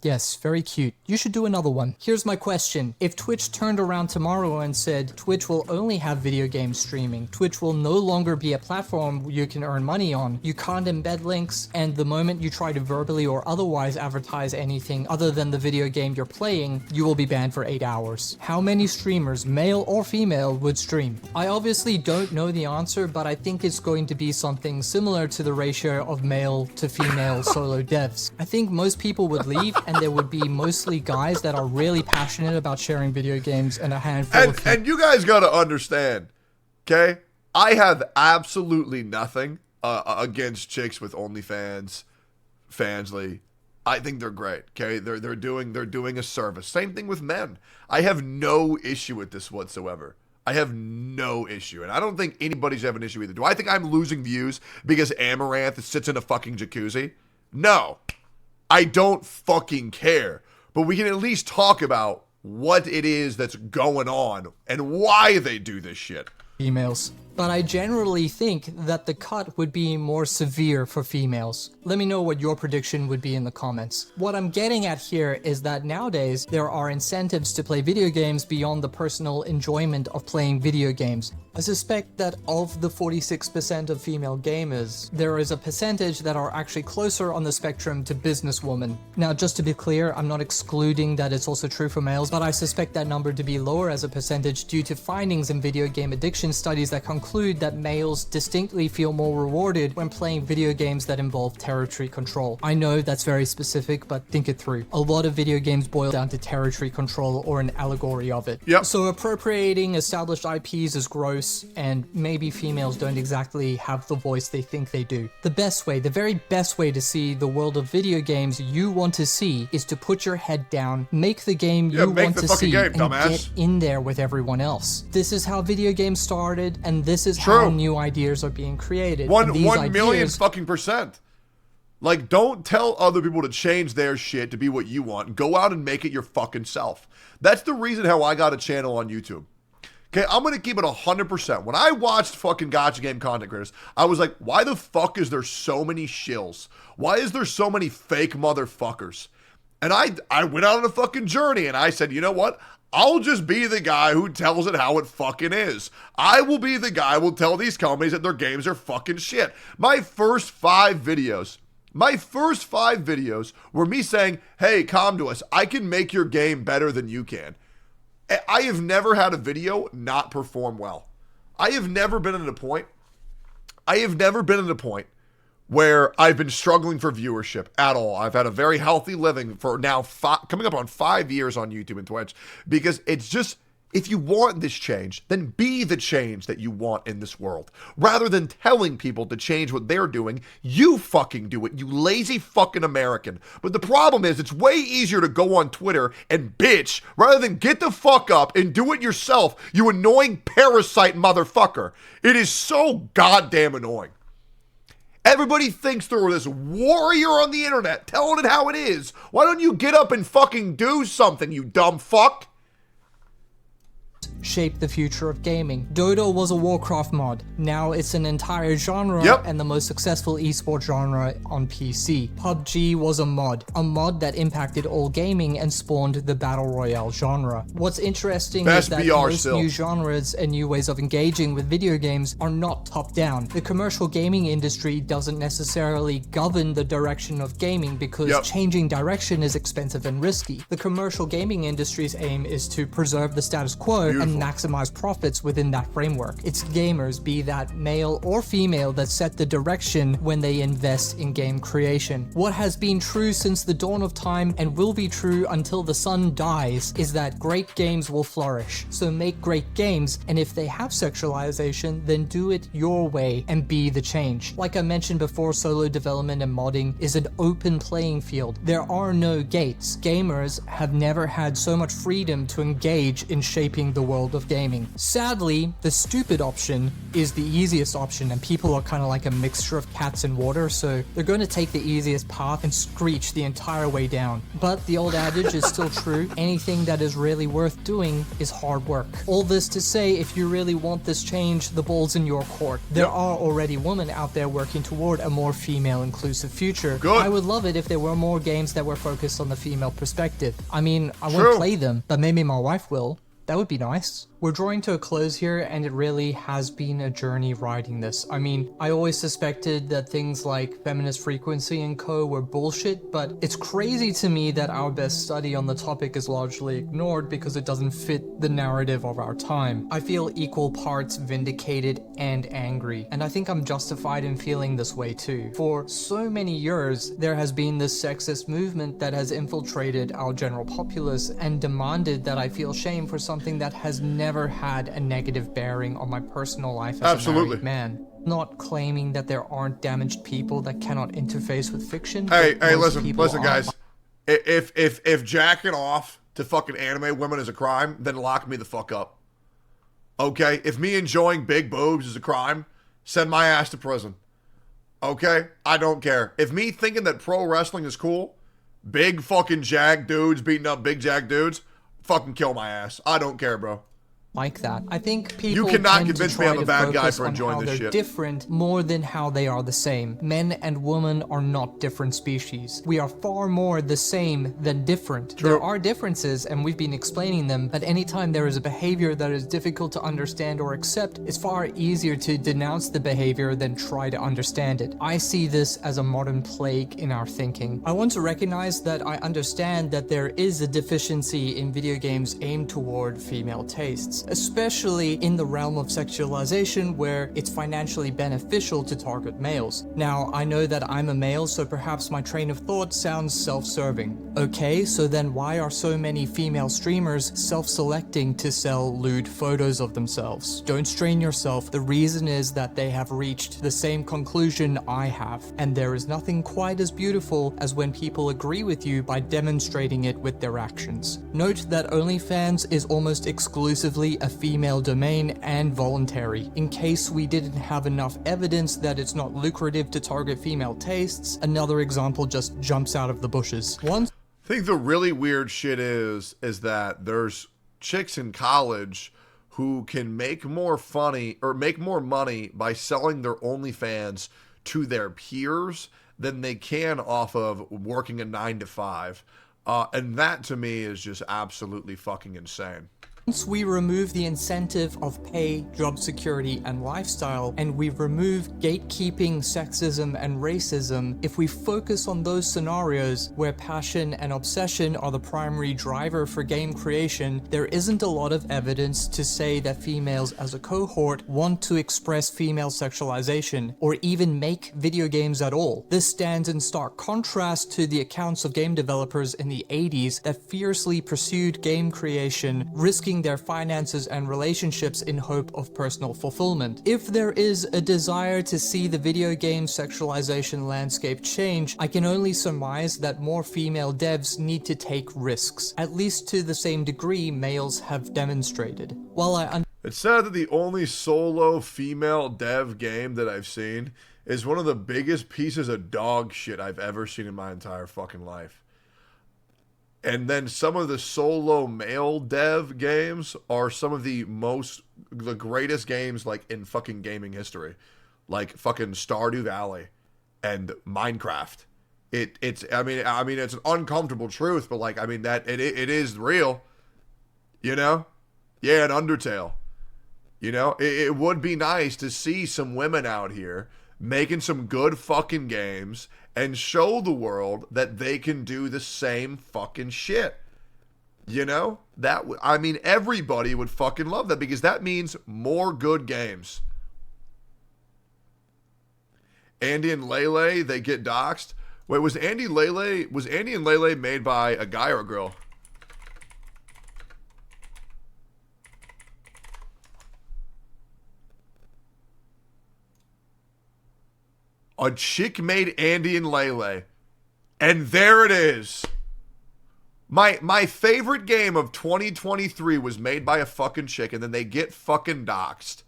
yes, very cute. You should do another one. Here's my question. If Twitch turned around tomorrow and said, Twitch will only have video game streaming, Twitch will no longer be a platform you can earn money on, you can't embed links, and the moment you try to verbally or otherwise advertise anything other than the video game you're playing, you will be banned for 8 hours. How many streamers, male or female, would stream? I obviously don't know the answer, but I think it's going to be something similar to the ratio of male to female solo devs. I think most people would leave, and there would be mostly guys that are really passionate about sharing video games, and a handful of... And you guys gotta understand, okay? I have absolutely nothing against chicks with OnlyFans, Fansly. I think they're great. Okay, they're doing a service. Same thing with men. I have no issue with this whatsoever. I have no issue, and I don't think anybody's have an issue either. Do I think I'm losing views because Amaranth sits in a fucking jacuzzi? No, I don't fucking care. But we can at least talk about what it is that's going on and why they do this shit. Females. But I generally think that the cut would be more severe for females. Let me know what your prediction would be in the comments. What I'm getting at here is that nowadays there are incentives to play video games beyond the personal enjoyment of playing video games. I suspect that of the 46% of female gamers, there is a percentage that are actually closer on the spectrum to businesswomen. Now, just to be clear, I'm not excluding that it's also true for males, but I suspect that number to be lower as a percentage due to findings in video game addiction studies that conclude that males distinctly feel more rewarded when playing video games that involve territory control. I know that's very specific, but think it through. A lot of video games boil down to territory control or an allegory of it. Yep. So appropriating established IPs is gross, and maybe females don't exactly have the voice they think they do. The best way, the very best way to see the world of video games you want to see is to put your head down, make the game you want to see, and get in there with everyone else. This is how video games started, and this is how new ideas are being created. 1 million fucking percent. Like, don't tell other people to change their shit to be what you want. Go out and make it your fucking self. That's the reason how I got a channel on YouTube. Okay, I'm going to keep it 100%. When I watched fucking gacha game content creators, I was like, why the fuck is there so many shills? Why is there so many fake motherfuckers? And I went out on a fucking journey and I said, you know what? I'll just be the guy who tells it how it fucking is. I will be the guy who will tell these companies that their games are fucking shit. My first five videos were me saying, hey, come to us. I can make your game better than you can. I have never had a video not perform well. I have never been at a point where I've been struggling for viewership at all. I've had a very healthy living for now coming up on 5 years on YouTube and Twitch, because it's just, if you want this change, then be the change that you want in this world. Rather than telling people to change what they're doing, you fucking do it, you lazy fucking American. But the problem is, it's way easier to go on Twitter and bitch rather than get the fuck up and do it yourself, you annoying parasite motherfucker. It is so goddamn annoying. Everybody thinks they're this warrior on the internet telling it how it is. Why don't you get up and fucking do something, you dumb fuck? Shape the future of gaming. Dota was a Warcraft mod. Now it's an entire genre and the most successful esports genre on PC. PUBG was a mod that impacted all gaming and spawned the battle royale genre. What's interesting is that most new genres and new ways of engaging with video games are not top-down. The commercial gaming industry doesn't necessarily govern the direction of gaming because changing direction is expensive and risky. The commercial gaming industry's aim is to preserve the status quo and maximize profits within that framework. It's gamers, be that male or female, that set the direction when they invest in game creation. What has been true since the dawn of time and will be true until the sun dies is that great games will flourish. So make great games, and if they have sexualization, then do it your way and be the change. Like I mentioned before, solo development and modding is an open playing field. There are no gates. Gamers have never had so much freedom to engage in shaping the world of gaming. Sadly, the stupid option is the easiest option, and people are kind of like a mixture of cats and water, so they're going to take the easiest path and screech the entire way down. But the old adage is still true. Anything that is really worth doing is hard work. All this to say, if you really want this change, the ball's in your court. There are already women out there working toward a more female inclusive future. I would love it if there were more games that were focused on the female perspective. I mean, I won't play them, but maybe my wife will. That would be nice. We're drawing to a close here, and it really has been a journey writing this. I mean, I always suspected that things like feminist frequency and co were bullshit, but it's crazy to me that our best study on the topic is largely ignored because it doesn't fit the narrative of our time. I feel equal parts vindicated and angry, and I think I'm justified in feeling this way too. For so many years, there has been this sexist movement that has infiltrated our general populace and demanded that I feel shame for something that has never had a negative bearing on my personal life as a married man. Not claiming that there aren't damaged people that cannot interface with fiction. Hey, listen, guys. If jacking off to fucking anime women is a crime, then lock me the fuck up. Okay? If me enjoying big boobs is a crime, send my ass to prison. Okay? I don't care. If me thinking that pro wrestling is cool, big fucking jag dudes beating up big jag dudes, fucking kill my ass. I don't care, bro. Like that. I think people You cannot tend convince to me try I'm a to bad guy focus for on enjoying how this they're shit. different more than how they are the same. Men and women are not different species. We are far more the same than different. True. There are differences, and we've been explaining them, but anytime there is a behavior that is difficult to understand or accept, it's far easier to denounce the behavior than try to understand it. I see this as a modern plague in our thinking. I want to recognize that I understand that there is a deficiency in video games aimed toward female tastes, especially in the realm of sexualization where it's financially beneficial to target males. Now, I know that I'm a male, so perhaps my train of thought sounds self-serving. Okay, so then why are so many female streamers self-selecting to sell lewd photos of themselves? Don't strain yourself. The reason is that they have reached the same conclusion I have, and there is nothing quite as beautiful as when people agree with you by demonstrating it with their actions. Note that OnlyFans is almost exclusively a female domain and voluntary. In case we didn't have enough evidence that it's not lucrative to target female tastes, another example just jumps out of the bushes. I think the really weird shit is that there's chicks in college who can make more money by selling their OnlyFans to their peers than they can off of working a 9 to 5. And that to me is just absolutely fucking insane. Once we remove the incentive of pay, job security, and lifestyle, and we remove gatekeeping, sexism, and racism, if we focus on those scenarios where passion and obsession are the primary driver for game creation, there isn't a lot of evidence to say that females as a cohort want to express female sexualization, or even make video games at all. This stands in stark contrast to the accounts of game developers in the 80s that fiercely pursued game creation, risking their finances and relationships in hope of personal fulfillment. If there is a desire to see the video game sexualization landscape change, I can only surmise that more female devs need to take risks, at least to the same degree males have demonstrated. While It's sad that the only solo female dev game that I've seen is one of the biggest pieces of dog shit I've ever seen in my entire fucking life. And then some of the solo male dev games are some of the greatest games like in fucking gaming history. Like fucking Stardew Valley and Minecraft. It's I mean it's an uncomfortable truth, but like I mean that it is real. You know? Yeah, and Undertale. You know, it would be nice to see some women out here making some good fucking games and show the world that they can do the same fucking shit. You know? I mean, everybody would fucking love that because that means more good games. Andy and Lele, they get doxxed. Wait, was Andy and Lele made by a guy or a girl? A chick made Andy and Lele. And there it is. My favorite game of 2023 was made by a fucking chick, and then they get fucking doxxed.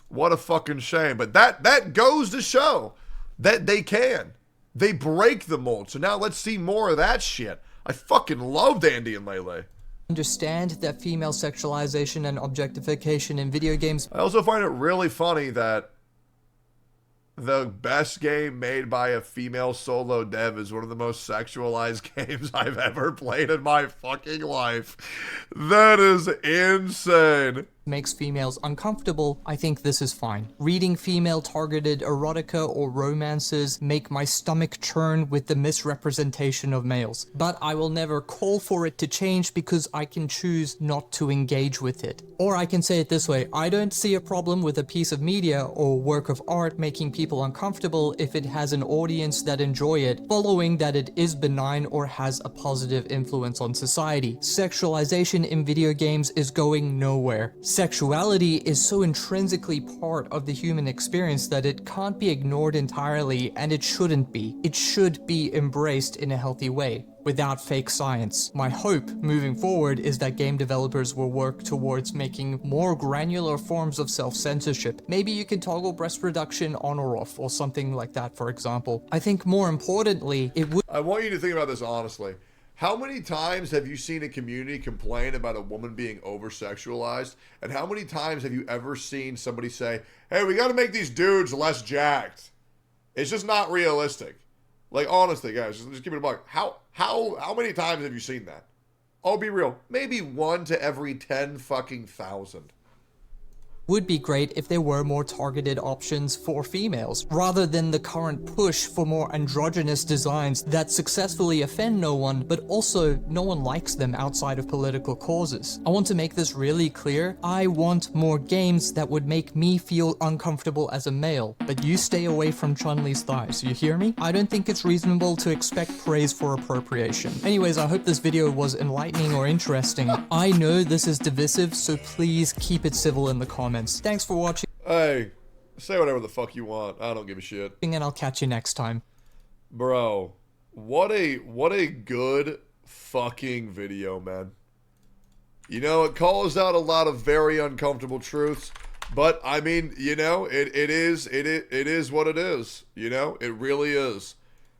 What a fucking shame. But that goes to show that they can. They break the mold. So now let's see more of that shit. I fucking loved Andy and Lele. Understand that female sexualization and objectification in video games. I also find it really funny that the best game made by a female solo dev is one of the most sexualized games I've ever played in my fucking life. That is insane. Makes females uncomfortable, I think this is fine. Reading female-targeted erotica or romances make my stomach churn with the misrepresentation of males. But I will never call for it to change because I can choose not to engage with it. Or I can say it this way, I don't see a problem with a piece of media or work of art making people uncomfortable if it has an audience that enjoy it, following that it is benign or has a positive influence on society. Sexualization in video games is going nowhere. Sexuality is so intrinsically part of the human experience that it can't be ignored entirely, and it shouldn't be. It should be embraced in a healthy way, without fake science. My hope moving forward is that game developers will work towards making more granular forms of self-censorship. Maybe you can toggle breast reduction on or off, or something like that, for example. I think more importantly, it would— I want you to think about this honestly. How many times have you seen a community complain about a woman being over-sexualized? And how many times have you ever seen somebody say, hey, we got to make these dudes less jacked? It's just not realistic. Like, honestly, guys, just keep it a buck. How many times have you seen that? I'll be real. Maybe 1 to every 10 fucking thousand. Would be great if there were more targeted options for females, rather than the current push for more androgynous designs that successfully offend no one, but also no one likes them outside of political causes. I want to make this really clear. I want more games that would make me feel uncomfortable as a male, but you stay away from Chun-Li's thighs, you hear me? I don't think it's reasonable to expect praise for appropriation. Anyways, I hope this video was enlightening or interesting. I know this is divisive, so please keep it civil in the comments. Thanks for watching. Hey, say whatever the fuck you want. I don't give a shit. And I'll catch you next time. Bro, what a good fucking video, man. You know, it calls out a lot of very uncomfortable truths, but I mean, you know, it is what it is. You know, it really is.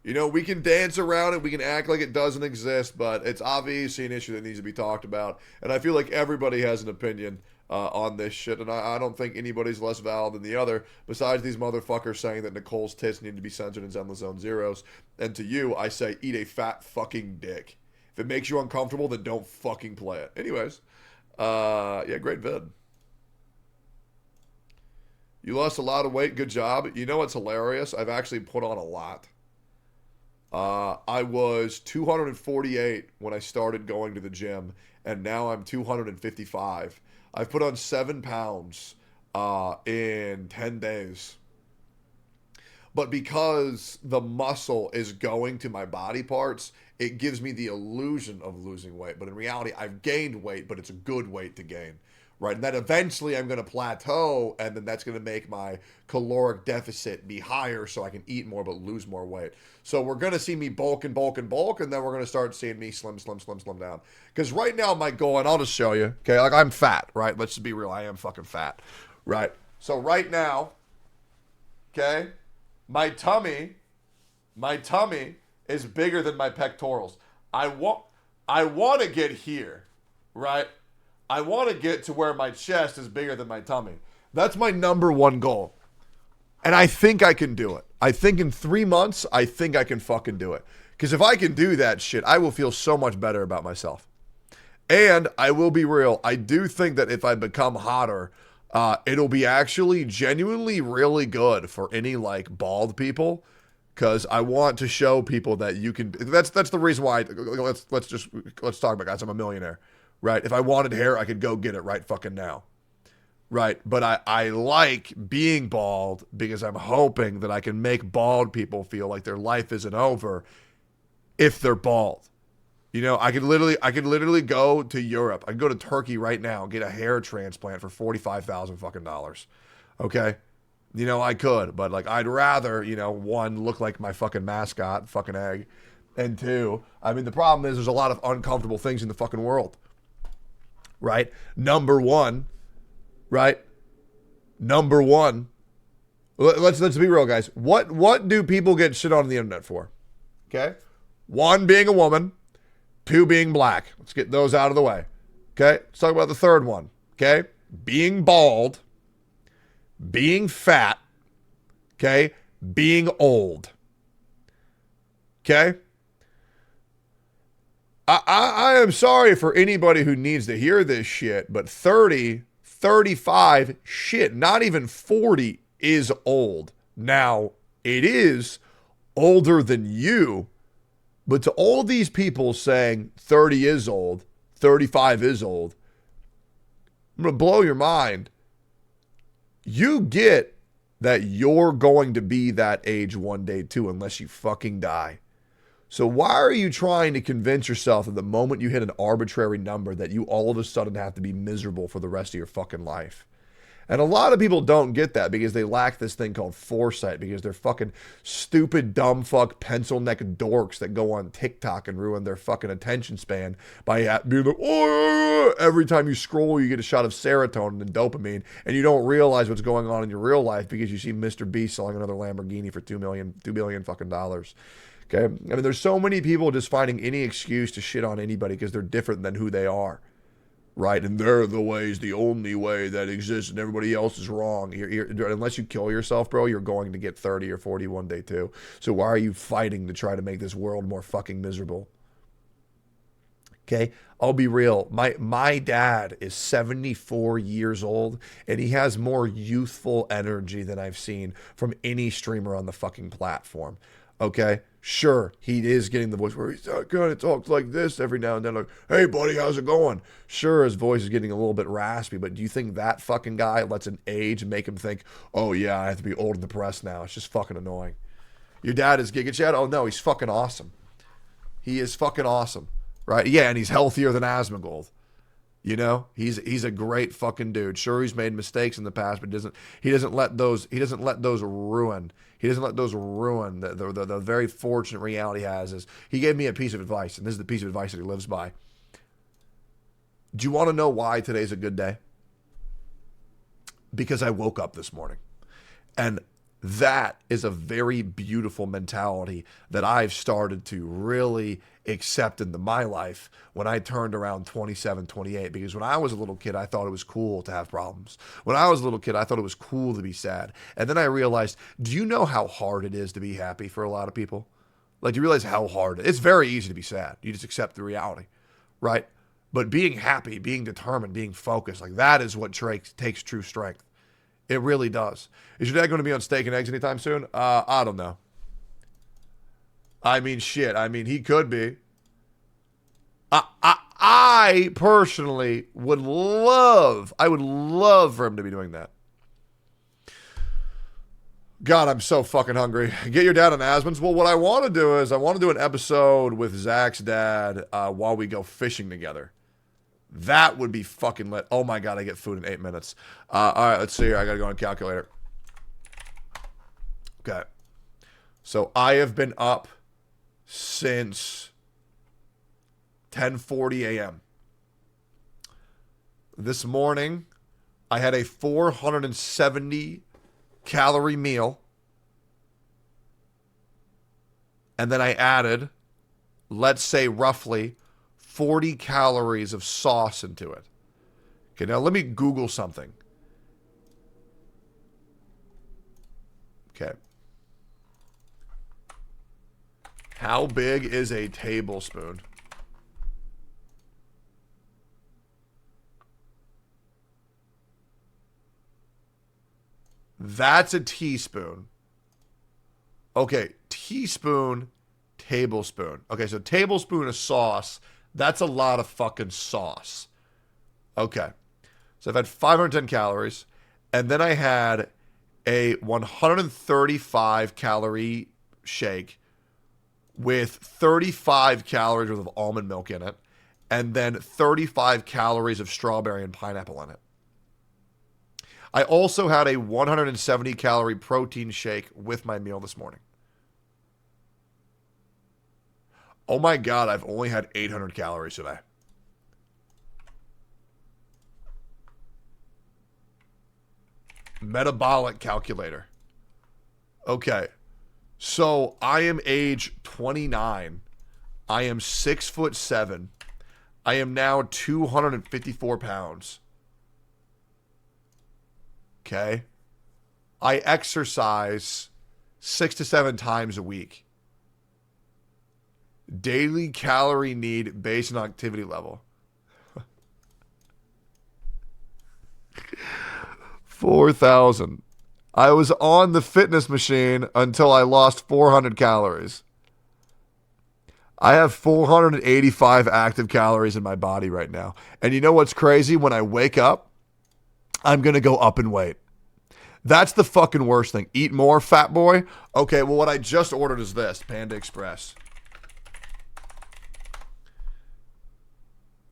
You know, we can dance around it, we can act like it doesn't exist, but it's obviously an issue that needs to be talked about. And I feel like everybody has an opinion on this shit, and I don't think anybody's less valid than the other, besides these motherfuckers saying that Nicole's tits need to be censored in Zenless Zone Zeros. And to you, I say, eat a fat fucking dick. If it makes you uncomfortable, then don't fucking play it. Anyways, yeah, great vid. You lost a lot of weight, good job. You know what's hilarious? I've actually put on a lot. I was 248 when I started going to the gym, and now I'm 255. I've put on 7 pounds in 10 days. But because the muscle is going to my body parts, it gives me the illusion of losing weight. But in reality, I've gained weight, but it's a good weight to gain. Right? And then eventually I'm going to plateau, and then that's going to make my caloric deficit be higher so I can eat more but lose more weight. So we're going to see me bulk, and then we're going to start seeing me slim down. Because right now my goal, and I'll just show you, okay, like I'm fat, right? Let's just be real, I am fucking fat, right? So right now, okay, my tummy is bigger than my pectorals. I want to get here, right? I want to get to where my chest is bigger than my tummy. That's my #1 goal. And I think I can do it. I think in 3 months, I think I can fucking do it. Because if I can do that shit, I will feel so much better about myself. And I will be real. I do think that if I become hotter, it'll be actually genuinely really good for any like bald people. Because I want to show people that you can. That's the reason why. Let's talk about it, guys. I'm a millionaire. Right? If I wanted hair, I could go get it right fucking now. Right? But I like being bald because I'm hoping that I can make bald people feel like their life isn't over if they're bald. You know, I could literally go to Europe. I could go to Turkey right now and get a hair transplant for $45,000 fucking dollars. Okay? You know, I could, but like I'd rather, you know, 1, look like my fucking mascot, fucking egg, and 2, I mean the problem is there's a lot of uncomfortable things in the fucking world. Right? #1, right? #1. Let's be real, guys. What do people get shit on the internet for? Okay? 1, being a woman. 2, being black. Let's get those out of the way. Okay? Let's talk about the third one. Okay? Being bald. Being fat. Okay? Being old. Okay? I am sorry for anybody who needs to hear this shit, but 30, 35, shit, not even 40 is old. Now, it is older than you, but to all these people saying 30 is old, 35 is old, I'm going to blow your mind. You get that you're going to be that age one day too, unless you fucking die. So why are you trying to convince yourself that the moment you hit an arbitrary number that you all of a sudden have to be miserable for the rest of your fucking life? And a lot of people don't get that because they lack this thing called foresight, because they're fucking stupid, dumb fuck, pencil neck dorks that go on TikTok and ruin their fucking attention span by being like, oh, every time you scroll, you get a shot of serotonin and dopamine, and you don't realize what's going on in your real life because you see Mr. B selling another Lamborghini for $2 billion fucking dollars. Okay. I mean, there's so many people just finding any excuse to shit on anybody because they're different than who they are. Right, and they're the only way that exists, and everybody else is wrong. Unless you kill yourself, bro, you're going to get 30 or 40 one day too. So why are you fighting to try to make this world more fucking miserable? Okay, I'll be real. My dad is 74 years old, and he has more youthful energy than I've seen from any streamer on the fucking platform. Okay, sure, he is getting the voice where he's kind of talks like this every now and then, like, hey, buddy, how's it going? Sure, his voice is getting a little bit raspy, but do you think that fucking guy lets an age make him think, oh, yeah, I have to be old and depressed now? It's just fucking annoying. Your dad is Giga Chad? Oh, no, he's fucking awesome. He is fucking awesome, right? Yeah, and he's healthier than Asmongold. You know, he's a great fucking dude. Sure, he's made mistakes in the past, but he doesn't let those ruin the very fortunate reality he has. Is he gave me a piece of advice, and this is the piece of advice that he lives by. Do you want to know why today's a good day? Because I woke up this morning, and that is a very beautiful mentality that I've started to really accept into my life when I turned around 27, 28. Because when I was a little kid, I thought it was cool to have problems. When I was a little kid, I thought it was cool to be sad. And then I realized, do you know how hard it is to be happy for a lot of people? Like, do you realize how hard it's very easy to be sad. You just accept the reality, right? But being happy, being determined, being focused, like that is what takes true strength. It really does. Is your dad going to be on Steak and Eggs anytime soon? I don't know. I mean, shit. I mean, he could be. I personally would love for him to be doing that. God, I'm so fucking hungry. Get your dad on Asmon's. Well, what I want to do is I want to do an episode with Zach's dad while we go fishing together. That would be fucking lit. Oh my God, I get food in 8 minutes. All right, let's see here. I got to go on a calculator. Okay. So I have been up since 10:40 a.m. This morning, I had a 470 calorie meal. And then I added, let's say roughly 40 calories of sauce into it. Okay, now let me Google something. Okay. How big is a tablespoon? That's a teaspoon. Okay, teaspoon, tablespoon. Okay, so tablespoon of sauce. That's a lot of fucking sauce. Okay. So I've had 510 calories. And then I had a 135 calorie shake with 35 calories worth of almond milk in it. And then 35 calories of strawberry and pineapple in it. I also had a 170 calorie protein shake with my meal this morning. Oh my God, I've only had 800 calories today. Metabolic calculator. Okay. So I am age 29. I am 6'7". I am now 254 pounds. Okay. I exercise 6 to 7 times a week. Daily calorie need based on activity level. 4,000. I was on the fitness machine until I lost 400 calories. I have 485 active calories in my body right now. And you know what's crazy? When I wake up, I'm going to go up in weight. That's the fucking worst thing. Eat more, fat boy. Okay, well, what I just ordered is this, Panda Express.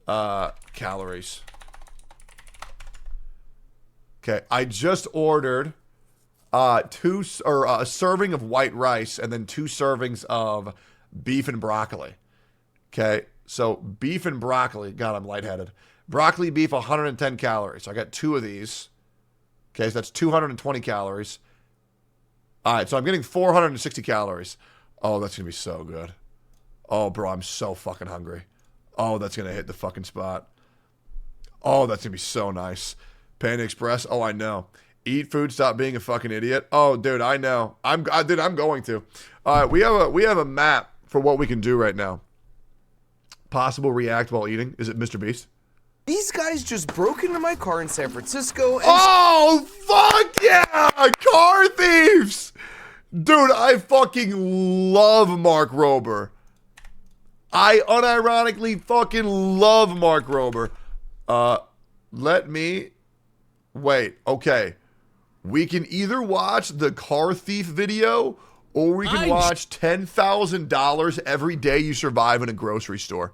Calories. Okay, I just ordered a serving of white rice and then 2 servings of beef and broccoli. Okay, so beef and broccoli. God, I'm lightheaded. Broccoli, beef, 110 calories. So I got 2 of these. Okay, so that's 220 calories. All right, so I'm getting 460 calories. Oh, that's going to be so good. Oh, bro, I'm so fucking hungry. Oh, that's going to hit the fucking spot. Oh, that's going to be so nice. Panda Express. Oh, I know. Eat food, stop being a fucking idiot. Oh, dude, I know. I'm going to. All right, we have a map for what we can do right now. Possible react while eating. Is it Mr. Beast? These guys just broke into my car in San Francisco and... Oh, fuck yeah! Car thieves! Dude, I fucking love Mark Rober. I unironically fucking love Mark Rober. Let me... Wait, okay. We can either watch the car thief video or we can watch $10,000 every day you survive in a grocery store.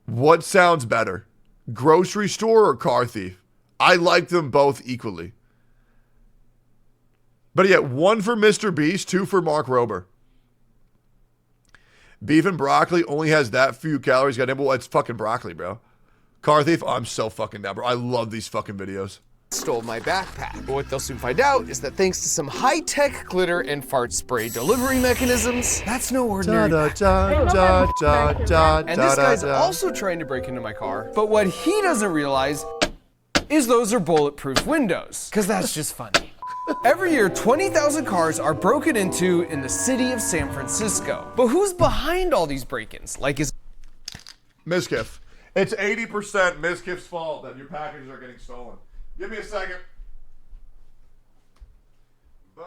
What sounds better? Grocery store or car thief? I like them both equally. But yet, 1 for Mr. Beast, 2 for Mark Rober. Beef and broccoli only has that few calories. Goddamn, well, it's fucking broccoli, bro. Car thief, oh, I'm so fucking down, bro. I love these fucking videos. Stole my backpack. But what they'll soon find out is that thanks to some high-tech glitter and fart spray delivery mechanisms, that's no ordinary backpack. And this guy's also trying to break into my car. But what he doesn't realize is those are bulletproof windows. Because that's just funny. Every year, 20,000 cars are broken into in the city of San Francisco. But who's behind all these break-ins? Like, is... Mizkif. It's 80% Mizkif's fault that your packages are getting stolen. Give me a second. Yeah.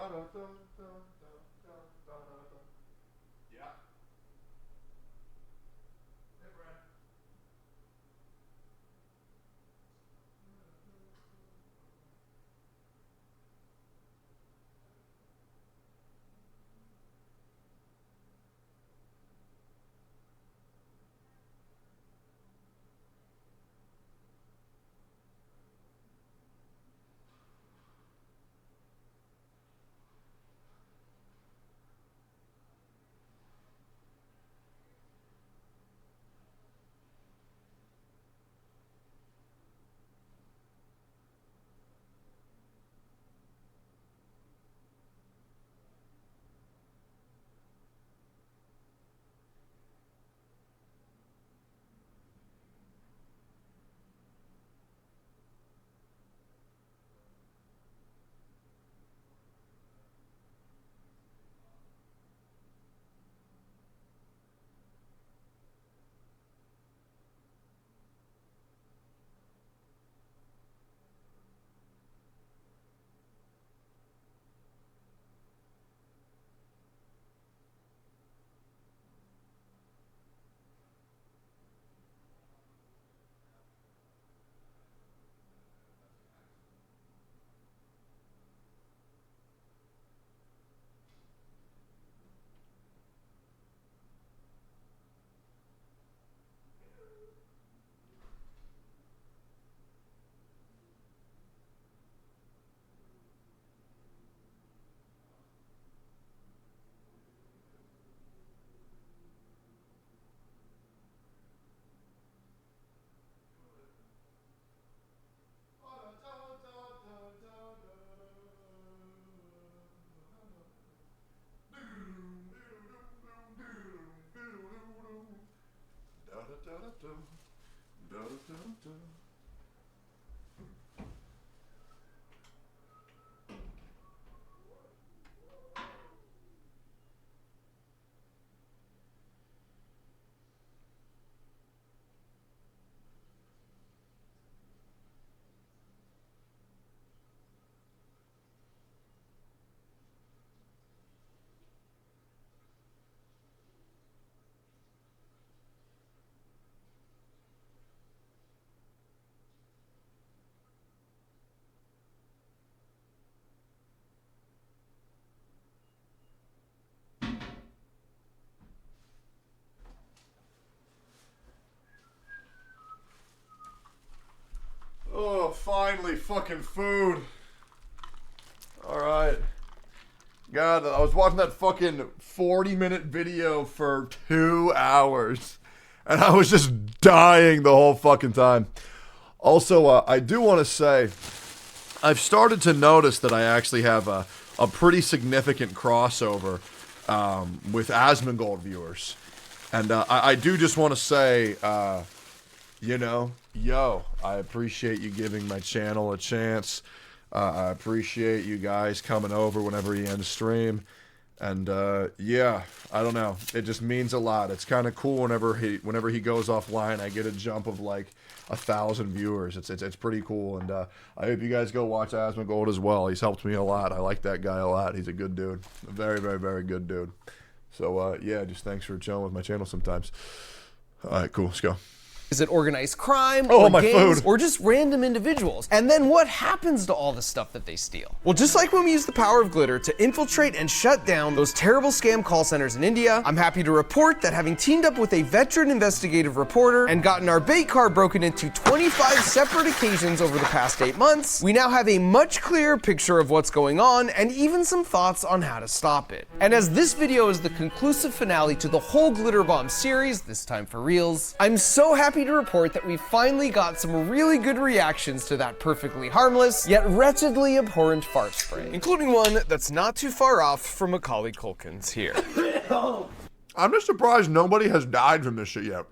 fucking food. Alright. God, I was watching that fucking 40-minute video for 2 hours. And I was just dying the whole fucking time. Also, I do want to say, I've started to notice that I actually have a pretty significant crossover with Asmongold viewers. And I do just want to say, you know, yo, I appreciate you giving my channel a chance. I appreciate you guys coming over whenever you end the stream. And yeah, I don't know. It just means a lot. It's kind of cool whenever he goes offline. I get a jump of like 1,000 viewers. It's pretty cool. And I hope you guys go watch Asmongold as well. He's helped me a lot. I like that guy a lot. He's a good dude. A very, very, very good dude. So yeah, just thanks for chilling with my channel sometimes. All right, cool. Let's go. Is it organized crime, or or gangs, food. or just random individuals? And then what happens to all the stuff that they steal? Well, just like when we use the power of glitter to infiltrate and shut down those terrible scam call centers in India, I'm happy to report that having teamed up with a veteran investigative reporter and gotten our bait car broken into 25 separate occasions over the past 8 months, we now have a much clearer picture of what's going on and even some thoughts on how to stop it. And as this video is the conclusive finale to the whole Glitter Bomb series, this time for reals, I'm so happy to report that we finally got some really good reactions to that perfectly harmless, yet wretchedly abhorrent fart spray, including one that's not too far off from Macaulay Culkin's here. I'm just surprised nobody has died from this shit yet.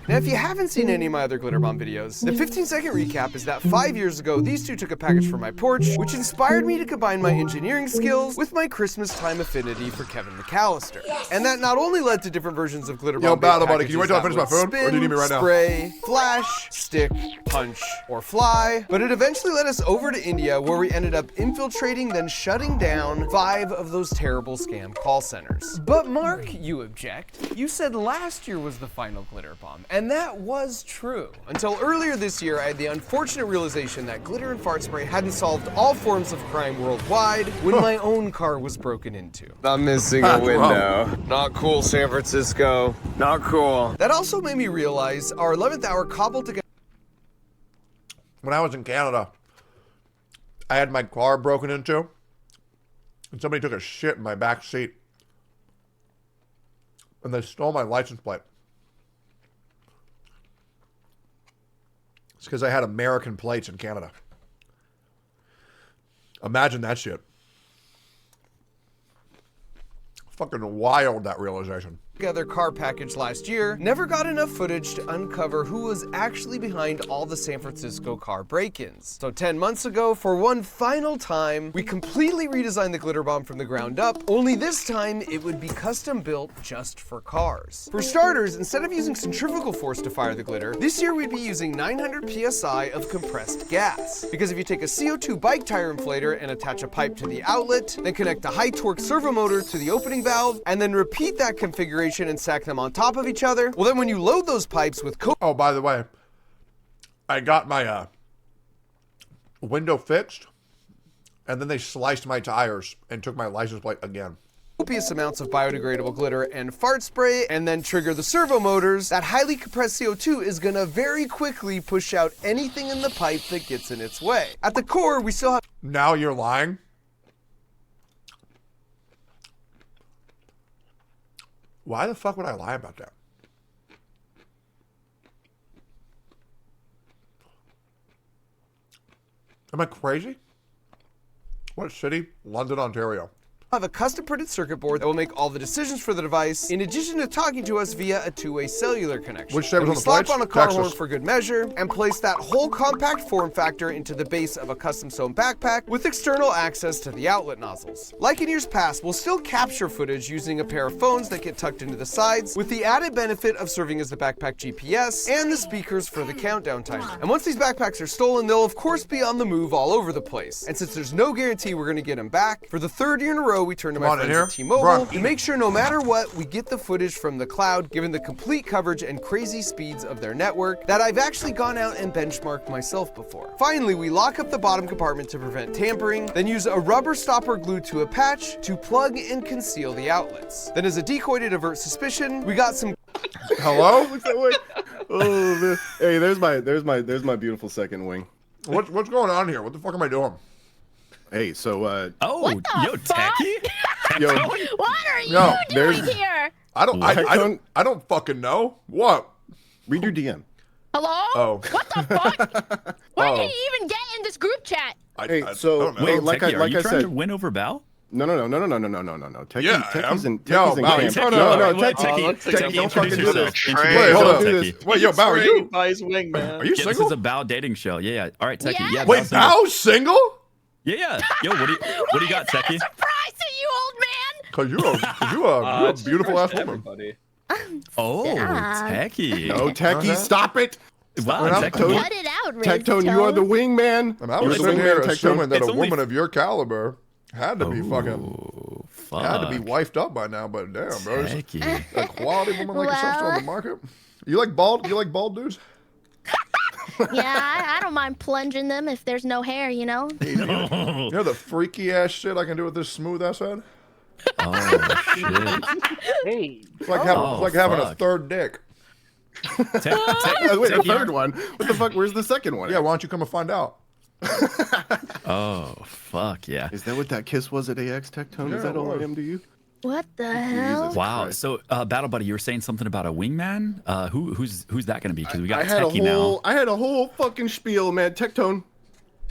Now, if you haven't seen any of my other Glitter Bomb videos, the 15-second recap is that 5 years ago, these two took a package from my porch, which inspired me to combine my engineering skills with my Christmas time affinity for Kevin McAllister. And that not only led to different versions of Glitter Bomb. Yo, Battle Buddy, can you wait till I finish my food? Or do you need me right now? Spray, flash, stick, punch, or fly. But it eventually led us over to India, where we ended up infiltrating, then shutting down 5 of those terrible scam call centers. But Mark, you object. You said last year was the final Glitter Bomb, and that was true. Until earlier this year, I had the unfortunate realization that glitter and fart spray hadn't solved all forms of crime worldwide when my own car was broken into. I'm missing a window. Not cool, San Francisco. Not cool. That also made me realize our 11th hour cobbled together. When I was in Canada, I had my car broken into, and somebody took a shit in my back seat, and they stole my license plate. It's because I had American plates in Canada. Imagine that shit. Fucking wild, that realization. Together car package last year, never got enough footage to uncover who was actually behind all the San Francisco car break-ins. So 10 months ago, for one final time, we completely redesigned the Glitter Bomb from the ground up, only this time it would be custom built just for cars. For starters, instead of using centrifugal force to fire the glitter, this year we'd be using 900 psi of compressed gas. Because if you take a CO2 bike tire inflator and attach a pipe to the outlet, then connect a high torque servo motor to the opening valve, and then repeat that configuration and stack them on top of each other, well then when you load those pipes with oh, by the way, I got my window fixed, and then they sliced my tires and took my license plate again. Copious amounts of biodegradable glitter and fart spray, and then trigger the servo motors, that highly compressed CO2 is gonna very quickly push out anything in the pipe that gets in its way. At the core, we still have— Now you're lying? Why the fuck would I lie about that? Am I crazy? What city? London, Ontario. Have a custom printed circuit board that will make all the decisions for the device, in addition to talking to us via a two-way cellular connection. Which servers on the slap plates? on a car Texas. horn for good measure, and place that whole compact form factor into the base of a custom sewn backpack with external access to the outlet nozzles. Like in years past, we'll still capture footage using a pair of phones that get tucked into the sides, with the added benefit of serving as the backpack GPS and the speakers for the countdown timer. And once these backpacks are stolen, they'll of course be on the move all over the place. And since there's no guarantee we're gonna get them back, for the 3rd year in a row, we turn to my friends at T-Mobile to make sure no matter what, we get the footage from the cloud, given the complete coverage and crazy speeds of their network that I've actually gone out and benchmarked myself before. Finally, we lock up the bottom compartment to prevent tampering, then use a rubber stopper glued to a patch to plug and conceal the outlets. Then as a decoy to divert suspicion, we got some— Hello? Looks that way. Oh man. Hey, there's my beautiful second wing. What's going on here? What the fuck am I doing? Hey, so yo, Techie? Yo, What are you No, doing here? I don't fucking know. What? Read your DM. Hello? Oh. What the fuck? Why did he even get in this group chat? Hey, so Wait, like Techie, are you I trying said, to win over Bao? No. Techie's in Bao, camp. turn No, up. Techie, don't fucking do this. Wait, hold on. Wait, yo, Bao, are you? By his wingman. Are you This single? is a Bao dating show. Yeah. All right, Techie. Yeah. Wait, Bao's single? Yeah. Yo, what do you got, Techie? Surprise at you, old man! Cause you're a beautiful ass woman. Oh, Stop. Techie. No, Techie, stop it. Wow, Tectone, Cut it out, Riz. Tectone, you are the wingman. I was sitting here assuming that a woman of your caliber had to be fucking, had to be wifed up by now. But damn, bro, there's a quality woman like yourself still on the market. You like bald? You like bald dudes? Yeah, I don't mind plunging them if there's no hair, you know? You know the freaky ass shit I can do with this smooth ass head? Oh, shit. Hey. It's like having a third dick. Wait, a third one? What the fuck? Where's the second one? Yeah, why don't you come and find out? Oh, fuck, yeah. Is that what that kiss was at AX Tectone? Yeah, Is that all it of him to you? What the hell? Wow. Christ. So, Battle Buddy, you were saying something about a wingman? Who's that going to be? Because we got I had Techie a whole, now. I had a whole fucking spiel, man. Tectone.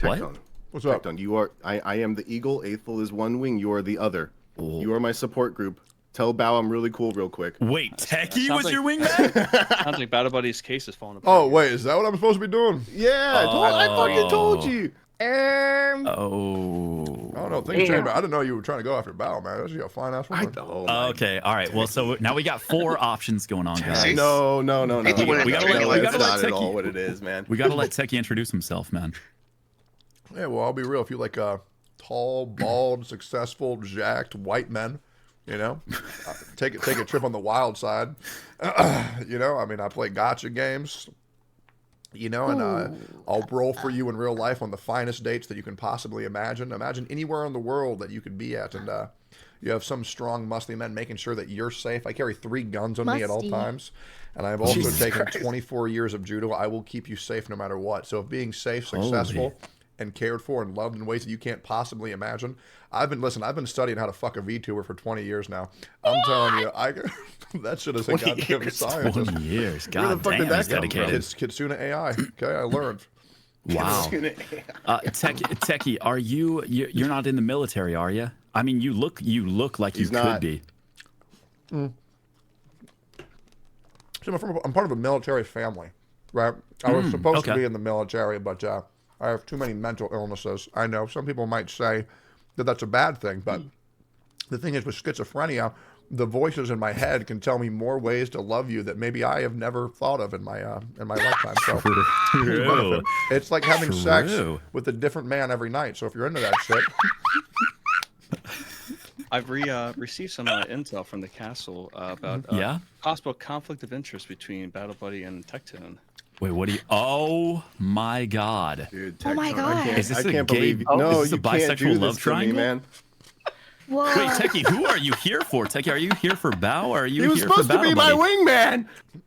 What? What's up? Tectone, you are. I am the eagle. Eighthful is one wing. You are the other. You are my support group. Tell Bao I'm really cool, real quick. Wait, Techie was like- your wingman? Sounds like Battle Buddy's case is falling apart. Oh wait, is that what I'm supposed to be doing? Yeah, I fucking told you. Oh. I don't know. Things change, but I didn't know you were trying to go after Bao, man. That's a fine ass woman. Okay, all right. Well, so now we got 4 options going on, guys. No. We gotta let Techie. What it is, man. We gotta let Techie introduce himself, man. Yeah, well, I'll be real. If you like tall, bald, successful, jacked white men, you know, take a trip on the wild side. You know, I mean, I play gotcha games. You know, and I'll roll for you in real life on the finest dates that you can possibly imagine. Imagine anywhere in the world that you could be at, and you have some strong, muscly men making sure that you're safe. I carry 3 guns on me at all times, and I've also taken 24 years of judo. I will keep you safe no matter what. So if being safe, successful, and cared for and loved in ways that you can't possibly imagine. I've been studying how to fuck a VTuber for 20 years now. I'm telling you, that shit is a goddamn science. 20 years, Where the god fuck damn, did that he's come from? dedicated. It's Kitsune AI. Okay, I learned. Wow. Techie, are you're not in the military, are you? I mean, you look like you could be. So I'm part of a military family, right? I was supposed to be in the military, but I have too many mental illnesses. I know some people might say that that's a bad thing, but the thing is with schizophrenia, the voices in my head can tell me more ways to love you that maybe I have never thought of in my lifetime. So True. it's like having sex with a different man every night. So if you're into that shit. I've received some intel from the castle about possible conflict of interest between Battle Buddy and Tectone. Wait, what do you? Oh my god! Dude, Oh my god! Is this I a can't gay? believe no, is this a you can't do bisexual this love to triangle? me, man. Whoa. Wait, Techie, who are you here for? Techie, are you here for Bao or are you He was here for supposed to be my Battle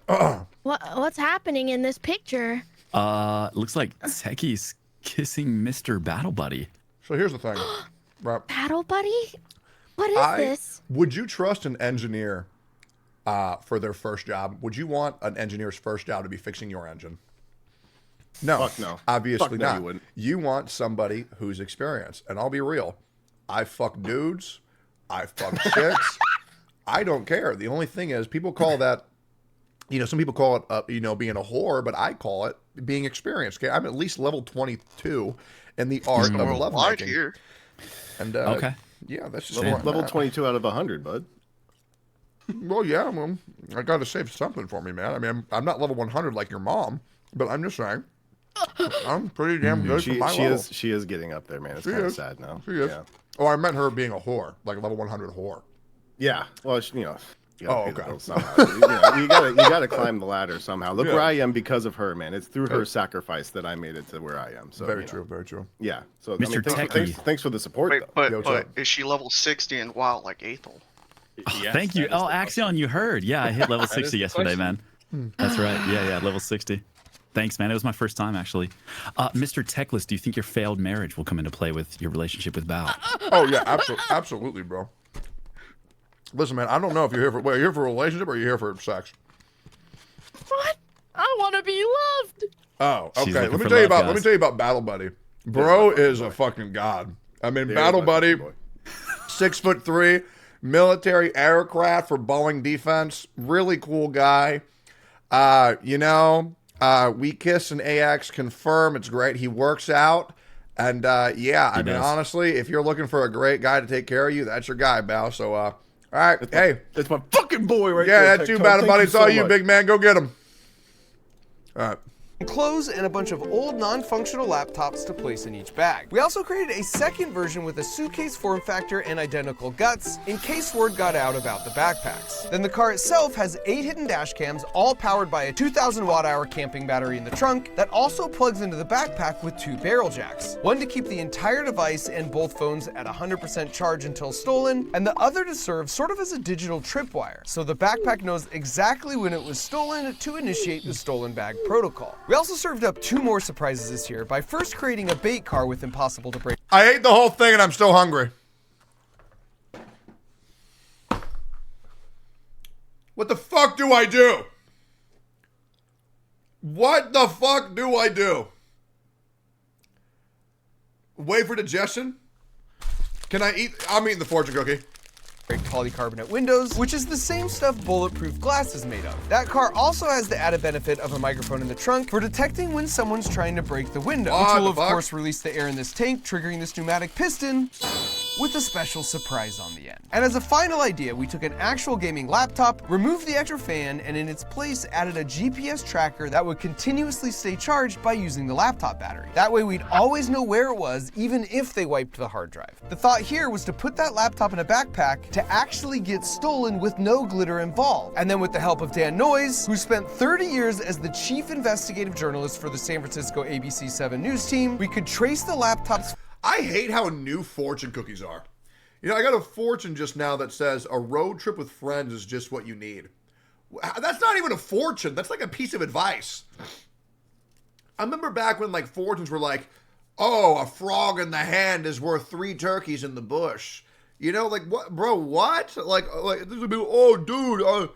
wingman. What's happening in this picture? Buddy? Looks like Techie's kissing Mr. Battle Buddy. So here's the thing, right? Battle Buddy? What is this? Would you trust an engineer for their first job? Would you want an engineer's first job to be fixing your engine? No. Fuck no. Obviously Fuck no, not. you wouldn't. You want somebody who's experienced. And I'll be real. I fuck dudes. I fuck chicks. I don't care. The only thing is people call that, you know, some people call it, being a whore, but I call it being experienced. Okay, I'm at least level 22 in the art of lovemaking. Here. And okay. Yeah, that's just level 22 out of 100, bud. Well, yeah, well, I got to save something for me, man. I mean, I'm not level 100 like your mom, but I'm just saying, I'm pretty damn good for my level. She is getting up there, man. It's kind of sad now. She is. Yeah. Oh, I meant her being a whore, like a level 100 whore. Yeah. Well, you know. Okay. You gotta climb the ladder somehow. Look where I am because of her, man. It's through her sacrifice that I made it to where I am. So very true, very true. Yeah. So Mr. thanks for the support. Wait, though. but is she level 60 and wild like Aethel? Yes, thank you. Oh, Axion, you heard. Yeah, I hit level 60 yesterday, man. That's right. Yeah, level 60. Thanks, man. It was my first time, actually. Mr. Techless, do you think your failed marriage will come into play with your relationship with Bao? Oh, yeah, absolutely, bro. Listen, man, I don't know if you're here for, wait, are you here for a relationship or are you here for sex? What? I want to be loved. Oh, okay. Let me tell you about Battle Buddy. Bro is a fucking god. I mean, Battle Buddy, 6'3", military aircraft for Boeing defense. Really cool guy. You know, we kiss and AX confirm. It's great. He works out. And yeah, I mean, honestly, if you're looking for a great guy to take care of you, that's your guy, Bao. So, all right, that's my fucking boy right there. there. Yeah, that's you, Battle Buddy. It's all you, big man. Go get him. All right. Clothes and a bunch of old non-functional laptops to place in each bag. We also created a second version with a suitcase form factor and identical guts in case word got out about the backpacks. Then the car itself has 8 hidden dash cams, all powered by a 2,000 watt-hour camping battery in the trunk that also plugs into the backpack with 2 barrel jacks. One to keep the entire device and both phones at 100% charge until stolen, and the other to serve sort of as a digital tripwire, so the backpack knows exactly when it was stolen to initiate the stolen bag protocol. We also served up 2 more surprises this year by first creating a bait car with impossible to break. I ate the whole thing and I'm still hungry. What the fuck do I do? What the fuck do I do? Wait for digestion? Can I eat? I'm eating the fortune cookie. Polycarbonate windows, which is the same stuff bulletproof glass is made of. That car also has the added benefit of a microphone in the trunk for detecting when someone's trying to break the window, which will of course release the air in this tank, triggering this pneumatic piston with a special surprise on the end. And as a final idea, we took an actual gaming laptop, removed the extra fan, and in its place added a GPS tracker that would continuously stay charged by using the laptop battery. That way we'd always know where it was, even if they wiped the hard drive. The thought here was to put that laptop in a backpack to actually get stolen with no glitter involved. And then with the help of Dan Noyes, who spent 30 years as the chief investigative journalist for the San Francisco ABC 7 news team, we could trace the laptop's... I hate how new fortune cookies are. You know, I got a fortune just now that says a road trip with friends is just what you need. That's not even a fortune. That's like a piece of advice. I remember back when like fortunes were like, oh, a frog in the hand is worth 3 turkeys in the bush. You know, like what, bro? What? Like this would be, oh, dude,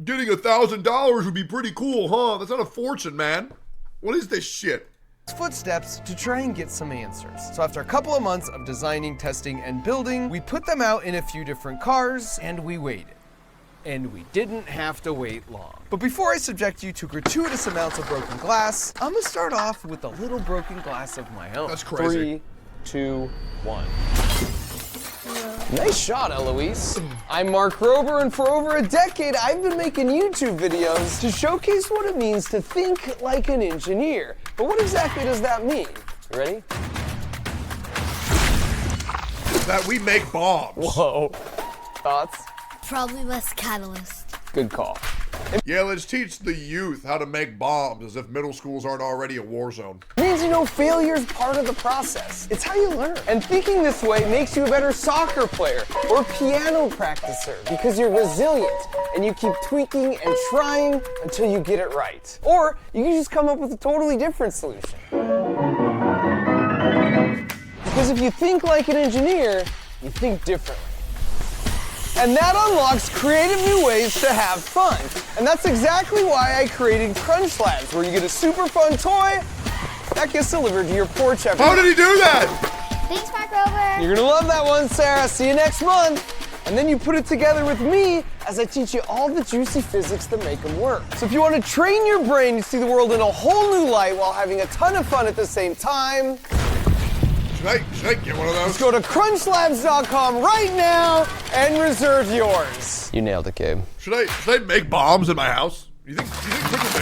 getting $1,000 would be pretty cool, huh? That's not a fortune, man. What is this shit? Footsteps to try and get some answers. So after a couple of months of designing, testing, and building, we put them out in a few different cars, and we waited. And we didn't have to wait long. But before I subject you to gratuitous amounts of broken glass, I'm gonna start off with a little broken glass of my own. That's crazy. 3, 2, 1. Nice shot, Eloise. I'm Mark Rober, and for over a decade, I've been making YouTube videos to showcase what it means to think like an engineer. But what exactly does that mean? You ready? That we make bombs. Whoa. Thoughts? Probably less catalyst. Good call. Yeah, let's teach the youth how to make bombs as if middle schools aren't already a war zone. It means, you know, failure's part of the process. It's how you learn. And thinking this way makes you a better soccer player or piano practicer because you're resilient and you keep tweaking and trying until you get it right. Or you can just come up with a totally different solution. Because if you think like an engineer, you think differently. And that unlocks creative new ways to have fun. And that's exactly why I created Crunch Labs, where you get a super fun toy that gets delivered to your porch every How did he do that? Thanks, Mark Rober. You're gonna love that one, Sarah. See you next month. And then you put it together with me as I teach you all the juicy physics that make them work. So if you want to train your brain to see the world in a whole new light while having a ton of fun at the same time, should I get one of those? Just go to crunchlabs.com right now and reserve yours. You nailed it, Gabe. Should I make bombs in my house? You think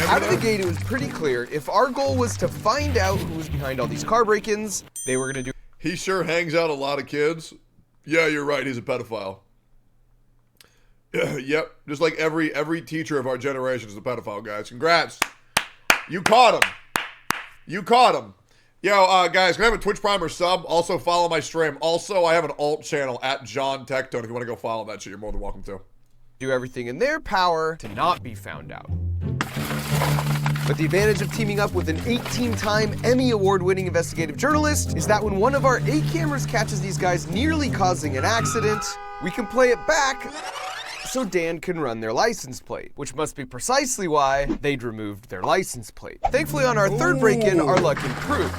Out of the gate, it was pretty clear. If our goal was to find out who was behind all these car break-ins, they were gonna do. He sure hangs out a lot of kids. Yeah, you're right. He's a pedophile. Yep. Just like every teacher of our generation is a pedophile, guys. Congrats. You caught him. You caught him. Yo, guys, can I have a Twitch Prime or sub? Also, follow my stream. Also, I have an alt channel at John Tectone. If you want to go follow that shit, you're more than welcome to. Do everything in their power to not be found out. But the advantage of teaming up with an 18-time Emmy Award-winning investigative journalist is that when one of our 8 cameras catches these guys nearly causing an accident, we can play it back so Dan can run their license plate, which must be precisely why they'd removed their license plate. Thankfully, on our third break-in, our luck improved.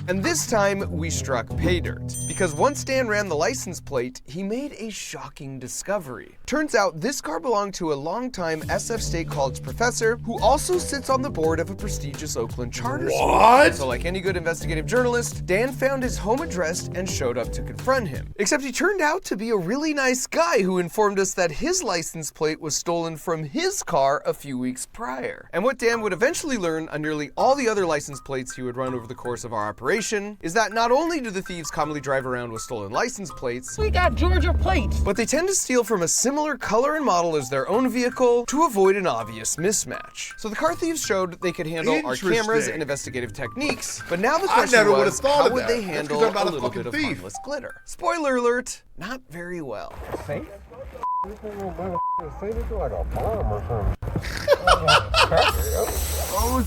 And this time, we struck pay dirt. Because once Dan ran the license plate, he made a shocking discovery. Turns out, this car belonged to a longtime SF State College professor who also sits on the board of a prestigious Oakland charter school. So like any good investigative journalist, Dan found his home address and showed up to confront him. Except he turned out to be a really nice guy who informed us that his license plate was stolen from his car a few weeks prior. And what Dan would eventually learn on nearly all the other license plates he would run over the course of our operation is that not only do the thieves commonly drive around with stolen license plates, we got Georgia plates, but they tend to steal from a similar color and model as their own vehicle to avoid an obvious mismatch. So the car thieves showed they could handle our cameras and investigative techniques, but now the question was, how would they handle a little bit of harmless glitter? Spoiler alert, not very well.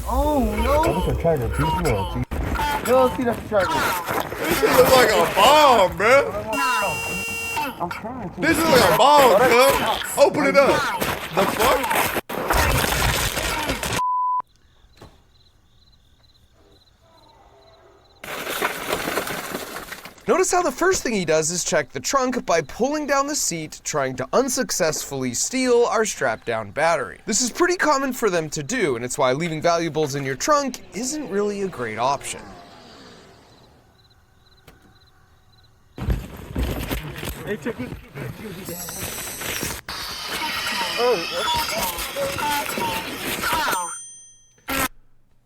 Oh no! Yo, see that charger. This shit looks like a bomb, man. I'm trying to. This is like a bomb, cuz. Open it up. The fuck? Notice how the first thing he does is check the trunk by pulling down the seat, trying to unsuccessfully steal our strapped-down battery. This is pretty common for them to do, and it's why leaving valuables in your trunk isn't really a great option.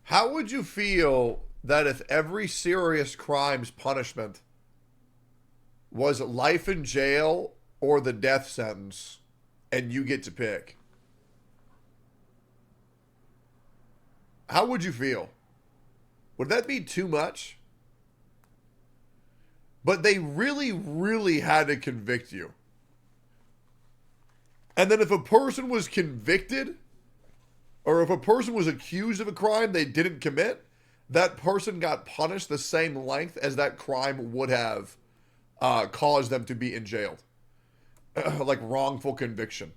How would you feel that if every serious crime's punishment was life in jail or the death sentence, and you get to pick? How would you feel? Would that be too much? But they really, really had to convict you. And then if a person was convicted, or if a person was accused of a crime they didn't commit, that person got punished the same length as that crime would have caused them to be in jail. Like wrongful conviction.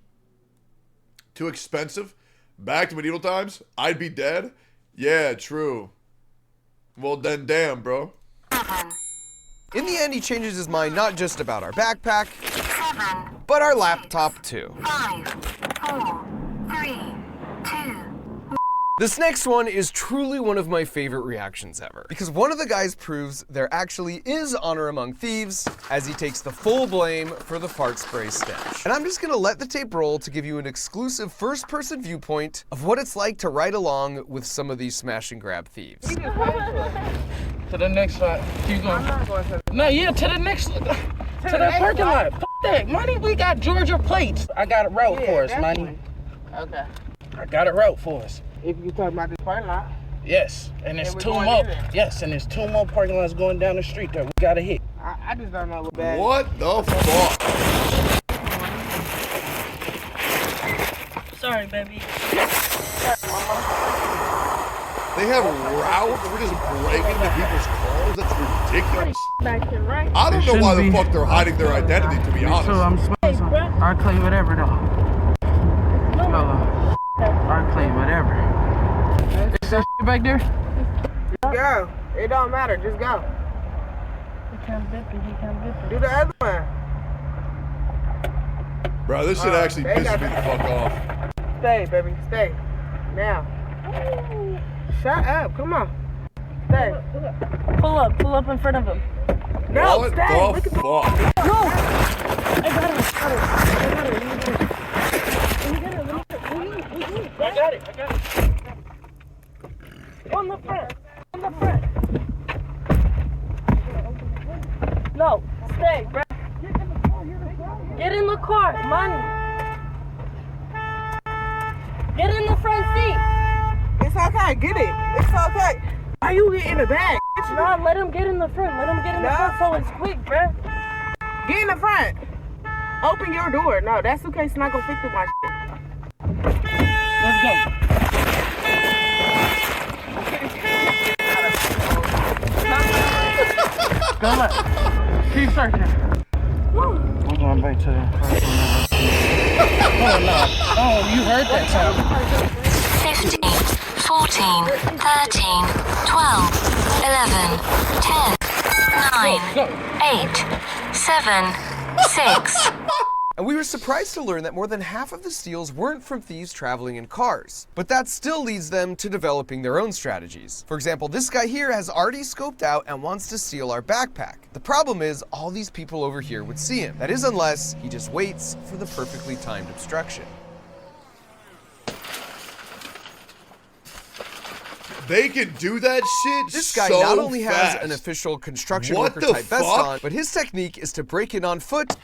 Too expensive? Back to medieval times? I'd be dead? Yeah, true. Well then, damn, bro. In the end, he changes his mind not just about our backpack, but our laptop too. 5, 4, 3, 2. This next one is truly one of my favorite reactions ever, because one of the guys proves there actually is honor among thieves as he takes the full blame for the fart spray stench. And I'm just gonna let the tape roll to give you an exclusive first-person viewpoint of what it's like to ride along with some of these smash and grab thieves. To the next spot. Keep going. No, yeah, to the next, to the parking lot. F that, money. We got Georgia plates. I got a route for us, money. Okay. I got a route for us. If you talk about this parking lot. Yes, and there's two more. Yes, and there's 2 more parking lots going down the street that we gotta hit. I just don't know what bad. What the fuck? Sorry, baby. They have routes for just breaking into people's cars? That's ridiculous. Back here, right? I don't know why the fuck they're hiding their identity, to be honest. So I'm smelling. I'll claim whatever, though. No. I'll claim whatever. Is that shit back there? Go. It don't matter. Just go. He can't bip it. He can't bip it. Do the other one. Bro, this shit actually pisses me the fuck off. Stay, baby. Stay. Now. Shut up. Come on. Stay. Pull up. Pull up in front of him. No, what stay. the Look at fuck? No. I got it. I got it. On the front. On the front. No. Stay, bro. Get in the car. Money. Get in the front seat. It's okay. Get it. It's okay. Why you get in the back? No, let him get in the front. Let him get in the front so it's quick, bruh. Get in the front. Open your door. No, that suitcase is not gonna fit through my shit. Let's go. Come on. Keep searching. I'm going back to the first one. Oh, no. Oh, you heard that sound. 15, 14, 13, 12, 11, 10, 9, 8, 7, 6. And we were surprised to learn that more than half of the steals weren't from thieves traveling in cars. But that still leads them to developing their own strategies. For example, this guy here has already scoped out and wants to steal our backpack. The problem is, all these people over here would see him. That is, unless he just waits for the perfectly timed obstruction. They can do that shit. This guy so not only fast. has an official construction What worker the type vest fuck? on, but his technique is to break in on foot,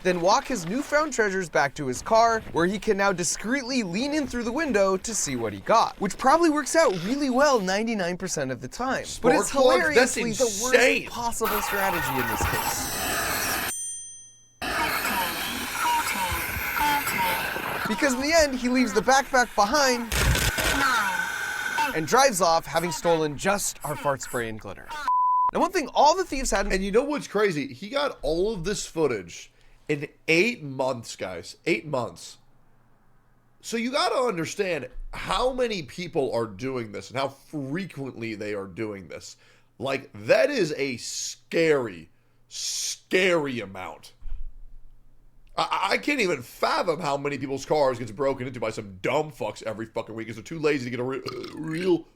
then walk his newfound treasures back to his car, where he can now discreetly lean in through the window to see what he got, which probably works out really well 99% of the time. But it's Spark plugs? That's hilariously the insane. worst possible strategy in this case. Because in the end, he leaves the backpack behind and drives off, having stolen just our fart spray and glitter. Now, one thing all the thieves had... And you know what's crazy? He got all of this footage in 8 months, guys. 8 months. So you got to understand how many people are doing this and how frequently they are doing this. Like, that is a scary, scary amount. I can't even fathom how many people's cars gets broken into by some dumb fucks every fucking week because they're too lazy to get a real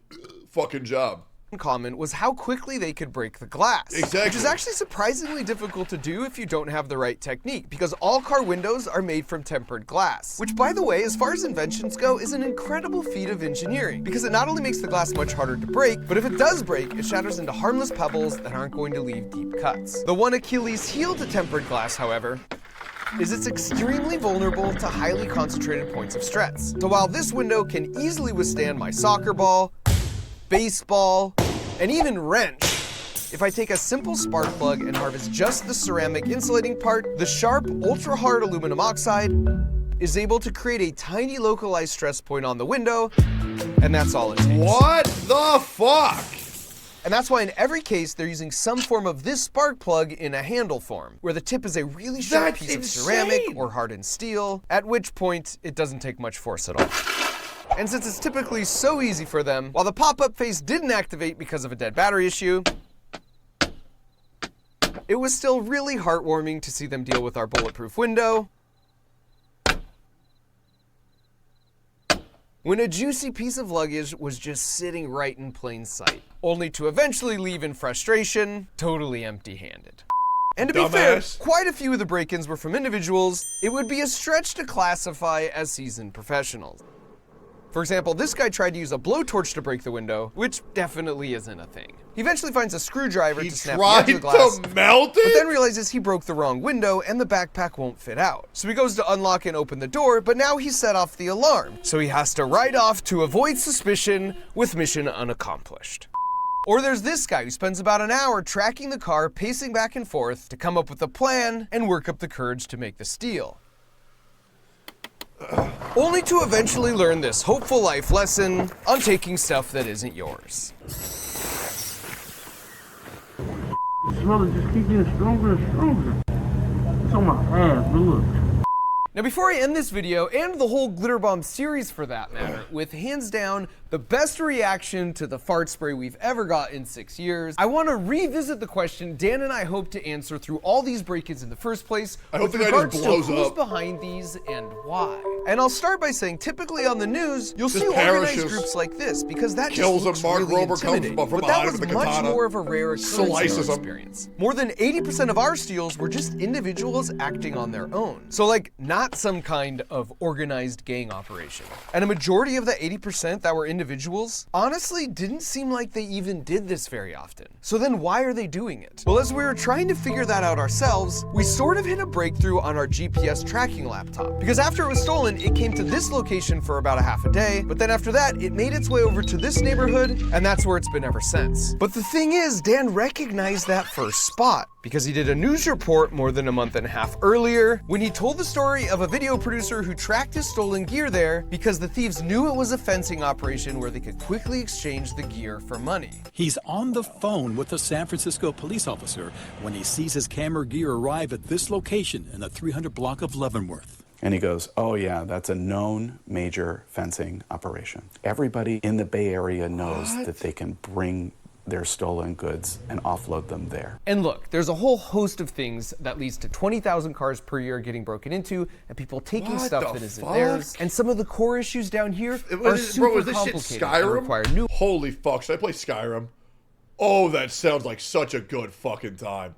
fucking job. Common was how quickly they could break the glass. Exactly. Which is actually surprisingly difficult to do if you don't have the right technique, because all car windows are made from tempered glass. Which, by the way, as far as inventions go, is an incredible feat of engineering, because it not only makes the glass much harder to break, but if it does break, it shatters into harmless pebbles that aren't going to leave deep cuts. The one Achilles heel to tempered glass, however, is it's extremely vulnerable to highly concentrated points of stress. So while this window can easily withstand my soccer ball, baseball, and even wrench, if I take a simple spark plug and harvest just the ceramic insulating part, the sharp, ultra-hard aluminum oxide is able to create a tiny localized stress point on the window, and that's all it takes. What the fuck? And that's why in every case, they're using some form of this spark plug in a handle form, where the tip is a really sharp piece of ceramic or hardened steel, at which point it doesn't take much force at all. And since it's typically so easy for them, while the pop-up face didn't activate because of a dead battery issue, it was still really heartwarming to see them deal with our bulletproof window, when a juicy piece of luggage was just sitting right in plain sight, only to eventually leave in frustration, totally empty-handed. And to be fair, quite a few of the break-ins were from individuals it would be a stretch to classify as seasoned professionals. For example, this guy tried to use a blowtorch to break the window, which definitely isn't a thing. He eventually finds a screwdriver to snap the edge of the glass, to melt it? but then realizes he broke the wrong window and the backpack won't fit out. So he goes to unlock and open the door, but now he set off the alarm. So he has to ride off to avoid suspicion with mission unaccomplished. Or there's this guy who spends about an hour tracking the car, pacing back and forth to come up with a plan and work up the courage to make the steal. Only to eventually learn this hopeful life lesson on taking stuff that isn't yours. The smell just keeps getting stronger and stronger. It's on my ass, look. Now before I end this video, and the whole Glitter Bomb series for that matter, with hands down the best reaction to the fart spray we've ever got in 6 years, I want to revisit the question Dan and I hope to answer through all these break-ins in the first place, I hope with the guy regards just to blows who's up. behind these and why. And I'll start by saying, typically on the news, you'll Just see organized perishes. groups like this, because that Kills just him, looks Mark really Rober comes intimidating. from But that behind was him with a much katana, more of a rare occurrence slices in our him. experience. More than 80% of our steals were just individuals acting on their own. So like, not some kind of organized gang operation. And a majority of the 80% that were individuals honestly didn't seem like they even did this very often. So then why are they doing it? Well, as we were trying to figure that out ourselves, we sort of hit a breakthrough on our GPS tracking laptop. Because after it was stolen, it came to this location for about a half a day, but then after that, it made its way over to this neighborhood, and that's where it's been ever since. But the thing is, Dan recognized that first spot. because he did a news report more than a month and a half earlier when he told the story of a video producer who tracked his stolen gear there because the thieves knew it was a fencing operation where they could quickly exchange the gear for money. He's on the phone with a San Francisco police officer when he sees his camera gear arrive at this location in the 300 block of Leavenworth. And he goes, oh yeah, that's a known major fencing operation. Everybody in the Bay Area knows that they can bring their stolen goods and offload them there. And look, there's a whole host of things that leads to 20,000 cars per year getting broken into and people taking stuff that isn't theirs. And some of the core issues down here are super complicated and require new. Holy fuck, should I play Skyrim? Oh, that sounds like such a good fucking time.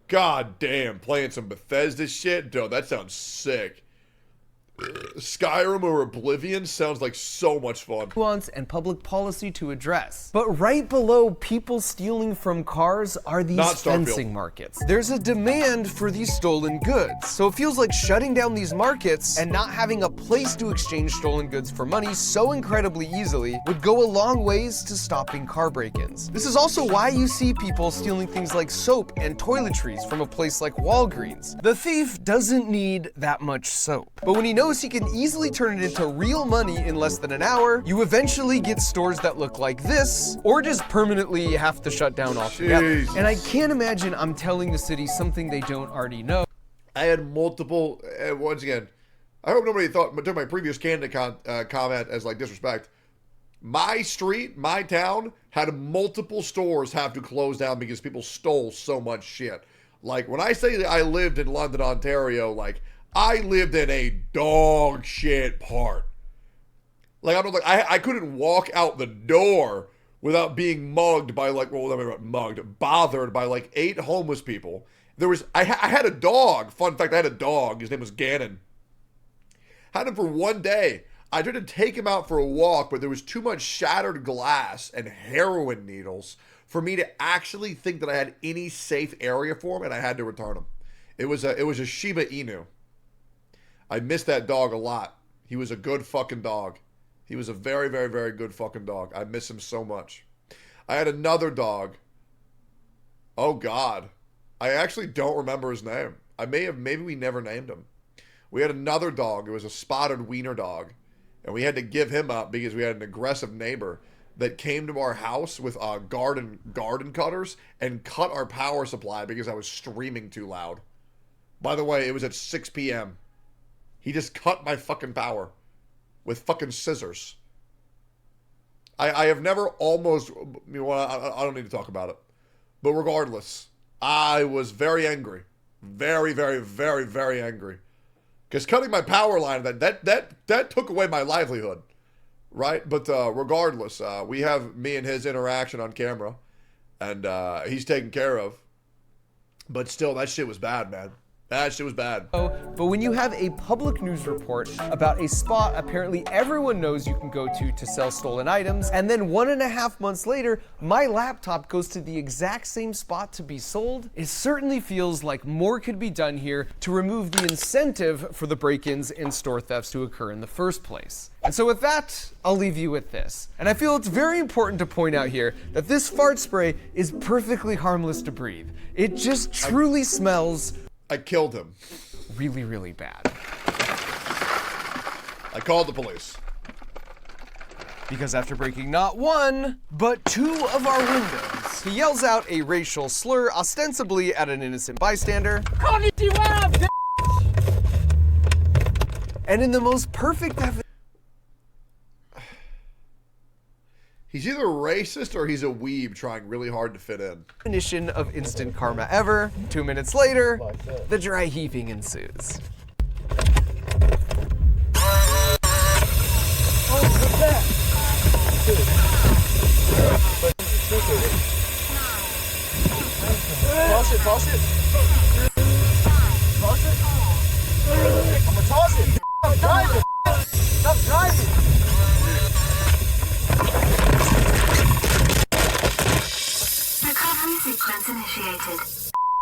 God damn, playing some Bethesda shit? Dude, that sounds sick. Skyrim or Oblivion sounds like so much fun. Nuance and public policy to address. But right below people stealing from cars are these fencing markets. There's a demand for these stolen goods. So it feels like shutting down these markets and not having a place to exchange stolen goods for money so incredibly easily would go a long ways to stopping car break-ins. This is also why you see people stealing things like soap and toiletries from a place like Walgreens. The thief doesn't need that much soap. But when he knows he can easily turn it into real money in less than an hour, you eventually get stores that look like this, or just permanently have to shut down altogether. Jesus. And I can't imagine I'm telling the city something they don't already know. I had multiple, once again, I hope nobody took my previous candidate comment as like disrespect. My street, my town, had multiple stores have to close down because people stole so much shit. Like, when I say that I lived in London, Ontario, like, I lived in a dog shit part. Like, I couldn't walk out the door without being mugged by like, well, not mugged, bothered by like 8 homeless people. I had a dog. Fun fact, I had a dog. His name was Gannon. Had him for one day. I tried to take him out for a walk, but there was too much shattered glass and heroin needles for me to actually think that I had any safe area for him, and I had to return him. It was a Shiba Inu. I miss that dog a lot. He was a good fucking dog. He was a very, very, very good fucking dog. I miss him so much. I had another dog. Oh, God. I actually don't remember his name. Maybe we never named him. We had another dog. It was a spotted wiener dog. And we had to give him up because we had an aggressive neighbor that came to our house with garden cutters and cut our power supply because I was streaming too loud. By the way, it was at 6 p.m. He just cut my fucking power with fucking scissors. I have never almost, I don't need to talk about it. But regardless, I was very angry. Very, very, very, very angry. Because cutting my power line, that took away my livelihood. Right? But regardless, we have me and his interaction on camera. And he's taken care of. But still, that shit was bad, man. That shit was bad. But when you have a public news report about a spot apparently everyone knows you can go to sell stolen items, and then 1.5 months later, my laptop goes to the exact same spot to be sold, it certainly feels like more could be done here to remove the incentive for the break-ins and store thefts to occur in the first place. And so with that, I'll leave you with this. And I feel it's very important to point out here that this fart spray is perfectly harmless to breathe. It just truly smells... I killed him. Really, really bad. I called the police. Because after breaking not 1, but 2 of our windows, he yells out a racial slur ostensibly at an innocent bystander. And in the most perfect He's either racist or he's a weeb trying really hard to fit in. definition of instant karma ever. 2 minutes later, the dry heaving ensues. Toss it. I'm gonna toss it. Stop driving. Stop driving. Recovery sequence initiated.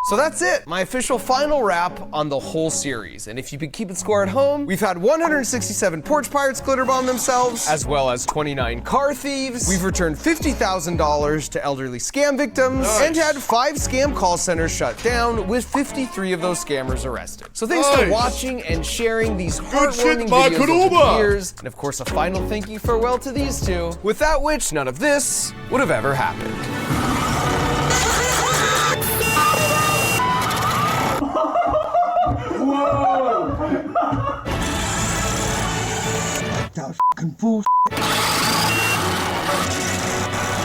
So that's it, my official final wrap on the whole series. And if you've been keeping score at home, we've had 167 porch pirates glitter bomb themselves, as well as 29 car thieves. We've returned $50,000 to elderly scam victims, and had 5 scam call centers shut down, with 53 of those scammers arrested. So thanks for watching and sharing these heartwarming videos over the years. And of course, a final thank you farewell to these two, without which none of this would have ever happened. That fucking bullshit.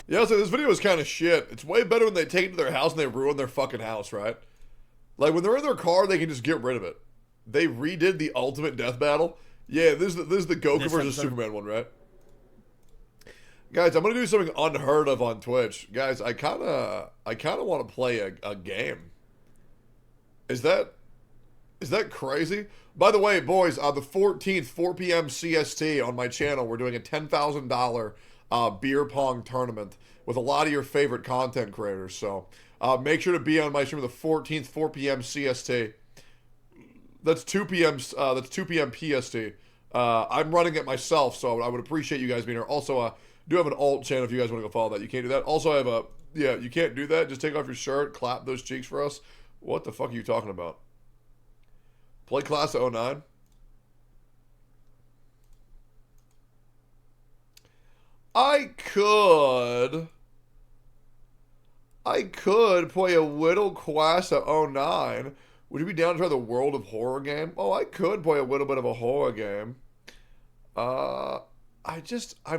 Yeah, so this video is kind of shit. It's way better when they take it to their house and they ruin their fucking house, right? Like, when they're in their car, they can just get rid of it. They redid the ultimate death battle. Yeah, this is the Goku versus Superman one, right? Guys, I'm gonna do something unheard of on Twitch. Guys, I kinda want to play a game. Is that crazy? By the way, boys, the 14th, 4 p.m. CST on my channel, we're doing a $10,000 beer pong tournament with a lot of your favorite content creators. So make sure to be on my stream the 14th, 4 p.m. CST. That's 2 p.m. That's 2 p.m. PST. I'm running it myself, so I would appreciate you guys being here. Also, I do have an alt channel if you guys want to go follow that. You can't do that. Also, I have you can't do that. Just take off your shirt, clap those cheeks for us. What the fuck are you talking about? Play class of 09. I could play a little class of 09. Would you be down to try the World of Horror game? Oh, I could play a little bit of a horror game. I'm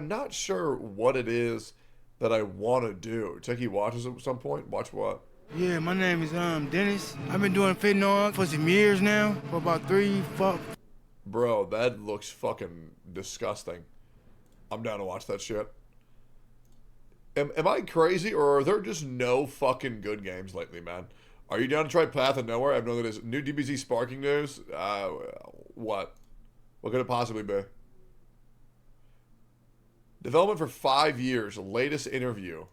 not sure what it is that I want to do. Techie watches at some point? Watch what? Yeah, my name is Dennis. I've been doing fentanyl for some years now, for about 3-4. Bro, that looks fucking disgusting. I'm down to watch that shit. Am I crazy, or are there just no fucking good games lately, man? Are you down to try Path of Nowhere? I know that is new DBZ sparking news. What? What could it possibly be? Development for 5 years. Latest interview.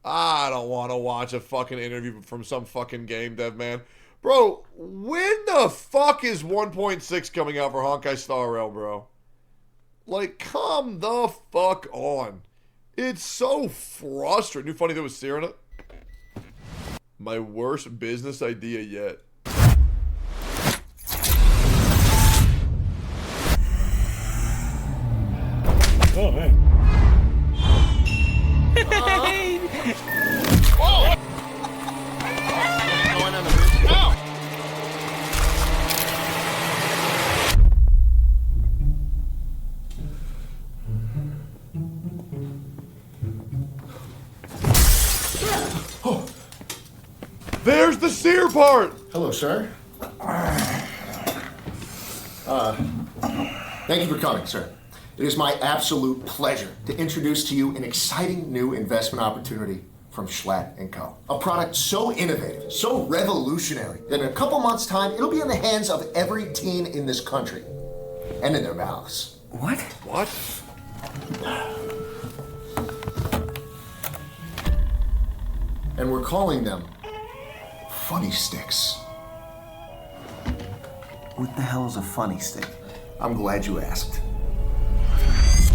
I don't want to watch a fucking interview from some fucking game dev, man. Bro, when the fuck is 1.6 coming out for Honkai Star Rail, bro? Like, come the fuck on. It's so frustrating. New funny that was steering it. My worst business idea yet. Oh, man. There's the sear part! Hello, sir. Thank you for coming, sir. It is my absolute pleasure to introduce to you an exciting new investment opportunity from Schlatt & Co. A product so innovative, so revolutionary, that in a couple months' time, it'll be in the hands of every teen in this country. And in their mouths. What? What? And we're calling them Funny Sticks. What the hell is a funny stick? I'm glad you asked.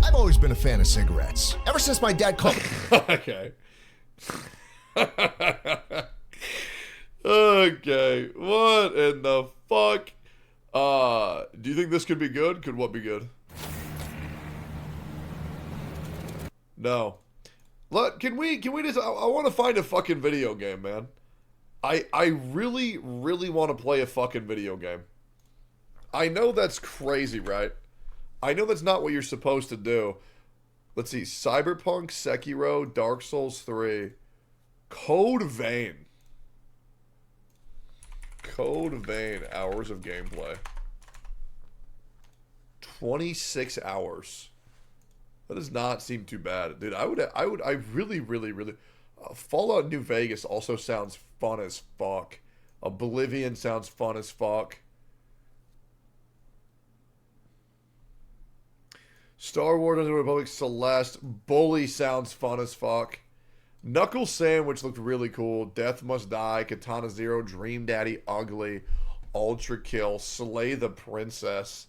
I've always been a fan of cigarettes. Ever since my dad called me. Okay. Okay. What in the fuck? Do you think this could be good? Could what be good? No. Look, can we just, I want to find a fucking video game, man. I really, really want to play a fucking video game. I know that's crazy, right? I know that's not what you're supposed to do. Let's see. Cyberpunk, Sekiro, Dark Souls 3, Code Vein. Code Vein, hours of gameplay. 26 hours. That does not seem too bad. Dude, I really Fallout New Vegas also sounds fun as fuck. Oblivion sounds fun as fuck. Star Wars: The Republic, Celeste, Bully sounds fun as fuck. Knuckle Sandwich looked really cool. Death Must Die, Katana Zero, Dream Daddy, Ugly, Ultra Kill, Slay the Princess.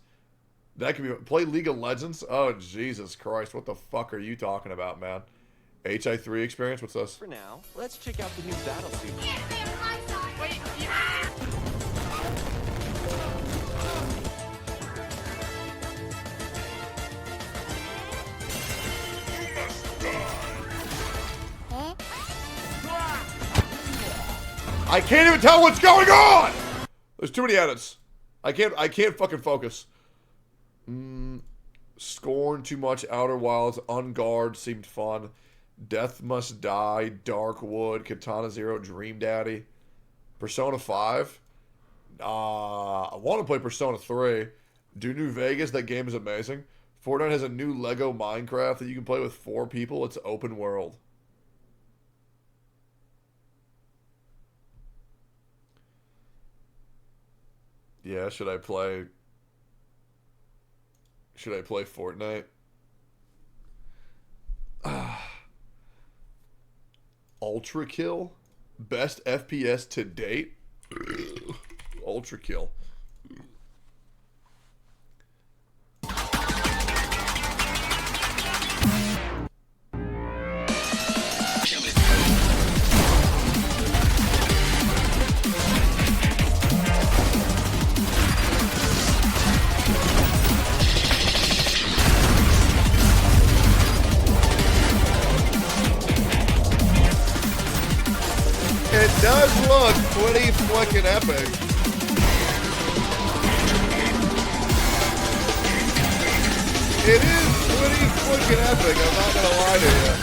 That could be play League of Legends. Oh Jesus Christ! What the fuck are you talking about, man? HI3 experience. What's this? For now, let's check out the new battlesuit. Wait, yeah. I can't even tell what's going on. There's too many edits. I can't fucking focus. Scorn too much. Outer Wilds. Unguard seemed fun. Death Must Die. Darkwood. Katana Zero. Dream Daddy. Persona 5. I want to play Persona 3. Do New Vegas. That game is amazing. Fortnite has a new Lego Minecraft that you can play with 4 people. It's open world. Yeah, should I play Fortnite? Ultra Kill? Best FPS to date? Ultra Kill. It does look pretty fucking epic. It is pretty fucking epic, I'm not gonna lie to you.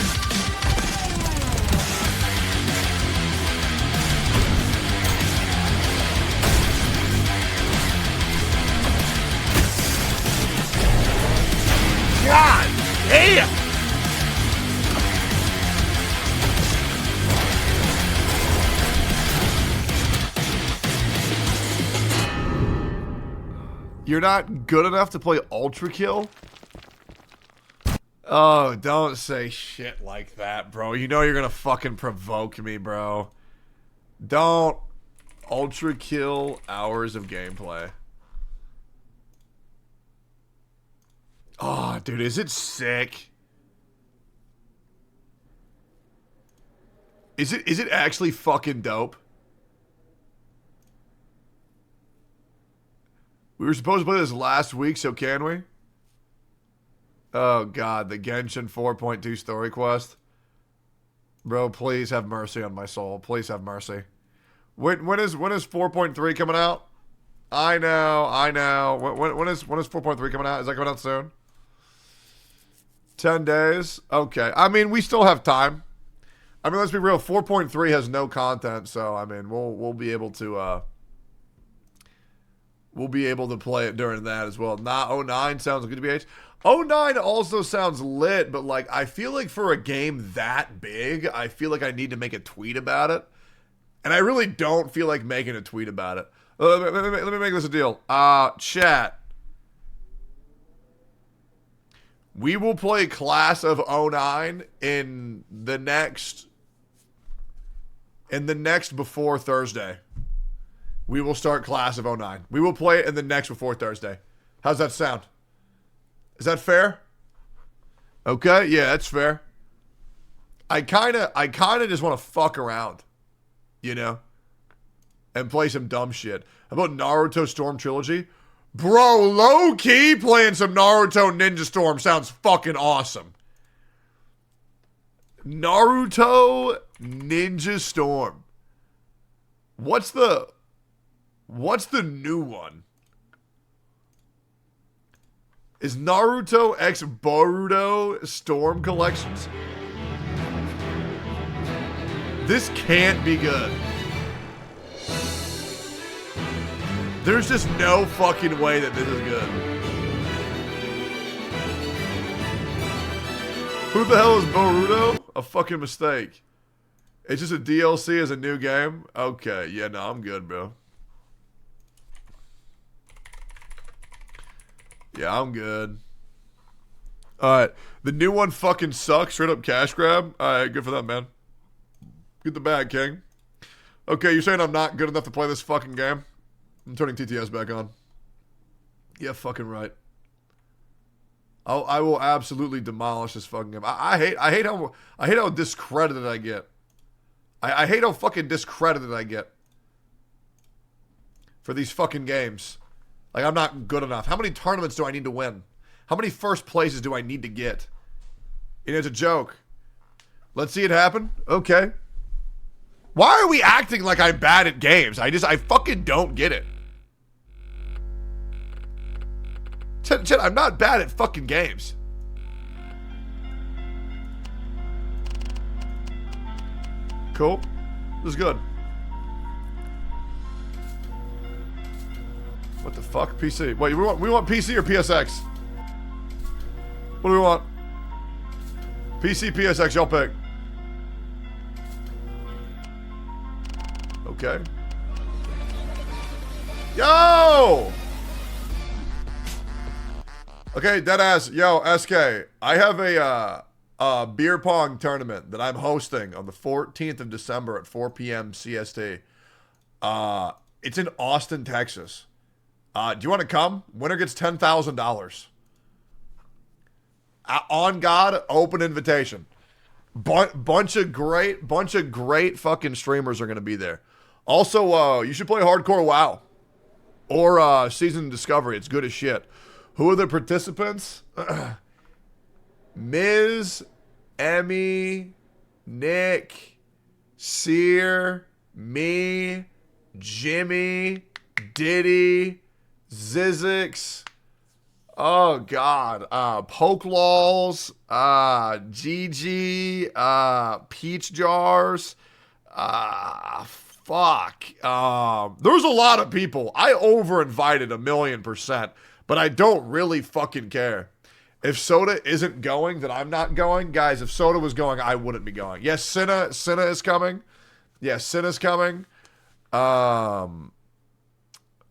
God damn! You're not good enough to play Ultra Kill? Oh, don't say shit like that, bro. You know you're gonna fucking provoke me, bro. Don't. Ultra Kill hours of gameplay. Oh, dude, is it sick? Is it actually fucking dope? We were supposed to play this last week, so can we? Oh, God. The Genshin 4.2 story quest. Bro, please have mercy on my soul. Please have mercy. When is 4.3 coming out? I know. When is 4.3 coming out? Is that coming out soon? 10 days? Okay. I mean, we still have time. I mean, let's be real. 4.3 has no content, so, I mean, we'll be able to, we'll be able to play it during that as well. Nah, 09 sounds good to be H. 09 also sounds lit, but like I feel like for a game that big, I feel like I need to make a tweet about it. And I really don't feel like making a tweet about it. Let me make this a deal. Chat. We will play Class of 09 in the next before Thursday. We will start Class of 09. We will play it in the next before Thursday. How's that sound? Is that fair? Okay, yeah, that's fair. I kinda just want to fuck around, you know, and play some dumb shit. How about Naruto Storm Trilogy? Bro, low key playing some Naruto Ninja Storm sounds fucking awesome. Naruto Ninja Storm. What's the new one? Is Naruto X Boruto Storm Collections? This can't be good. There's just no fucking way that this is good. Who the hell is Boruto? A fucking mistake. It's just a DLC as a new game? Okay, yeah, no, I'm good, bro. Yeah, I'm good. Alright. The new one fucking sucks. Straight up cash grab. Alright, good for that, man. Get the bag, King. Okay, you're saying I'm not good enough to play this fucking game? I'm turning TTS back on. Yeah, fucking right. I will absolutely demolish this fucking game. I hate how discredited I get. I hate how fucking discredited I get for these fucking games. Like, I'm not good enough. How many tournaments do I need to win? How many first places do I need to get? It's a joke. Let's see it happen. Okay. Why are we acting like I'm bad at games? I fucking don't get it. Chet, I'm not bad at fucking games. Cool. This is good. What the fuck? PC. Wait, we want PC or PSX? What do we want? PC, PSX, y'all pick. Okay. Yo! Okay, deadass. Yo, SK. I have a beer pong tournament that I'm hosting on the 14th of December at 4 p.m. CST. It's in Austin, Texas. Do you want to come? Winner gets $10,000. On God, open invitation. Bunch of great fucking streamers are gonna be there. Also, you should play Hardcore WoW or Season Discovery. It's good as shit. Who are the participants? Ms., Emmy, Nick, Sear, me, Jimmy, Diddy, Zizix. Oh God, Pokelawls, Gigi, Peach Jars, fuck. There's a lot of people. I over-invited 1,000,000%, but I don't really fucking care. If Soda isn't going, then I'm not going. Guys, if Soda was going, I wouldn't be going. Yes, Cinna is coming. Yes, Cinna's coming.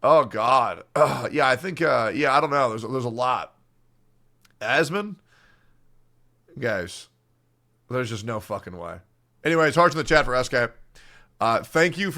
Oh God. Yeah, I think. Yeah, I don't know. There's a lot. Asmon, guys, there's just no fucking way. Anyways, hearts in the chat for SK. Thank you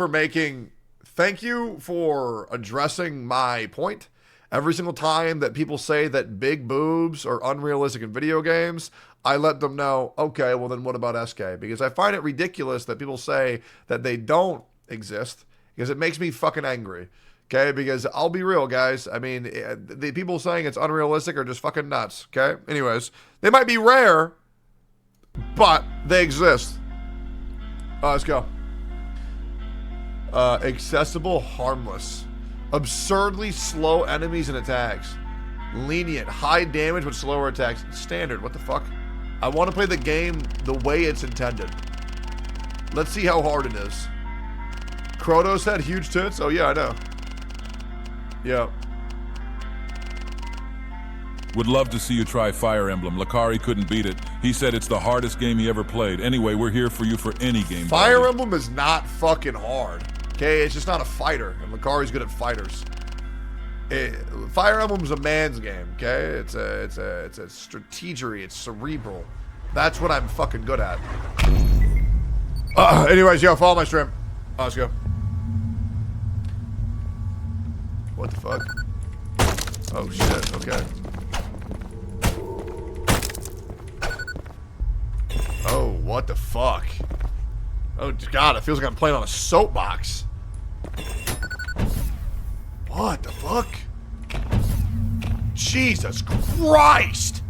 for addressing my point. Every single time that people say that big boobs are unrealistic in video games, I let them know, okay, well then what about SK? Because I find it ridiculous that people say that they don't exist, because it makes me fucking angry. Okay, because I'll be real, guys. I mean, the people saying it's unrealistic are just fucking nuts. Okay? Anyways, they might be rare, but they exist. Let's go. Accessible, harmless. Absurdly slow enemies and attacks. Lenient, high damage with slower attacks. Standard, what the fuck? I want to play the game the way it's intended. Let's see how hard it is. Krotos had huge tits? Oh yeah, I know. Yeah. Would love to see you try Fire Emblem. Lakari couldn't beat it. He said it's the hardest game he ever played. Anyway, we're here for you for any game. Fire Emblem is not fucking hard. Okay, it's just not a fighter, and Lakari's good at fighters. Fire Emblem's a man's game. Okay, it's a strategery. It's cerebral. That's what I'm fucking good at. Anyways, yo, follow my stream. Let's go. What the fuck? Oh shit, okay. Oh, what the fuck? Oh God, it feels like I'm playing on a soapbox. What the fuck? Jesus Christ!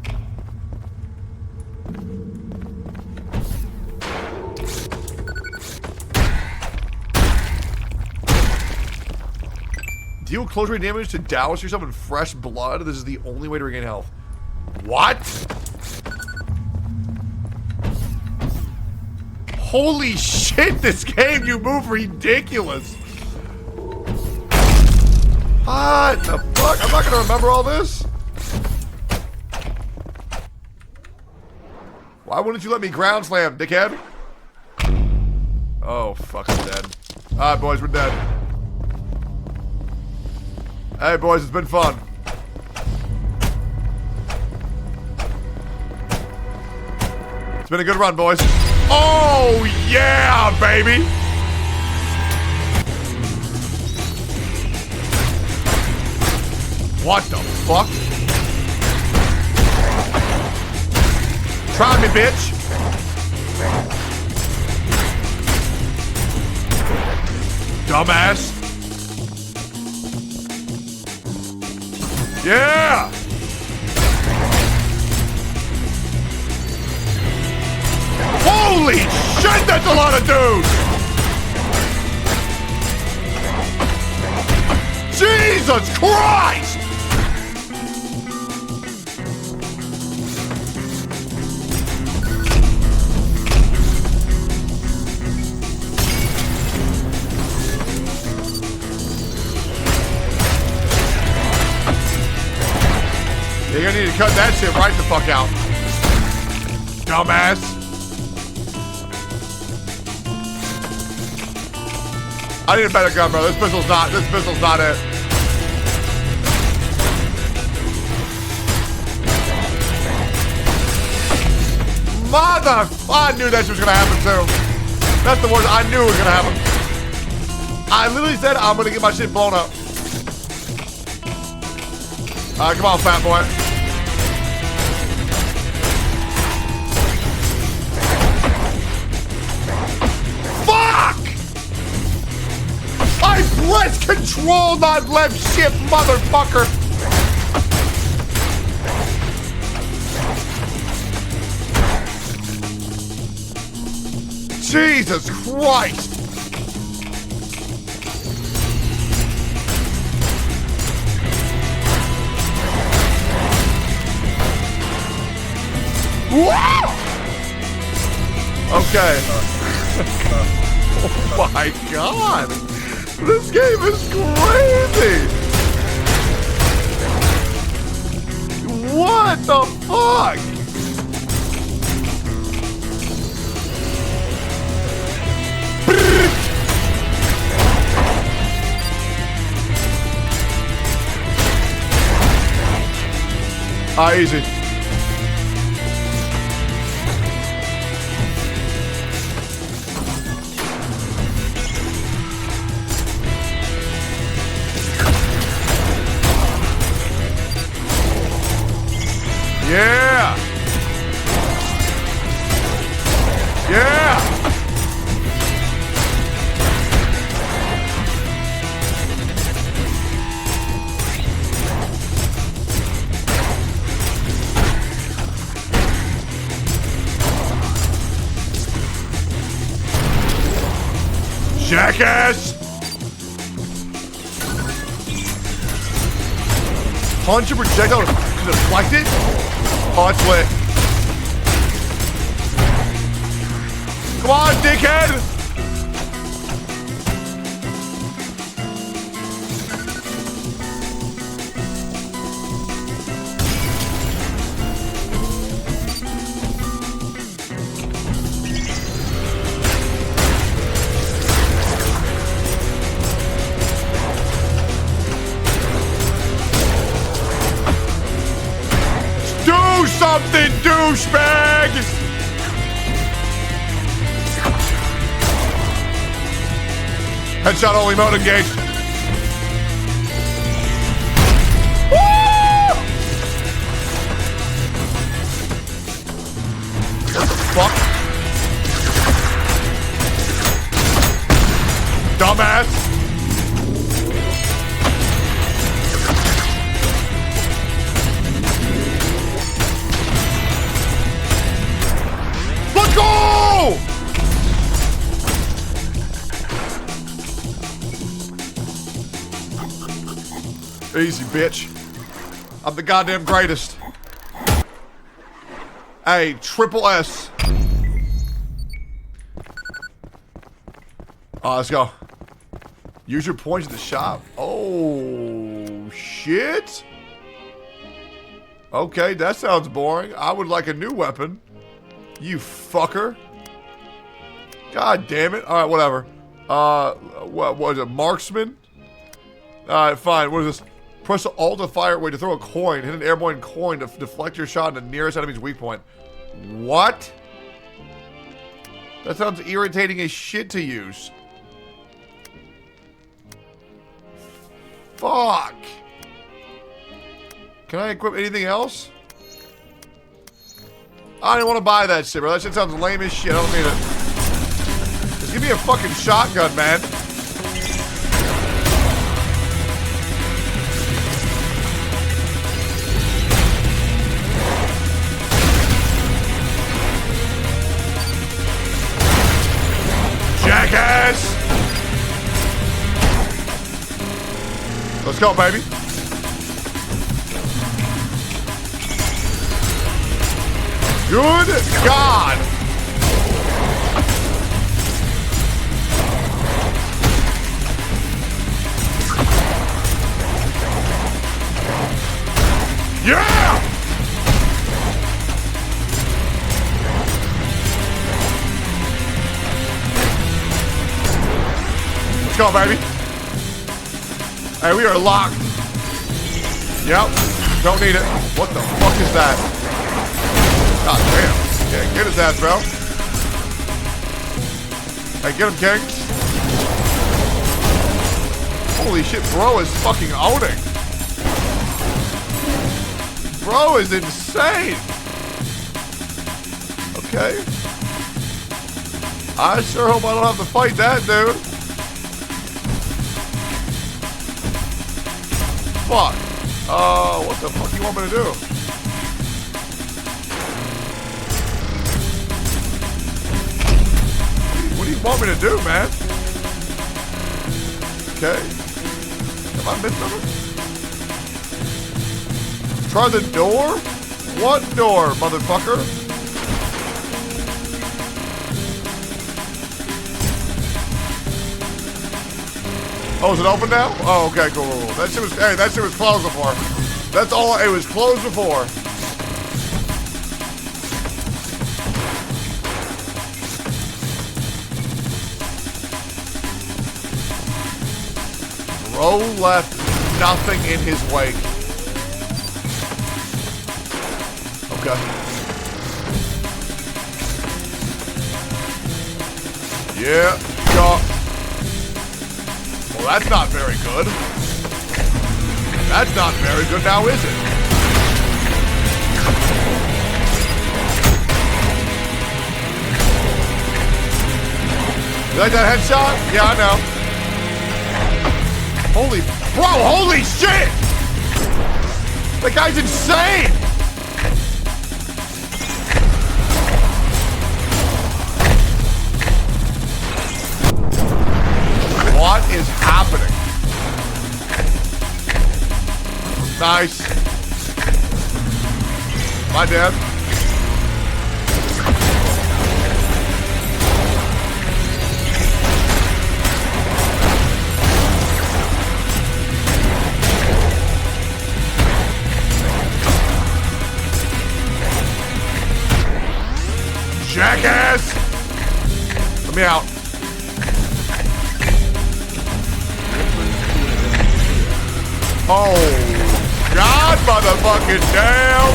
Deal close range damage to douse yourself in fresh blood. This is the only way to regain health. What? Holy shit, this game, you move ridiculous. What the fuck? I'm not gonna remember all this. Why wouldn't you let me ground slam, dickhead? Oh, fuck, I'm dead. Alright, boys, we're dead. Hey, boys, it's been fun. It's been a good run, boys. Oh, yeah, baby. What the fuck? Try me, bitch. Dumbass. Yeah. Holy shit, that's a lot of dudes! Jesus Christ! You're gonna need to cut that shit right the fuck out. Dumbass. I need a better gun, bro. This pistol's not it. Mother, I knew that shit was gonna happen too. That's the worst. I knew it was gonna happen. I literally said I'm gonna get my shit blown up. Alright, come on, fat boy. I press control, not left shift, motherfucker. Jesus Christ. Woo! Okay. Oh my God. This game is crazy! What the fuck? Easy. Yeah! Yeah! Jackass! Punch a projectile to deflect it? Oh, it's lit. Come on, dickhead! Do something, douchebag! Headshot only mode engaged. Woo! What the fuck? Dumbass! Let's go! Easy, bitch. I'm the goddamn greatest. Hey, triple S. Let's go. Use your points at the shop. Oh, shit. Okay, that sounds boring. I would like a new weapon. You fucker. God damn it. Alright, whatever. What was it? Marksman? Alright, fine. What is this? Press the Alt to fire way to throw a coin. Hit an airborne coin to deflect your shot in the nearest enemy's weak point. What? That sounds irritating as shit to use. Fuck. Can I equip anything else? I don't want to buy that shit, bro. That shit sounds lame as shit. I don't need it. Just give me a fucking shotgun, man. Jackass! Let's go, baby. Good God! Yeah! Let's go, baby. Hey, we are locked. Yep. Don't need it. What the fuck is that? God damn. Yeah, get his ass, bro. Hey, get him, King. Holy shit, bro is fucking owning. Bro is insane. Okay. I sure hope I don't have to fight that, dude. Fuck. What the fuck you want me to do? What do you want me to do, man? Okay. Have I missed something? Try the door? What door, motherfucker? Oh, is it open now? Oh, okay, cool. That shit was, hey, that shit was closed before. That's all, it was closed before. Bro left nothing in his wake. Okay. Yeah, yeah. Well, that's not very good. That's not very good now, is it? You like that headshot? Yeah, I know. Holy, bro, holy shit! That guy's insane! What is happening? Nice. My dad. Jackass! Let me out. Oh, God motherfucking damn!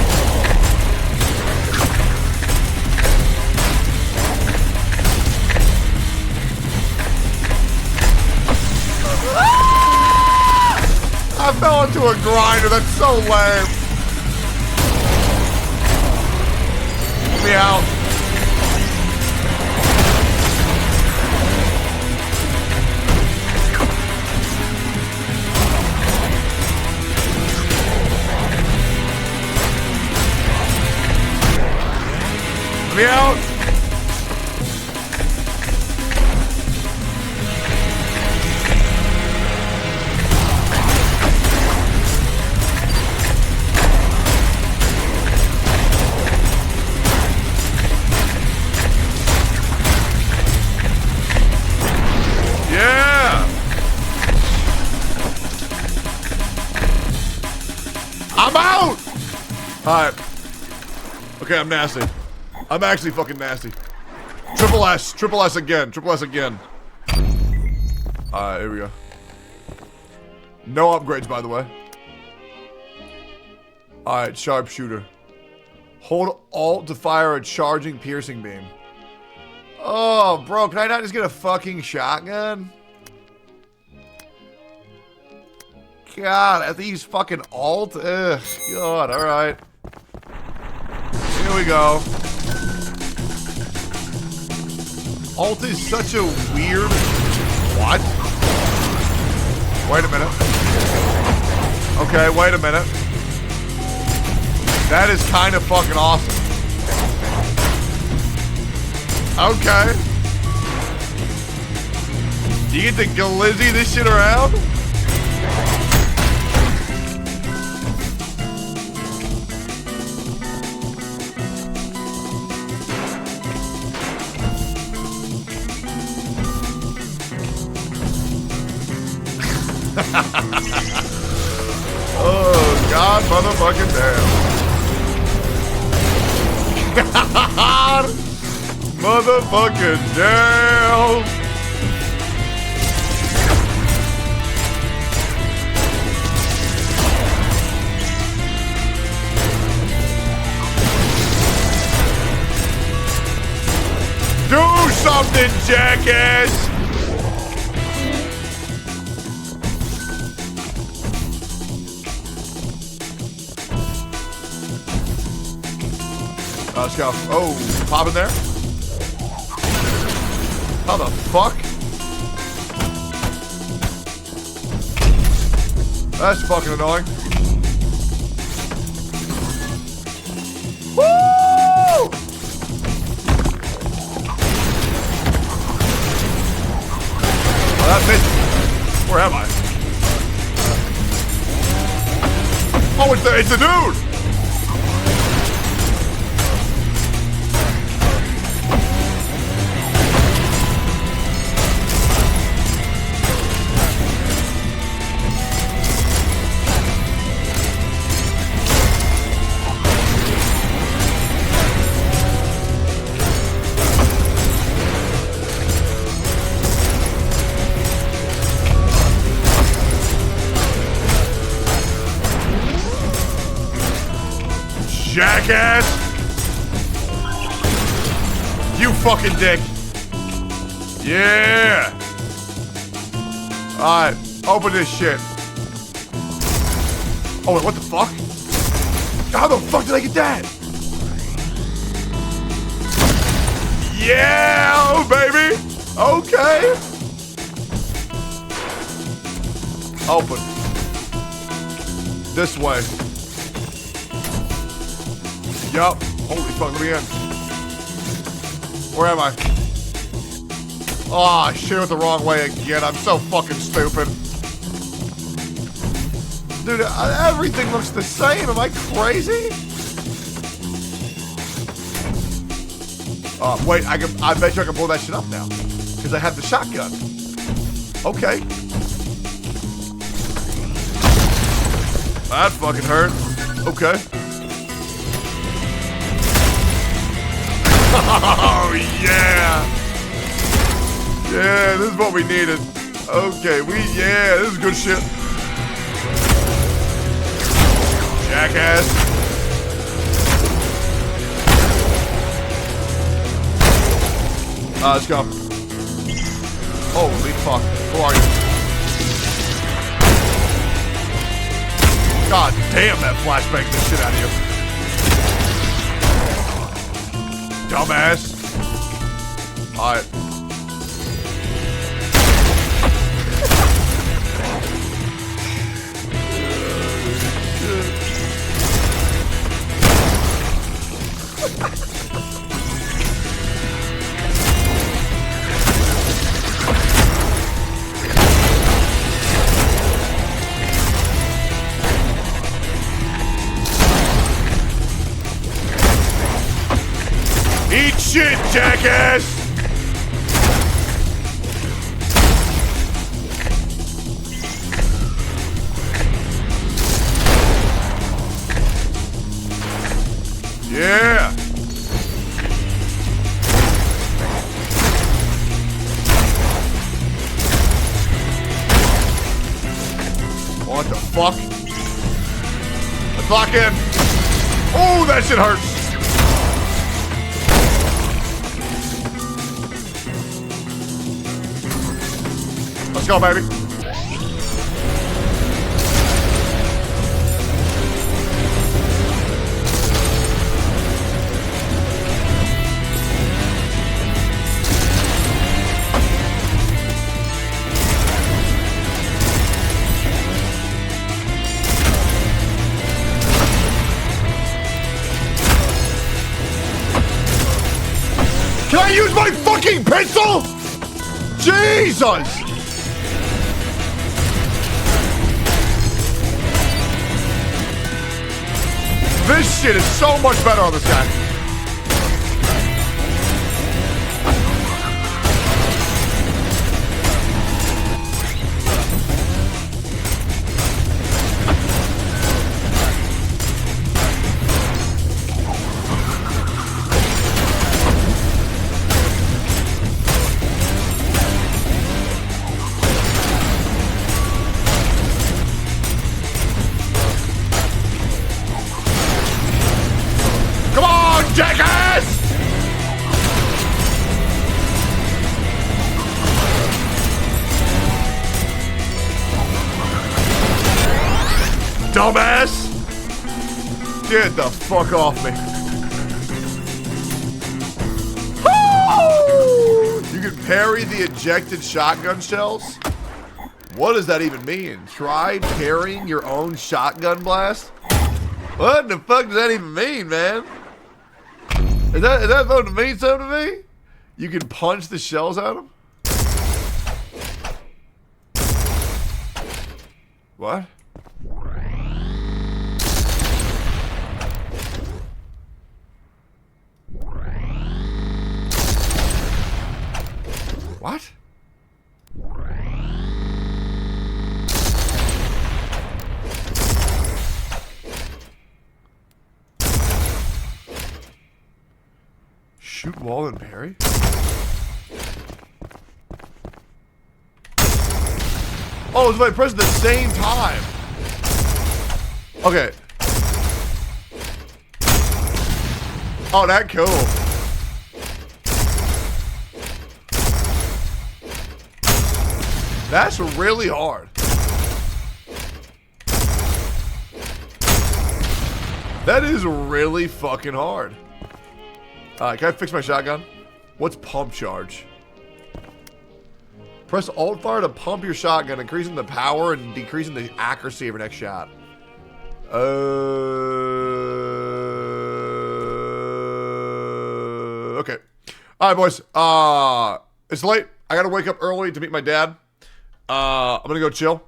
I fell into a grinder, that's so lame. Let me out. Let me out. Yeah. I'm out. All right. Okay, I'm nasty. I'm actually fucking nasty. Triple S again, triple S again. Alright, here we go. No upgrades, by the way. Alright, sharpshooter. Hold Alt to fire a charging piercing beam. Oh, bro, can I not just get a fucking shotgun? God, I have to use fucking alt? Ugh, God, alright. Here we go. Alt is such a weird... What? Wait a minute. Okay, wait a minute. That is kind of fucking awesome. Okay. You get to glizzy this shit around? Oh, God motherfucking damn. God motherfucking damn. Do something, jackass. Let's go. Oh, pop in there. How the fuck? That's fucking annoying. Woo! Oh, that bitch. Where am I? Oh, it's the dude. Jackass! You fucking dick! Yeah! Alright, open this shit. Oh, wait, what the fuck? How the fuck did I get that? Yeah, oh, baby! Okay! Open. This way. Yup. Holy fuck, let me in. Where am I? Oh, I shit it the wrong way again. I'm so fucking stupid. Dude, everything looks the same. Am I crazy? Wait, I bet you I can blow that shit up now. Because I have the shotgun. Okay. That fucking hurt. Okay. Oh, yeah. Yeah, this is what we needed. Okay, yeah, this is good shit. Jackass. Let's go. Holy fuck. Who are you? God damn, that flashbang the shit out of you. Dumbass. Alright. Eat shit, jackass! Yeah! What the fuck? Let's lock in. Oh, that shit hurts. Let's go, baby. Can I use my fucking pistol? Jesus! This shit is so much better on this guy. Jackass! Dumbass! Get the fuck off me. You can parry the ejected shotgun shells? What does that even mean? Try parrying your own shotgun blast? What the fuck does that even mean, man? Is that supposed to mean something to me? You can punch the shells out of them? What? What? Shoot wall and parry? Oh, it's if I press at the same time. Okay. Oh, that cool. That's really hard. That is really fucking hard. Can I fix my shotgun? What's pump charge? Press Alt fire to pump your shotgun, increasing the power and decreasing the accuracy of your next shot. Okay. Alright, boys. It's late. I gotta wake up early to meet my dad. I'm gonna go chill.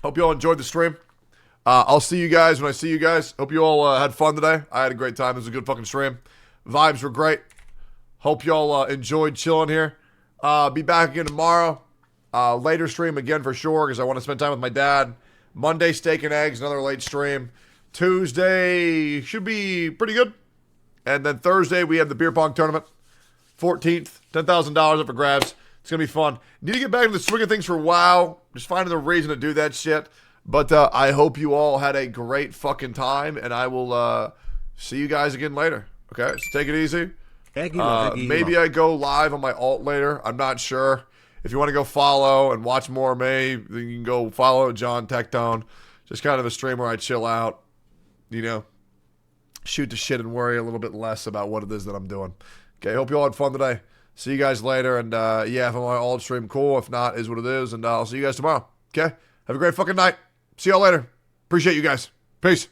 Hope you all enjoyed the stream. I'll see you guys when I see you guys. Hope you all had fun today. I had a great time. It was a good fucking stream. Vibes were great. Hope y'all enjoyed chilling here. Be back again tomorrow. Later stream again for sure because I want to spend time with my dad. Monday, steak and eggs, another late stream. Tuesday should be pretty good. And then Thursday, we have the beer pong tournament. 14th, $10,000 up for grabs. It's going to be fun. Need to get back into the swing of things for a while. Just finding the reason to do that shit. But I hope you all had a great fucking time. And I will see you guys again later. Okay, so take it easy. Maybe I go live on my alt later. I'm not sure. If you want to go follow and watch more of me, then you can go follow John Tectone. Just kind of a stream where I chill out, you know, shoot the shit and worry a little bit less about what it is that I'm doing. Okay, hope you all had fun today. See you guys later. And yeah, if I'm on my alt stream, cool. If not, is what it is. And I'll see you guys tomorrow. Okay, have a great fucking night. See y'all later. Appreciate you guys. Peace.